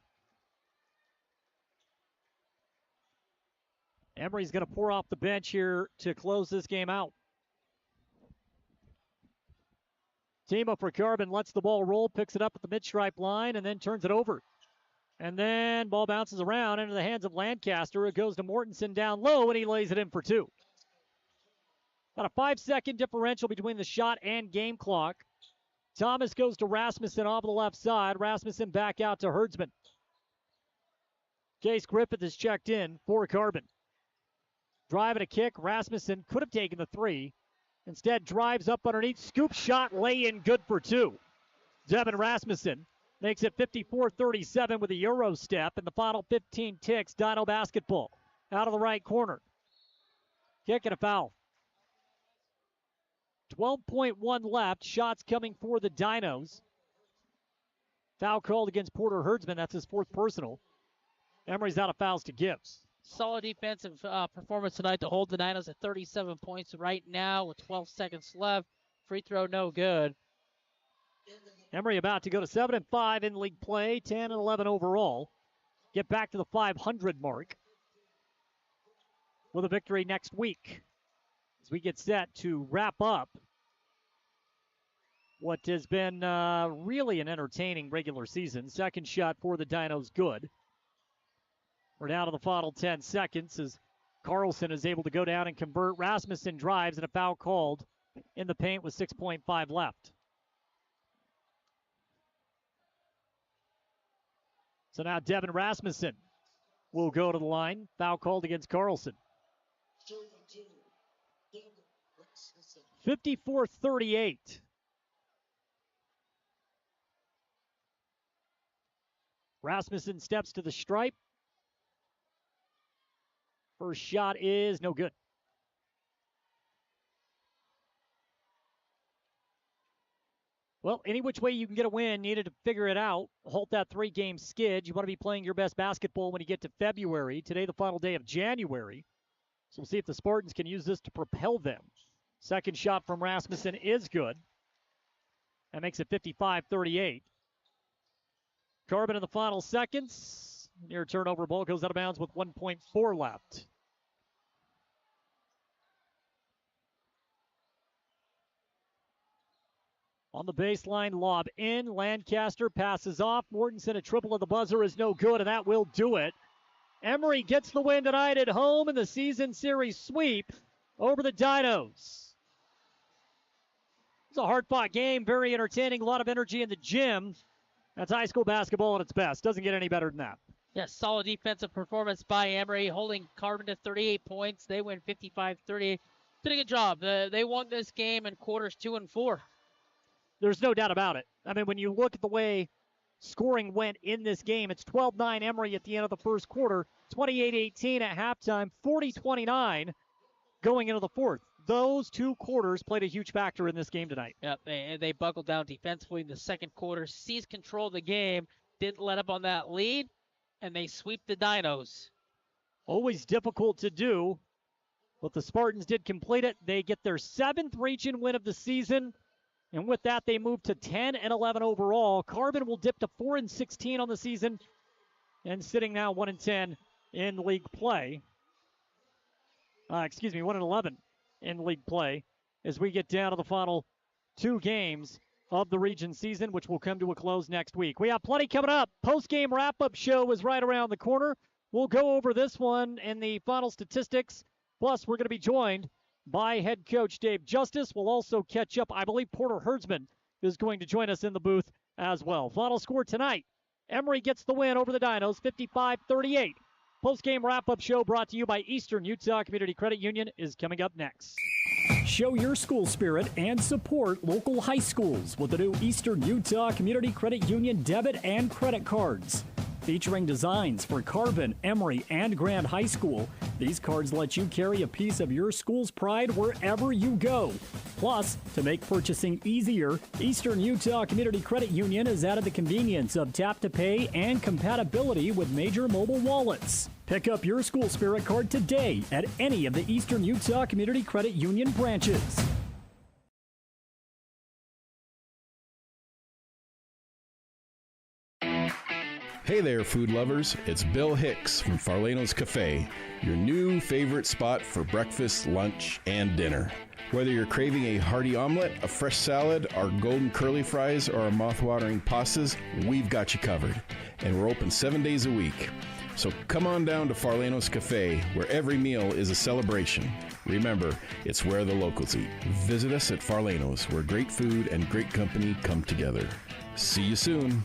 Emery's going to pour off the bench here to close this game out. Team up for Carbon, lets the ball roll, picks it up at the mid-stripe line, and then turns it over. And then ball bounces around into the hands of Lancaster. It goes to Mortensen down low, and he lays it in for 2. About a 5-second differential between the shot and game clock. Thomas goes to Rasmussen off the left side. Rasmussen back out to Herdsman. Case Griffith is checked in for Carbon. Drive and a kick. Rasmussen could have taken the 3. Instead, drives up underneath. Scoop shot, lay in, good for 2. Devin Rasmussen makes it 54-37 with a Euro step. In the final 15 ticks, Dino basketball. Out of the right corner. Kick and a foul. 12.1 left. Shots coming for the Dinos. Foul called against Porter Herdsman. That's his 4th personal. Emery's out of fouls to give. Solid defensive performance tonight to hold the Dinos at 37 points right now with 12 seconds left. Free throw no good. Emery about to go to 7-5 in league play, 10-11 overall. Get back to the 500 mark with a victory next week as we get set to wrap up what has been really an entertaining regular season. Second shot for the Dinos, good. We're down to the final 10 seconds as Carlson is able to go down and convert. Rasmussen drives and a foul called in the paint with 6.5 left. So now Devin Rasmussen will go to the line. Foul called against Carlson. 54-38. Rasmussen steps to the stripe. First shot is no good. Well, any which way you can get a win, needed to figure it out. Halt that 3-game skid. You want to be playing your best basketball when you get to February. Today, the final day of January. So we'll see if the Spartans can use this to propel them. Second shot from Rasmussen is good. That makes it 55-38. Carbon in the final seconds. Near turnover, ball goes out of bounds with 1.4 left. On the baseline, lob in. Lancaster passes off. Mortensen, a triple at the buzzer is no good, and that will do it. Emery gets the win tonight at home in the season series sweep over the Dinos. It's a hard-fought game, very entertaining, a lot of energy in the gym. That's high school basketball at its best. Doesn't get any better than that. Yeah, solid defensive performance by Emery, holding Carbon to 38 points. They win 55-38. Did a good job. They won this game in quarters 2 and 4. There's no doubt about it. I mean, when you look at the way scoring went in this game, it's 12-9 Emery at the end of the first quarter, 28-18 at halftime, 40-29 going into the fourth. Those 2 quarters played a huge factor in this game tonight. Yep, they buckled down defensively in the second quarter, seized control of the game, didn't let up on that lead, and they sweep the Dinos. Always difficult to do, but the Spartans did complete it. They get their 7th region win of the season, and with that, they move to 10-11 overall. Carbon will dip to 4-16 on the season, and sitting now 1-10 in league play. 1-11 in league play as we get down to the final 2 games of the region season, which will come to a close next week. We have plenty coming up. Post-game wrap-up show is right around the corner. We'll go over this one and the final statistics. Plus, we're going to be joined by head coach Dave Justice. We'll also catch up. I believe Porter Herdsman is going to join us in the booth as well. Final score tonight. Emery gets the win over the Dinos, 55-38. Post-game wrap-up show brought to you by Eastern Utah Community Credit Union is coming up next. Show your school spirit and support local high schools with the new Eastern Utah Community Credit Union debit and credit cards. Featuring designs for Carbon, Emery, and Grand High School, these cards let you carry a piece of your school's pride wherever you go. Plus, to make purchasing easier, Eastern Utah Community Credit Union has added the convenience of tap-to-pay and compatibility with major mobile wallets. Pick up your school spirit card today at any of the Eastern Utah Community Credit Union branches. Hey there, food lovers. It's Bill Hicks from Farlano's Cafe, your new favorite spot for breakfast, lunch, and dinner. Whether you're craving a hearty omelet, a fresh salad, our golden curly fries, or our mouth-watering pastas, we've got you covered. And we're open 7 days a week. So come on down to Farlano's Cafe, where every meal is a celebration. Remember, it's where the locals eat. Visit us at Farlano's, where great food and great company come together. See you soon.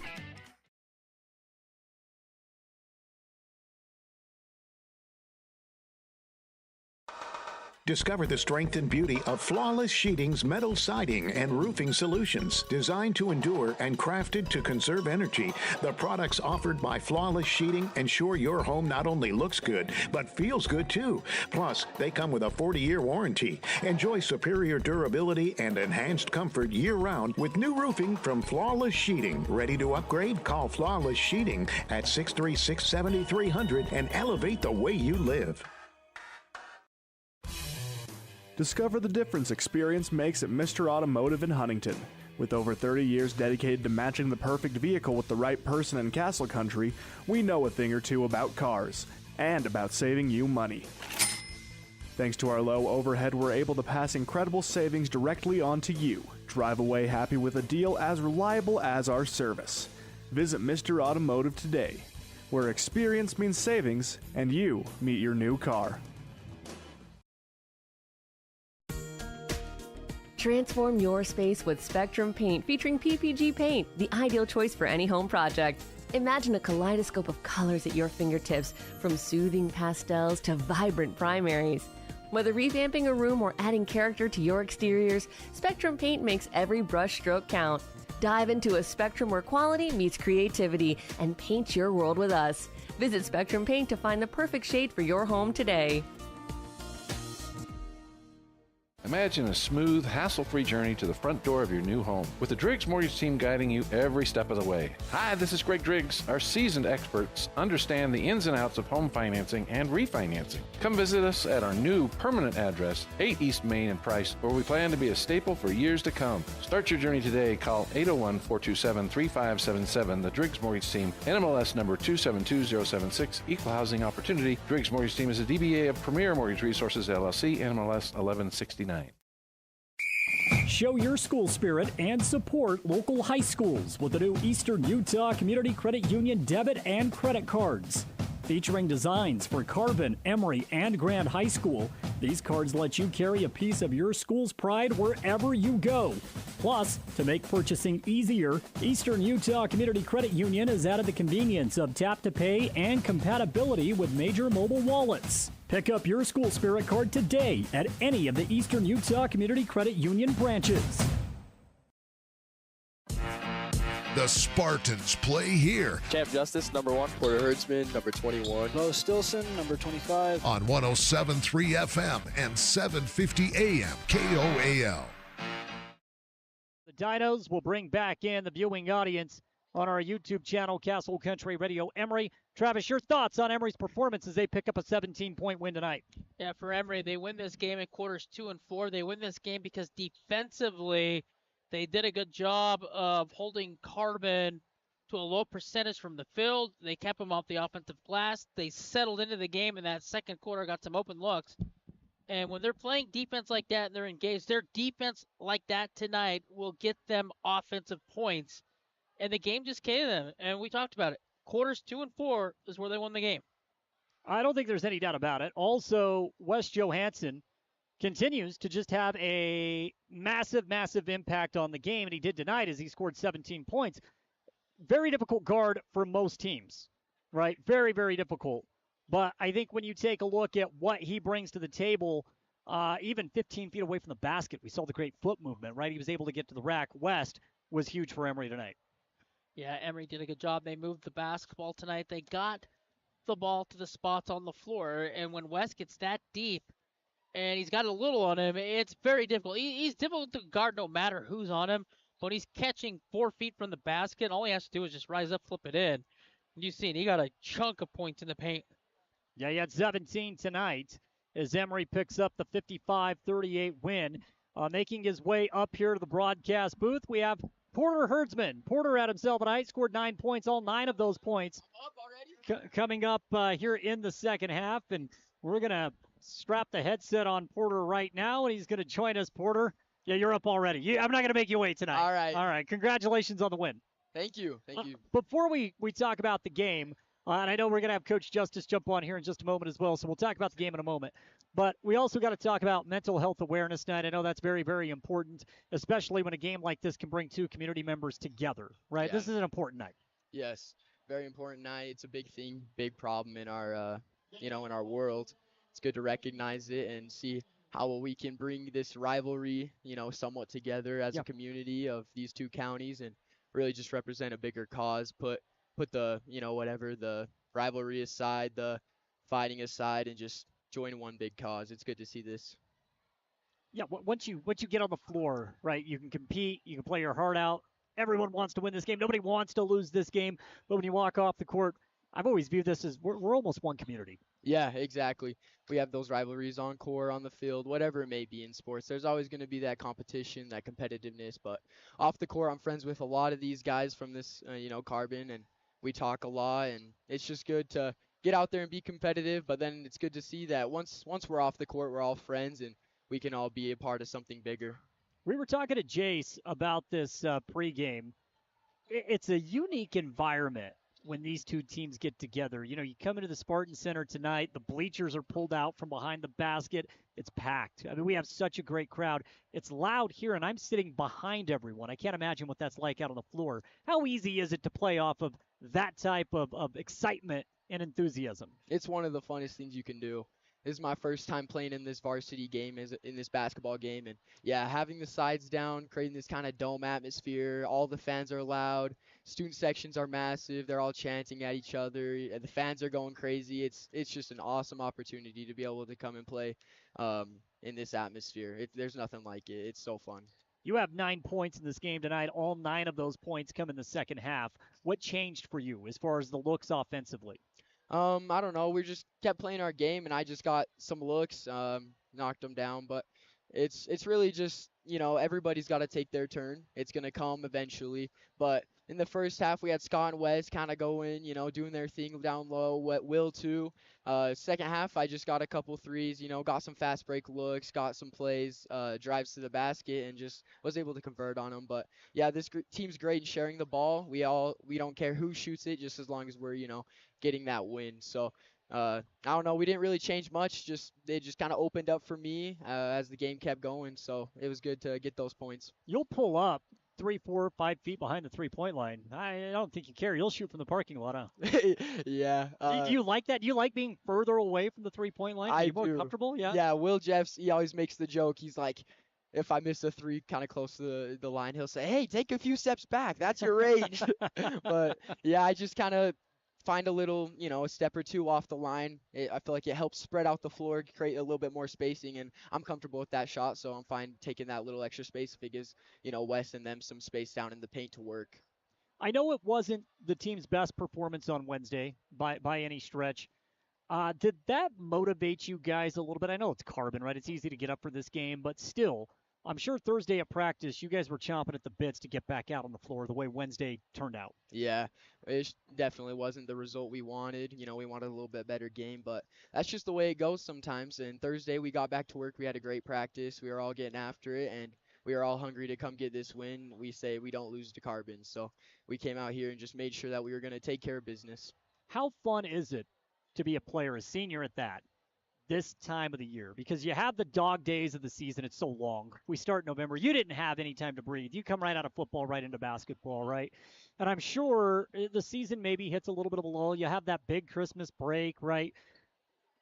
Discover the strength and beauty of Flawless Sheeting's metal siding and roofing solutions. Designed to endure and crafted to conserve energy, the products offered by Flawless Sheeting ensure your home not only looks good, but feels good too. Plus, they come with a 40-year warranty. Enjoy superior durability and enhanced comfort year-round with new roofing from Flawless Sheeting. Ready to upgrade? Call Flawless Sheeting at 636-7300 and elevate the way you live. Discover the difference experience makes at Mr. Automotive in Huntington. With over 30 years dedicated to matching the perfect vehicle with the right person in Castle Country, we know a thing or two about cars and about saving you money. Thanks to our low overhead, we're able to pass incredible savings directly on to you. Drive away happy with a deal as reliable as our service. Visit Mr. Automotive today, where experience means savings and you meet your new car. Transform your space with Spectrum Paint featuring PPG paint, the ideal choice for any home project. Imagine a kaleidoscope of colors at your fingertips, from soothing pastels to vibrant primaries. Whether revamping a room or adding character to your exteriors, Spectrum Paint makes every brush stroke count. Dive into a spectrum where quality meets creativity and paint your world with us. Visit Spectrum Paint to find the perfect shade for your home today. Imagine a smooth, hassle-free journey to the front door of your new home with the Driggs Mortgage Team guiding you every step of the way. Hi, this is Greg Driggs. Our seasoned experts understand the ins and outs of home financing and refinancing. Come visit us at our new permanent address, 8 East Main in Price, where we plan to be a staple for years to come. Start your journey today. Call 801-427-3577. The Driggs Mortgage Team, NMLS number 272076, Equal Housing Opportunity. Driggs Mortgage Team is a DBA of Premier Mortgage Resources, LLC, NMLS 1169. Show your school spirit and support local high schools with the new Eastern Utah Community Credit Union debit and credit cards. Featuring designs for Carbon, Emery, and Grand High School, these cards let you carry a piece of your school's pride wherever you go. Plus, to make purchasing easier, Eastern Utah Community Credit Union has added the convenience of tap to pay and compatibility with major mobile wallets. Pick up your school spirit card today at any of the Eastern Utah Community Credit Union branches. The Spartans play here. Champ Justice, number 1. Porter Herdsman, number 21. Bo Stilson, number 25. On 107.3 FM and 750 AM KOAL. The Dinos will bring back in the viewing audience on our YouTube channel, Castle Country Radio. Emery, Travis, your thoughts on Emery's performance as they pick up a 17-point win tonight? Yeah, for Emery, they win this game in quarters 2 and 4. They win this game because defensively, they did a good job of holding Carbon to a low percentage from the field. They kept them off the offensive glass. They settled into the game in that second quarter, got some open looks. And when they're playing defense like that and they're engaged, their defense like that tonight will get them offensive points. And the game just came to them, and we talked about it. Quarters 2 and 4 is where they won the game. I don't think there's any doubt about it. Also, Wes Johansson continues to just have a massive, massive impact on the game, and he did tonight as he scored 17 points. Very difficult guard for most teams, right? Very, very difficult. But I think when you take a look at what he brings to the table, even 15 feet away from the basket, we saw the great foot movement, right? He was able to get to the rack. West was huge for Emery tonight. Yeah, Emery did a good job. They moved the basketball tonight. They got the ball to the spots on the floor, and when West gets that deep, and he's got a little on him, it's very difficult. He's difficult to guard no matter who's on him, but he's catching 4 feet from the basket. All he has to do is just rise up, flip it in. You've seen he got a chunk of points in the paint. Yeah, he had 17 tonight as Emery picks up the 55-38 win. Making his way up here to the broadcast booth, we have Porter Herdsman. Porter had himself tonight, scored 9 points, all 9 of those points coming up here in the second half, and we're going to strap the headset on Porter right now, and he's going to join us. Porter, yeah, you're up already. I'm not going to make you wait tonight. All right. All right. Congratulations on the win. Thank you. Thank you. Before we talk about the game, and I know we're going to have Coach Justice jump on here in just a moment as well, so we'll talk about the game in a moment. But we also got to talk about Mental Health Awareness Night. I know that's very, very important, especially when a game like this can bring two community members together, right? Yeah. This is an important night. Yes, very important night. It's a big thing, big problem in our, in our world. It's good to recognize it and see how we can bring this rivalry, somewhat together as a community of these two counties and really just represent a bigger cause. Put the, the rivalry aside, the fighting aside, and just join one big cause. It's good to see this. Yeah, once you get on the floor, right, you can compete, you can play your heart out. Everyone wants to win this game. Nobody wants to lose this game. But when you walk off the court, I've always viewed this as we're almost one community. Yeah, exactly. We have those rivalries on court, on the field, whatever it may be in sports. There's always going to be that competition, that competitiveness. But off the court, I'm friends with a lot of these guys from this, Carbon, and we talk a lot. And it's just good to get out there and be competitive. But then it's good to see that once we're off the court, we're all friends and we can all be a part of something bigger. We were talking to Jace about this pregame. It's a unique environment when these two teams get together. You come into the Spartan Center tonight, the bleachers are pulled out from behind the basket. It's packed. I mean, we have such a great crowd. It's loud here, and I'm sitting behind everyone. I can't imagine what that's like out on the floor. How easy is it to play off of that type of excitement and enthusiasm? It's one of the funnest things you can do. This is my first time playing in this varsity game, in this basketball game. And, yeah, having the sides down, creating this kind of dome atmosphere. All the fans are loud. Student sections are massive. They're all chanting at each other. The fans are going crazy. It's just an awesome opportunity to be able to come and play in this atmosphere. There's nothing like it. It's so fun. You have 9 points in this game tonight. All 9 of those points come in the second half. What changed for you as far as the looks offensively? I don't know. We just kept playing our game, and I just got some looks, knocked them down. But it's really just, everybody's got to take their turn. It's going to come eventually. But in the first half, we had Scott and Wes kind of going, doing their thing down low. Will too. Second half, I just got a couple threes, got some fast break looks, got some plays, drives to the basket, and just was able to convert on them. But yeah, this team's great in sharing the ball. We don't care who shoots it, just as long as we're getting that win. So. I don't know. We didn't really change much. They just kind of opened up for me as the game kept going. So it was good to get those points. You'll pull up 3, 4, 5 feet behind the 3-point line. I don't think you care. You'll shoot from the parking lot, huh? Yeah. Do you like that? Do you like being further away from the 3-point line? Are you more comfortable? Yeah. Yeah. Will Jeffs, he always makes the joke. He's like, if I miss a three kind of close to the line, he'll say, "Hey, take a few steps back. That's your range." But yeah, I just kind of find a little, a step or two off the line. I feel like it helps spread out the floor, create a little bit more spacing, and I'm comfortable with that shot, so I'm fine taking that little extra space if it gives, Wes and them some space down in the paint to work. I know it wasn't the team's best performance on Wednesday by any stretch. Did that motivate you guys a little bit? I know it's Carbon, right? It's easy to get up for this game, but still, I'm sure Thursday at practice, you guys were chomping at the bits to get back out on the floor the way Wednesday turned out. Yeah, it definitely wasn't the result we wanted. We wanted a little bit better game, but that's just the way it goes sometimes. And Thursday, we got back to work. We had a great practice. We were all getting after it, and we were all hungry to come get this win. We say we don't lose to Carbon, so we came out here and just made sure that we were going to take care of business. How fun is it to be a player, a senior at that, this time of the year? Because you have the dog days of the season. It's so long. We start November. You didn't have any time to breathe. You come right out of football, right into basketball, right? And I'm sure the season maybe hits a little bit of a lull. You have that big Christmas break, right?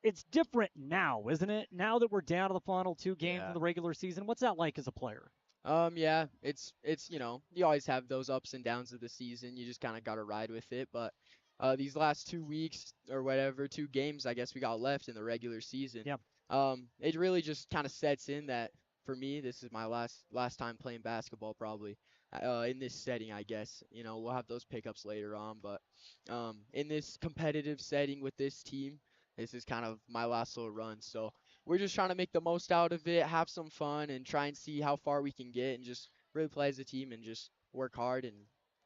It's different now, isn't it? Now that we're down to the final 2 games in the regular season, what's that like as a player? Yeah, it's you always have those ups and downs of the season. You just kind of got to ride with it, but these last 2 weeks or whatever, 2 games I guess we got left in the regular season. Yep. It really just kind of sets in that for me, this is my last time playing basketball probably in this setting, I guess. We'll have those pickups later on, but in this competitive setting with this team, this is kind of my last little run. So we're just trying to make the most out of it, have some fun, and try and see how far we can get and just really play as a team and just work hard and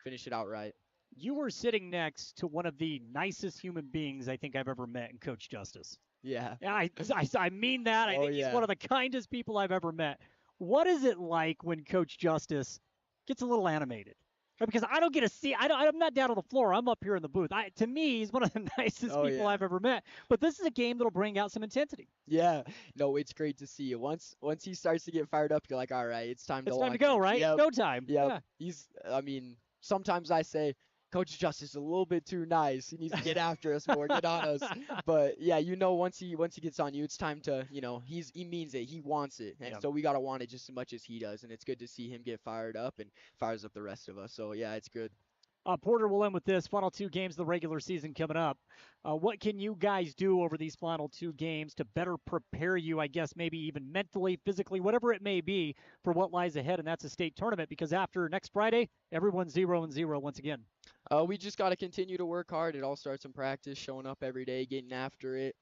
finish it out right. You were sitting next to one of the nicest human beings I think I've ever met in Coach Justice. Yeah. I mean that. I think he's one of the kindest people I've ever met. What is it like when Coach Justice gets a little animated? Because I don't get to see. I'm not down on the floor. I'm up here in the booth. To me, he's one of the nicest people I've ever met. But this is a game that'll bring out some intensity. Yeah. No, it's great to see. Once he starts to get fired up, you're like, all right, it's time to go, right? Yep. Go time. Yep. Yeah. Sometimes I say, Coach Justice is a little bit too nice. He needs to get after us more, get on us. But yeah, once he gets on you, it's time to, he means it. He wants it. And so we got to want it just as much as he does. And it's good to see him get fired up and fires up the rest of us. So yeah, it's good. Porter will end with this. Final 2 games of the regular season coming up. What can you guys do over these final 2 games to better prepare you, I guess, maybe even mentally, physically, whatever it may be, for what lies ahead, and that's a state tournament? Because after next Friday, everyone's 0-0 once again. We just got to continue to work hard. It all starts in practice, showing up every day, getting after it,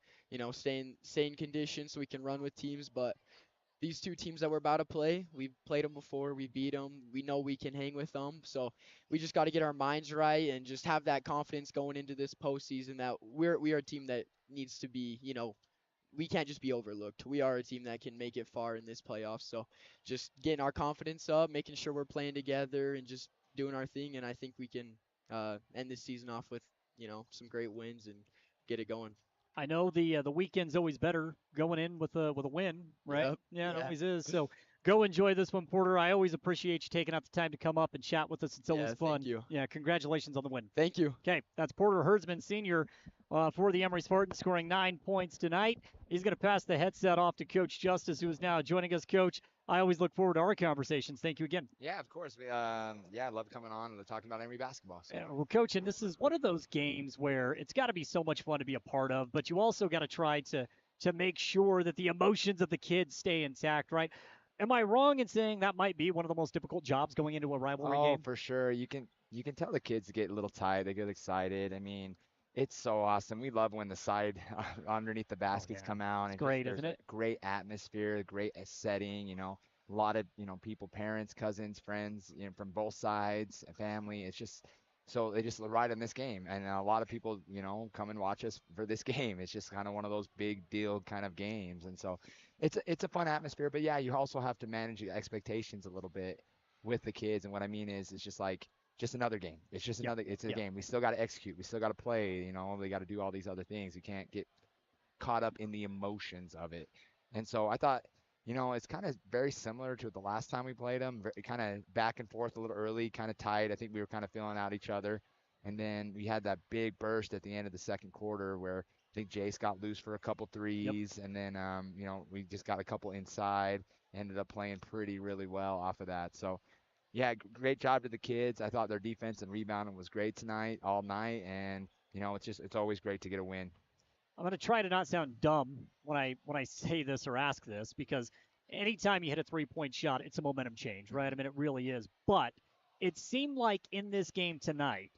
staying in condition so we can run with teams. But these 2 teams that we're about to play, we've played them before. We beat them. We know we can hang with them. So we just got to get our minds right and just have that confidence going into this postseason that we are a team that needs to be, we can't just be overlooked. We are a team that can make it far in this playoff. So just getting our confidence up, making sure we're playing together and just doing our thing. And I think we can end this season off with, some great wins and get it going. I know the weekend's always better going in with a win, right? Yep. Yeah, it always is. So go enjoy this one, Porter. I always appreciate you taking out the time to come up and chat with us. It's always fun. Thank you. Yeah, congratulations on the win. Thank you. Okay, that's Porter Herdsman, senior for the Emery Spartans, scoring 9 points tonight. He's going to pass the headset off to Coach Justice, who is now joining us. Coach, I always look forward to our conversations. Thank you again. Yeah, of course. I love coming on and talking about Emery basketball. So. Yeah, well, Coach, and this is one of those games where it's got to be so much fun to be a part of, but you also got to try to make sure that the emotions of the kids stay intact, right? Am I wrong in saying that might be one of the most difficult jobs going into a rivalry game? Oh, for sure. You can tell the kids get a little tired. They get excited. I mean, it's so awesome. We love when the side underneath the baskets come out. It's great, isn't it? Great atmosphere, great setting, a lot of, people, parents, cousins, friends, from both sides, family. It's just so they just ride on this game, and a lot of people, come and watch us for this game. It's just kind of one of those big deal kind of games, and so it's a fun atmosphere. But yeah, you also have to manage your expectations a little bit with the kids, and what I mean is, it's just like just another game. It's just another. It's a game. We still got to execute. We still got to play. We got to do all these other things. We can't get caught up in the emotions of it. And so I thought, it's kind of very similar to the last time we played them. Kind of back and forth a little early, kind of tight. I think we were kind of feeling out each other. And then we had that big burst at the end of the second quarter where I think Jace got loose for a couple threes. And then, we just got a couple inside, ended up playing really well off of that. So, yeah, great job to the kids. I thought their defense and rebounding was great tonight, all night. And, it's always great to get a win. I'm going to try to not sound dumb when I say this or ask this, because anytime you hit a three-point shot, it's a momentum change, right? I mean, it really is. But it seemed like in this game tonight,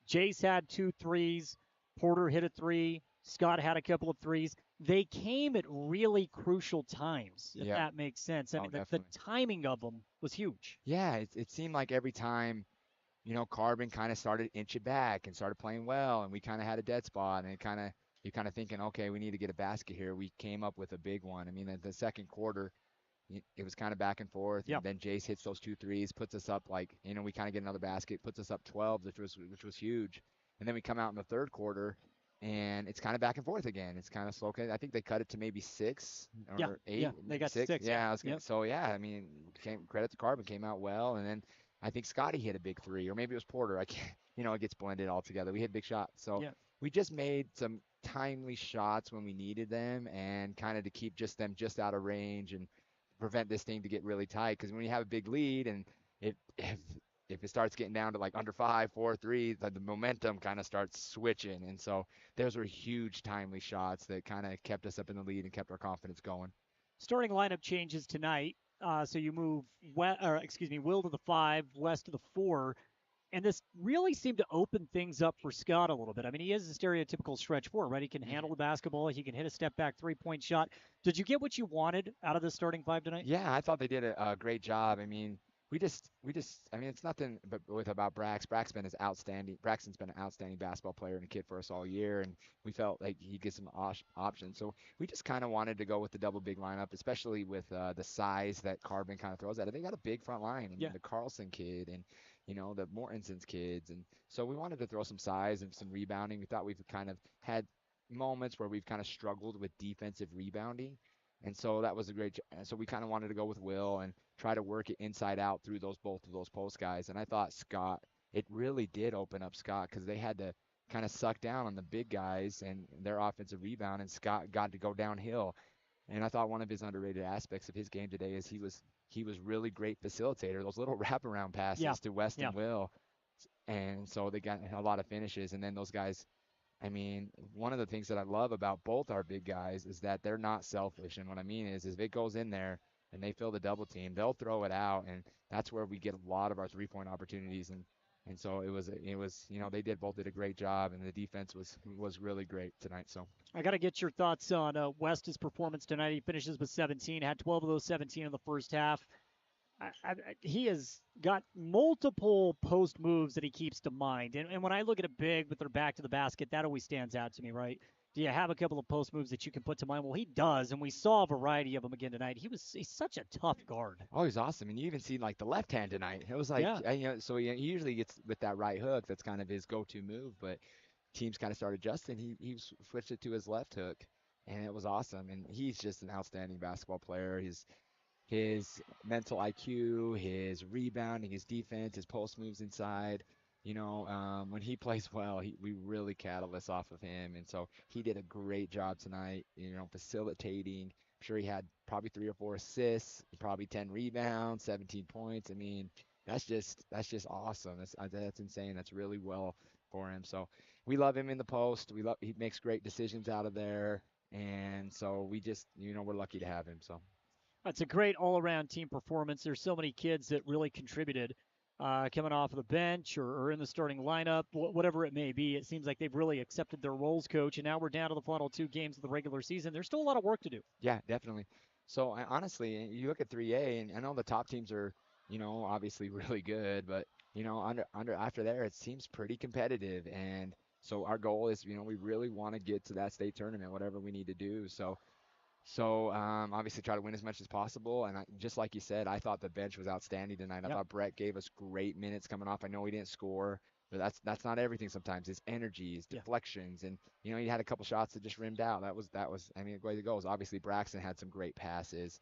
Jace had 2 threes, Porter hit a 3, Scott had a couple of threes. They came at really crucial times, if that makes sense. I mean, the timing of them was huge. Yeah, it seemed like every time, Carbon kind of started inching back and started playing well, and we kind of had a dead spot, and you're kind of thinking, okay, we need to get a basket here. We came up with a big one. I mean, the second quarter, it was kind of back and forth. And then Jace hits those 2 threes, puts us up we kind of get another basket, puts us up 12, which was huge. And then we come out in the third quarter, and it's kind of back and forth again. It's kind of slow. I think they cut it to maybe 6 or 8. Yeah, they got 6. Yeah, so yeah, I mean, credit to Carbon, came out well. And then I think Scotty hit a big 3, or maybe it was Porter. I can't, it gets blended all together. We hit big shots. So we just made some timely shots when we needed them, and kind of to keep them just out of range and prevent this thing to get really tight. Because when you have a big lead, and if it starts getting down to like under 5, 4, 3, the momentum kind of starts switching. And so those were huge timely shots that kind of kept us up in the lead and kept our confidence going. Starting lineup changes tonight. So you move Will to the 5, West to the 4. And this really seemed to open things up for Scott a little bit. I mean, he is a stereotypical stretch 4, right? He can handle the basketball. He can hit a step-back three-point shot. Did you get what you wanted out of the starting 5 tonight? Yeah, I thought they did a great job. I mean, I mean, it's nothing but about Brax. Braxton's been an outstanding basketball player and a kid for us all year, and we felt like he gets some options. So we just kind of wanted to go with the double big lineup, especially with the size that Carbon kind of throws at it. They got a big front line, and the Carlson kid, and the Mortenson's kids. And so we wanted to throw some size and some rebounding. We thought we've kind of had moments where we've kind of struggled with defensive rebounding. And so that was so we kind of wanted to go with Will and try to work it inside out through both of those post guys. And I thought it really did open up Scott, because they had to kind of suck down on the big guys and their offensive rebound, and Scott got to go downhill. And I thought one of his underrated aspects of his game today is he was really great facilitator. Those little wraparound passes to West and Will. And so they got a lot of finishes. And then those guys, I mean, one of the things that I love about both our big guys is that they're not selfish. And what I mean is if it goes in there and they fill the double team, they'll throw it out. And that's where we get a lot of our three-point opportunities. And so it was they both did a great job, and the defense was really great tonight. So I got to get your thoughts on West's performance tonight. He finishes with 17, had 12 of those 17 in the first half. He has got multiple post moves that he keeps to mind. And when I look at a big with their back to the basket, that always stands out to me, right? Do you have a couple of post moves that you can put to mind? Well, he does, and we saw a variety of them again tonight. He's such a tough guard. Oh, he's awesome. And you even see like the left hand tonight. It was like, so he usually gets with that right hook. That's kind of his go-to move, but teams kind of started adjusting. He switched it to his left hook, and it was awesome. And he's just an outstanding basketball player. His mental IQ, his rebounding, his defense, his post moves inside. When he plays well, we really catalyst off of him. And so he did a great job tonight, facilitating. I'm sure he had probably 3 or 4 assists, probably 10 rebounds, 17 points. I mean, that's just awesome. That's insane. That's really well for him. So we love him in the post. He makes great decisions out of there. And so we just, we're lucky to have him. So. It's a great all-around team performance. There's so many kids that really contributed coming off of the bench or in the starting lineup, whatever it may be. It seems like they've really accepted their roles, Coach, and now we're down to the final 2 games of the regular season. There's still a lot of work to do. Yeah, definitely. So honestly, you look at 3A, and I know the top teams are, obviously really good, but under after there, it seems pretty competitive. And so our goal is, we really want to get to that state tournament, whatever we need to do. So obviously try to win as much as possible. And just like you said, I thought the bench was outstanding tonight. I thought Brett gave us great minutes coming off. I know he didn't score, but that's not everything sometimes. It's energy, it's deflections, and he had a couple shots that just rimmed out. That was I mean, the way it goes. Obviously Braxton had some great passes.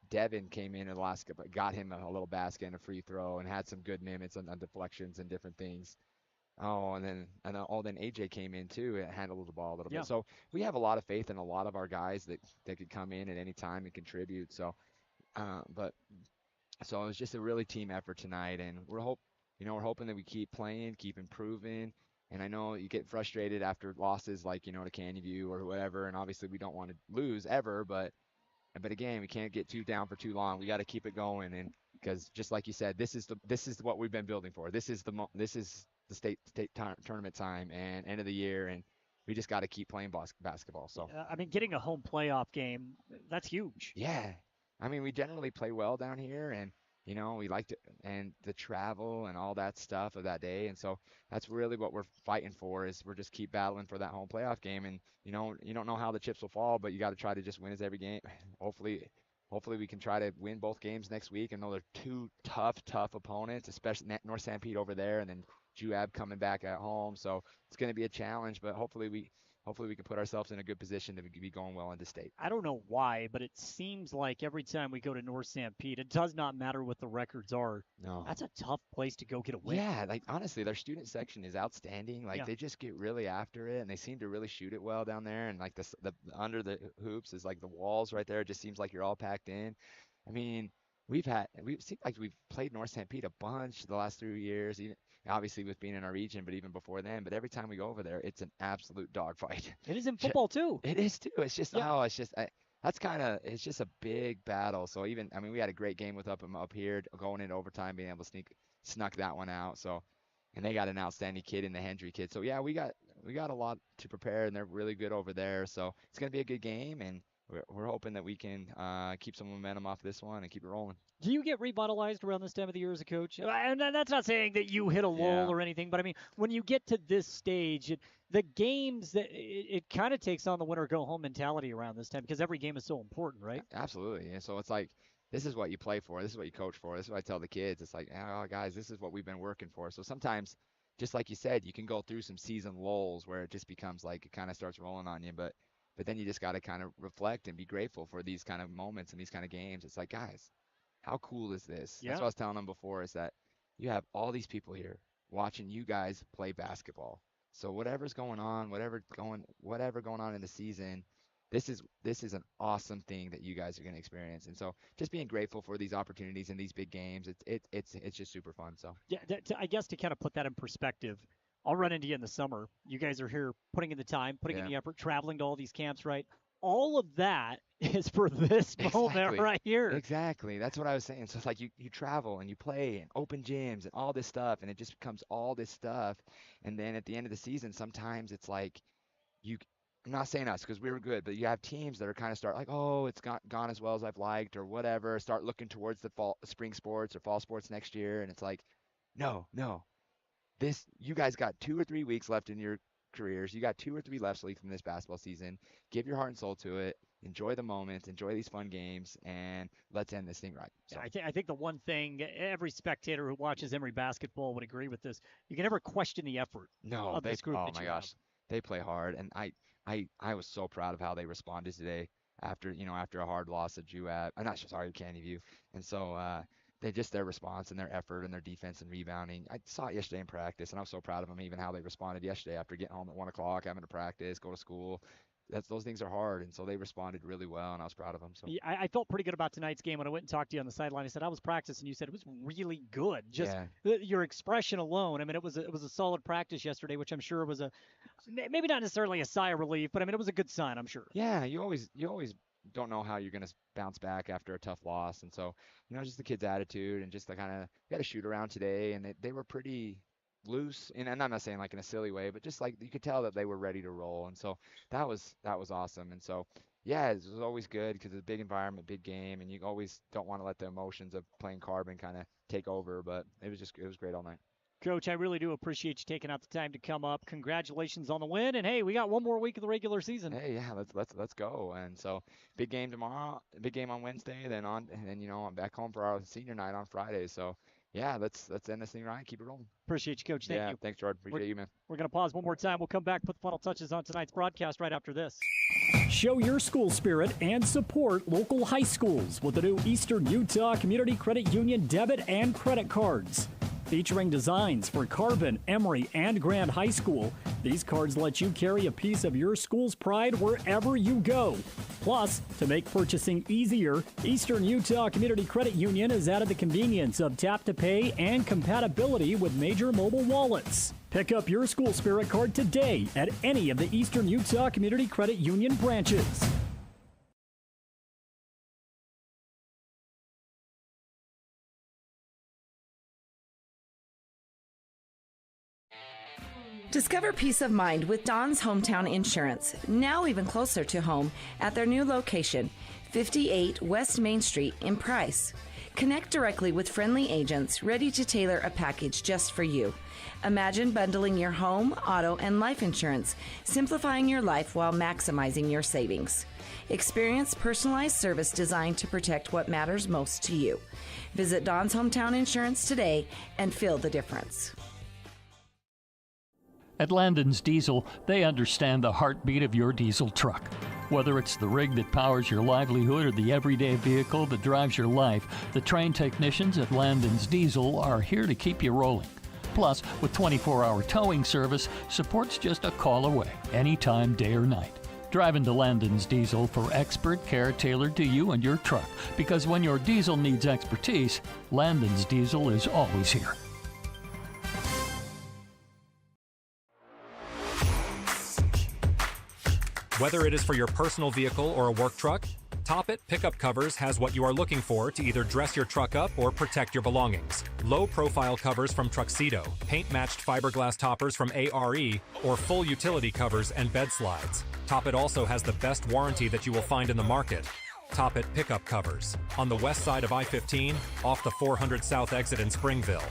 Devin came in the last, but got him a little basket and a free throw, and had some good minutes on deflections and different things. Then AJ came in too and handled the ball a little bit. So we have a lot of faith in a lot of our guys that could come in at any time and contribute. So it was just a really team effort tonight, and we're hoping that we keep playing, keep improving. And I know you get frustrated after losses like to Canyon View or whatever, and obviously we don't want to lose ever, but again, we can't get too down for too long. We got to keep it going, and because just like you said, this is what we've been building for. This is the state tournament time and end of the year, and we just got to keep playing basketball. So I mean, getting a home playoff game, that's huge. Yeah, I mean, we generally play well down here, and we like to, and the travel and all that stuff of that day, and so that's really what we're fighting for. Is we're just keep battling for that home playoff game, and you don't know how the chips will fall, but you got to try to just win as every game. Hopefully we can try to win both games next week. I know they're two tough opponents, especially North St. Pete over there, and then Juab coming back at home. So it's going to be a challenge, but hopefully we can put ourselves in a good position to be going well into state. I don't know why, but it seems like every time we go to North St. Pete, it does not matter what the records are. No. That's a tough place to go get a win. Yeah, like honestly, their student section is outstanding. Like they just get really after it, and they seem to really shoot it well down there. And like the under the hoops is like the walls right there. It just seems like you're all packed in. I mean, we've seemed like we've played North St. Pete a bunch the last 3 years, even obviously with being in our region, but even before then. But every time we go over there, it's an absolute dogfight. It is in football too. It is too. It's just it's just a big battle. So we had a great game with up here going into overtime, being able to snuck that one out. So, and they got an outstanding kid in the Hendry kid. So yeah, we got a lot to prepare, and they're really good over there. So it's gonna be a good game, and we're hoping that we can keep some momentum off this one and keep it rolling. Do you get revitalized around this time of the year as a coach? And that's not saying that you hit a lull or anything, but I mean, when you get to this stage, the games, it kind of takes on the winner go home mentality around this time because every game is so important, right? Absolutely. And so it's like, this is what you play for. This is what you coach for. This is what I tell the kids. It's like, oh, guys, this is what we've been working for. So sometimes, just like you said, you can go through some season lulls where it just becomes like it kind of starts rolling on you. But then you just got to kind of reflect and be grateful for these kind of moments and these kind of games. It's like, guys, how cool is this? Yeah. That's what I was telling them before, is that you have all these people here watching you guys play basketball. So whatever's going on, whatever going on in the season, this is an awesome thing that you guys are going to experience. And so just being grateful for these opportunities and these big games, it's just super fun. So yeah, I guess to kind of put that in perspective, I'll run into you in the summer. You guys are here putting in the time, putting in the effort, traveling to all these camps, right? All of that is for this moment right here. Exactly. That's what I was saying. So it's like you travel and you play and open gyms and all this stuff, and it just becomes all this stuff. And then at the end of the season, sometimes it's like I'm not saying us because we were good, but you have teams that are kind of start like, oh, it's gone as well as I've liked or whatever. Start looking towards the spring sports or fall sports next year, and it's like, no. You guys got 2 or 3 weeks left in your careers. You got 2 or 3 left from this basketball season. Give your heart and soul to it. Enjoy the moments. Enjoy these fun games, and let's end this thing right. So. I think the one thing every spectator who watches Emery basketball would agree with this: you can never question the effort. Of this group. Oh my gosh, they play hard, and I was so proud of how they responded today after a hard loss at Juab. I'm not sorry, Canyon View, and so. Their response and their effort and their defense and rebounding. I saw it yesterday in practice, and I was so proud of them, even how they responded yesterday after getting home at 1 o'clock, having to practice, go to school. Those things are hard, and so they responded really well, and I was proud of them. So yeah, I felt pretty good about tonight's game when I went and talked to you on the sideline. I said I was practicing. You said it was really good. Just your expression alone. I mean, it was a solid practice yesterday, which I'm sure was maybe not necessarily a sigh of relief, but I mean it was a good sign, I'm sure. Yeah, you always don't know how you're going to bounce back after a tough loss. And so, just the kids' attitude and just the kind of, we had a shoot around today, and they were pretty loose. And I'm not saying like in a silly way, but just like you could tell that they were ready to roll. And so that was awesome. And so, yeah, it was always good because it's a big environment, big game, and you always don't want to let the emotions of playing Carbon kind of take over. But it was great all night. Coach, I really do appreciate you taking out the time to come up. Congratulations on the win, and hey, we got one more week of the regular season. Hey, yeah, let's go. And so, big game tomorrow, big game on Wednesday, then I'm back home for our senior night on Friday. So, yeah, let's end this thing right, keep it rolling. Appreciate you, Coach. Thank you. Thanks, Jordan. Appreciate you, man. We're going to pause one more time. We'll come back, put the final touches on tonight's broadcast right after this. Show your school spirit and support local high schools with the new Eastern Utah Community Credit Union debit and credit cards. Featuring designs for Carbon, Emery, and Grand High School, these cards let you carry a piece of your school's pride wherever you go. Plus, to make purchasing easier, Eastern Utah Community Credit Union has added the convenience of tap-to-pay and compatibility with major mobile wallets. Pick up your school spirit card today at any of the Eastern Utah Community Credit Union branches. Discover peace of mind with Don's Hometown Insurance, now even closer to home at their new location, 58 West Main Street in Price. Connect directly with friendly agents ready to tailor a package just for you. Imagine bundling your home, auto, and life insurance, simplifying your life while maximizing your savings. Experience personalized service designed to protect what matters most to you. Visit Don's Hometown Insurance today and feel the difference. At Landon's Diesel, they understand the heartbeat of your diesel truck. Whether it's the rig that powers your livelihood or the everyday vehicle that drives your life, the trained technicians at Landon's Diesel are here to keep you rolling. Plus, with 24-hour towing service, support's just a call away, anytime, day or night. Drive into Landon's Diesel for expert care tailored to you and your truck, because when your diesel needs expertise, Landon's Diesel is always here. Whether it is for your personal vehicle or a work truck, Toppet Pickup Covers has what you are looking for to either dress your truck up or protect your belongings. Low-profile covers from Truxedo, paint-matched fiberglass toppers from ARE, or full utility covers and bed slides. Toppet also has the best warranty that you will find in the market. Toppet Pickup Covers, on the west side of I-15, off the 400 South exit in Springville.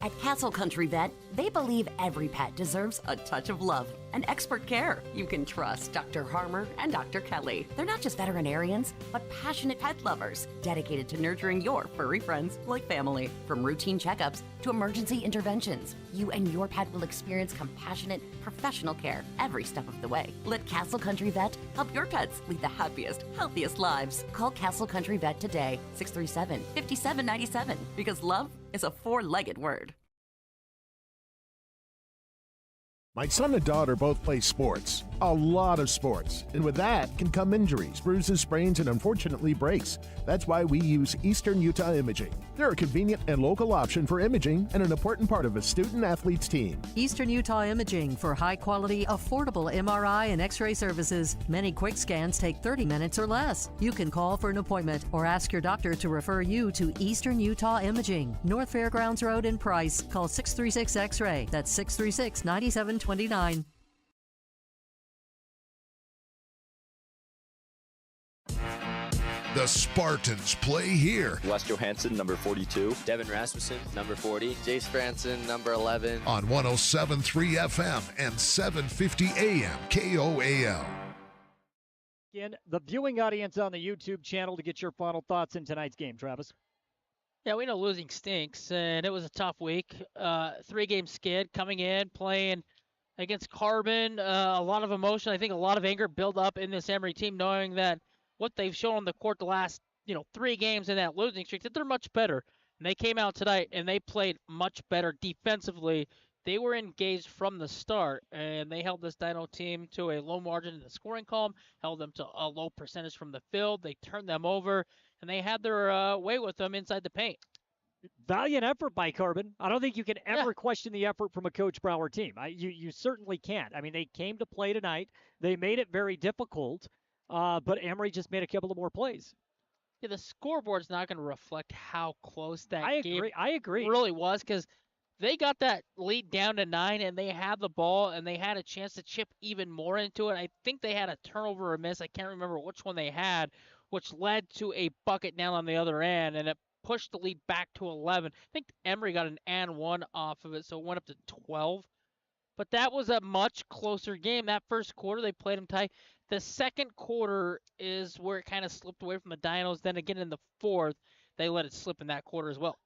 At Castle Country Vet, they believe every pet deserves a touch of love and expert care. You can trust Dr. Harmer and Dr. Kelly. They're not just veterinarians, but passionate pet lovers, dedicated to nurturing your furry friends like family. From routine checkups to emergency interventions, you and your pet will experience compassionate, professional care every step of the way. Let Castle Country Vet help your pets lead the happiest, healthiest lives. Call Castle Country Vet today, 637-5797, because love is a four-legged word. My son and daughter both play sports, a lot of sports, and with that can come injuries, bruises, sprains, and unfortunately breaks. That's why we use Eastern Utah Imaging. They're a convenient and local option for imaging and an important part of a student-athlete's team. Eastern Utah Imaging for high-quality, affordable MRI and X-ray services. Many quick scans take 30 minutes or less. You can call for an appointment or ask your doctor to refer you to Eastern Utah Imaging, North Fairgrounds Road in Price. Call 636 X-ray. That's 636-9729. The Spartans play here. Wes Johansson, number 42. Devin Rasmussen, number 40. Jace Franson, number 11. On 107.3 FM and 750 AM KOAL. Again, the viewing audience on the YouTube channel to get your final thoughts in tonight's game, Travis. Yeah, we know losing stinks, and it was a tough week. 3-game skid coming in, playing against Carbon. A lot of emotion. I think a lot of anger built up in this Emery team, knowing that what they've shown on the court the last 3 games in that losing streak, that they're much better. And they came out tonight and they played much better defensively. They were engaged from the start, and they held this Dino team to a low margin in the scoring column, held them to a low percentage from the field. They turned them over, and they had their way with them inside the paint. Valiant effort by Carbon. I don't think you can ever question the effort from a Coach Brower team. You certainly can't. I mean, they came to play tonight. They made it very difficult, but Emery just made a couple of more plays. Yeah, the scoreboard's not going to reflect how close that I agree. really was, because they got that lead down to 9, and they had the ball, and they had a chance to chip even more into it. I think they had a turnover or miss. I can't remember which one they had, which led to a bucket down on the other end, and it pushed the lead back to 11. I think Emery got an and one off of it, so it went up to 12. But that was a much closer game. That first quarter, they played them tight. The second quarter is where it kind of slipped away from the Dinos. Then again in the fourth, they let it slip in that quarter as well.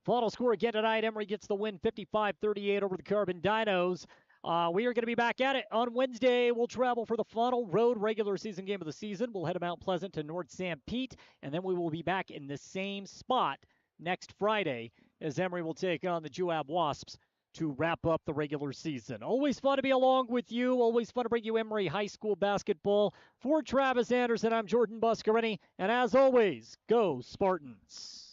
Final score again tonight. Emery gets the win 55-38 over the Carbon Dinos. We are going to be back at it on Wednesday. We'll travel for the final road regular season game of the season. We'll head to Mount Pleasant to North St. Pete, and then we will be back in the same spot next Friday as Emery will take on the Juab Wasps to wrap up the regular season. Always fun to be along with you. Always fun to bring you Emery High School basketball. For Travis Anderson, I'm Jordan Buscarini, and as always, go Spartans.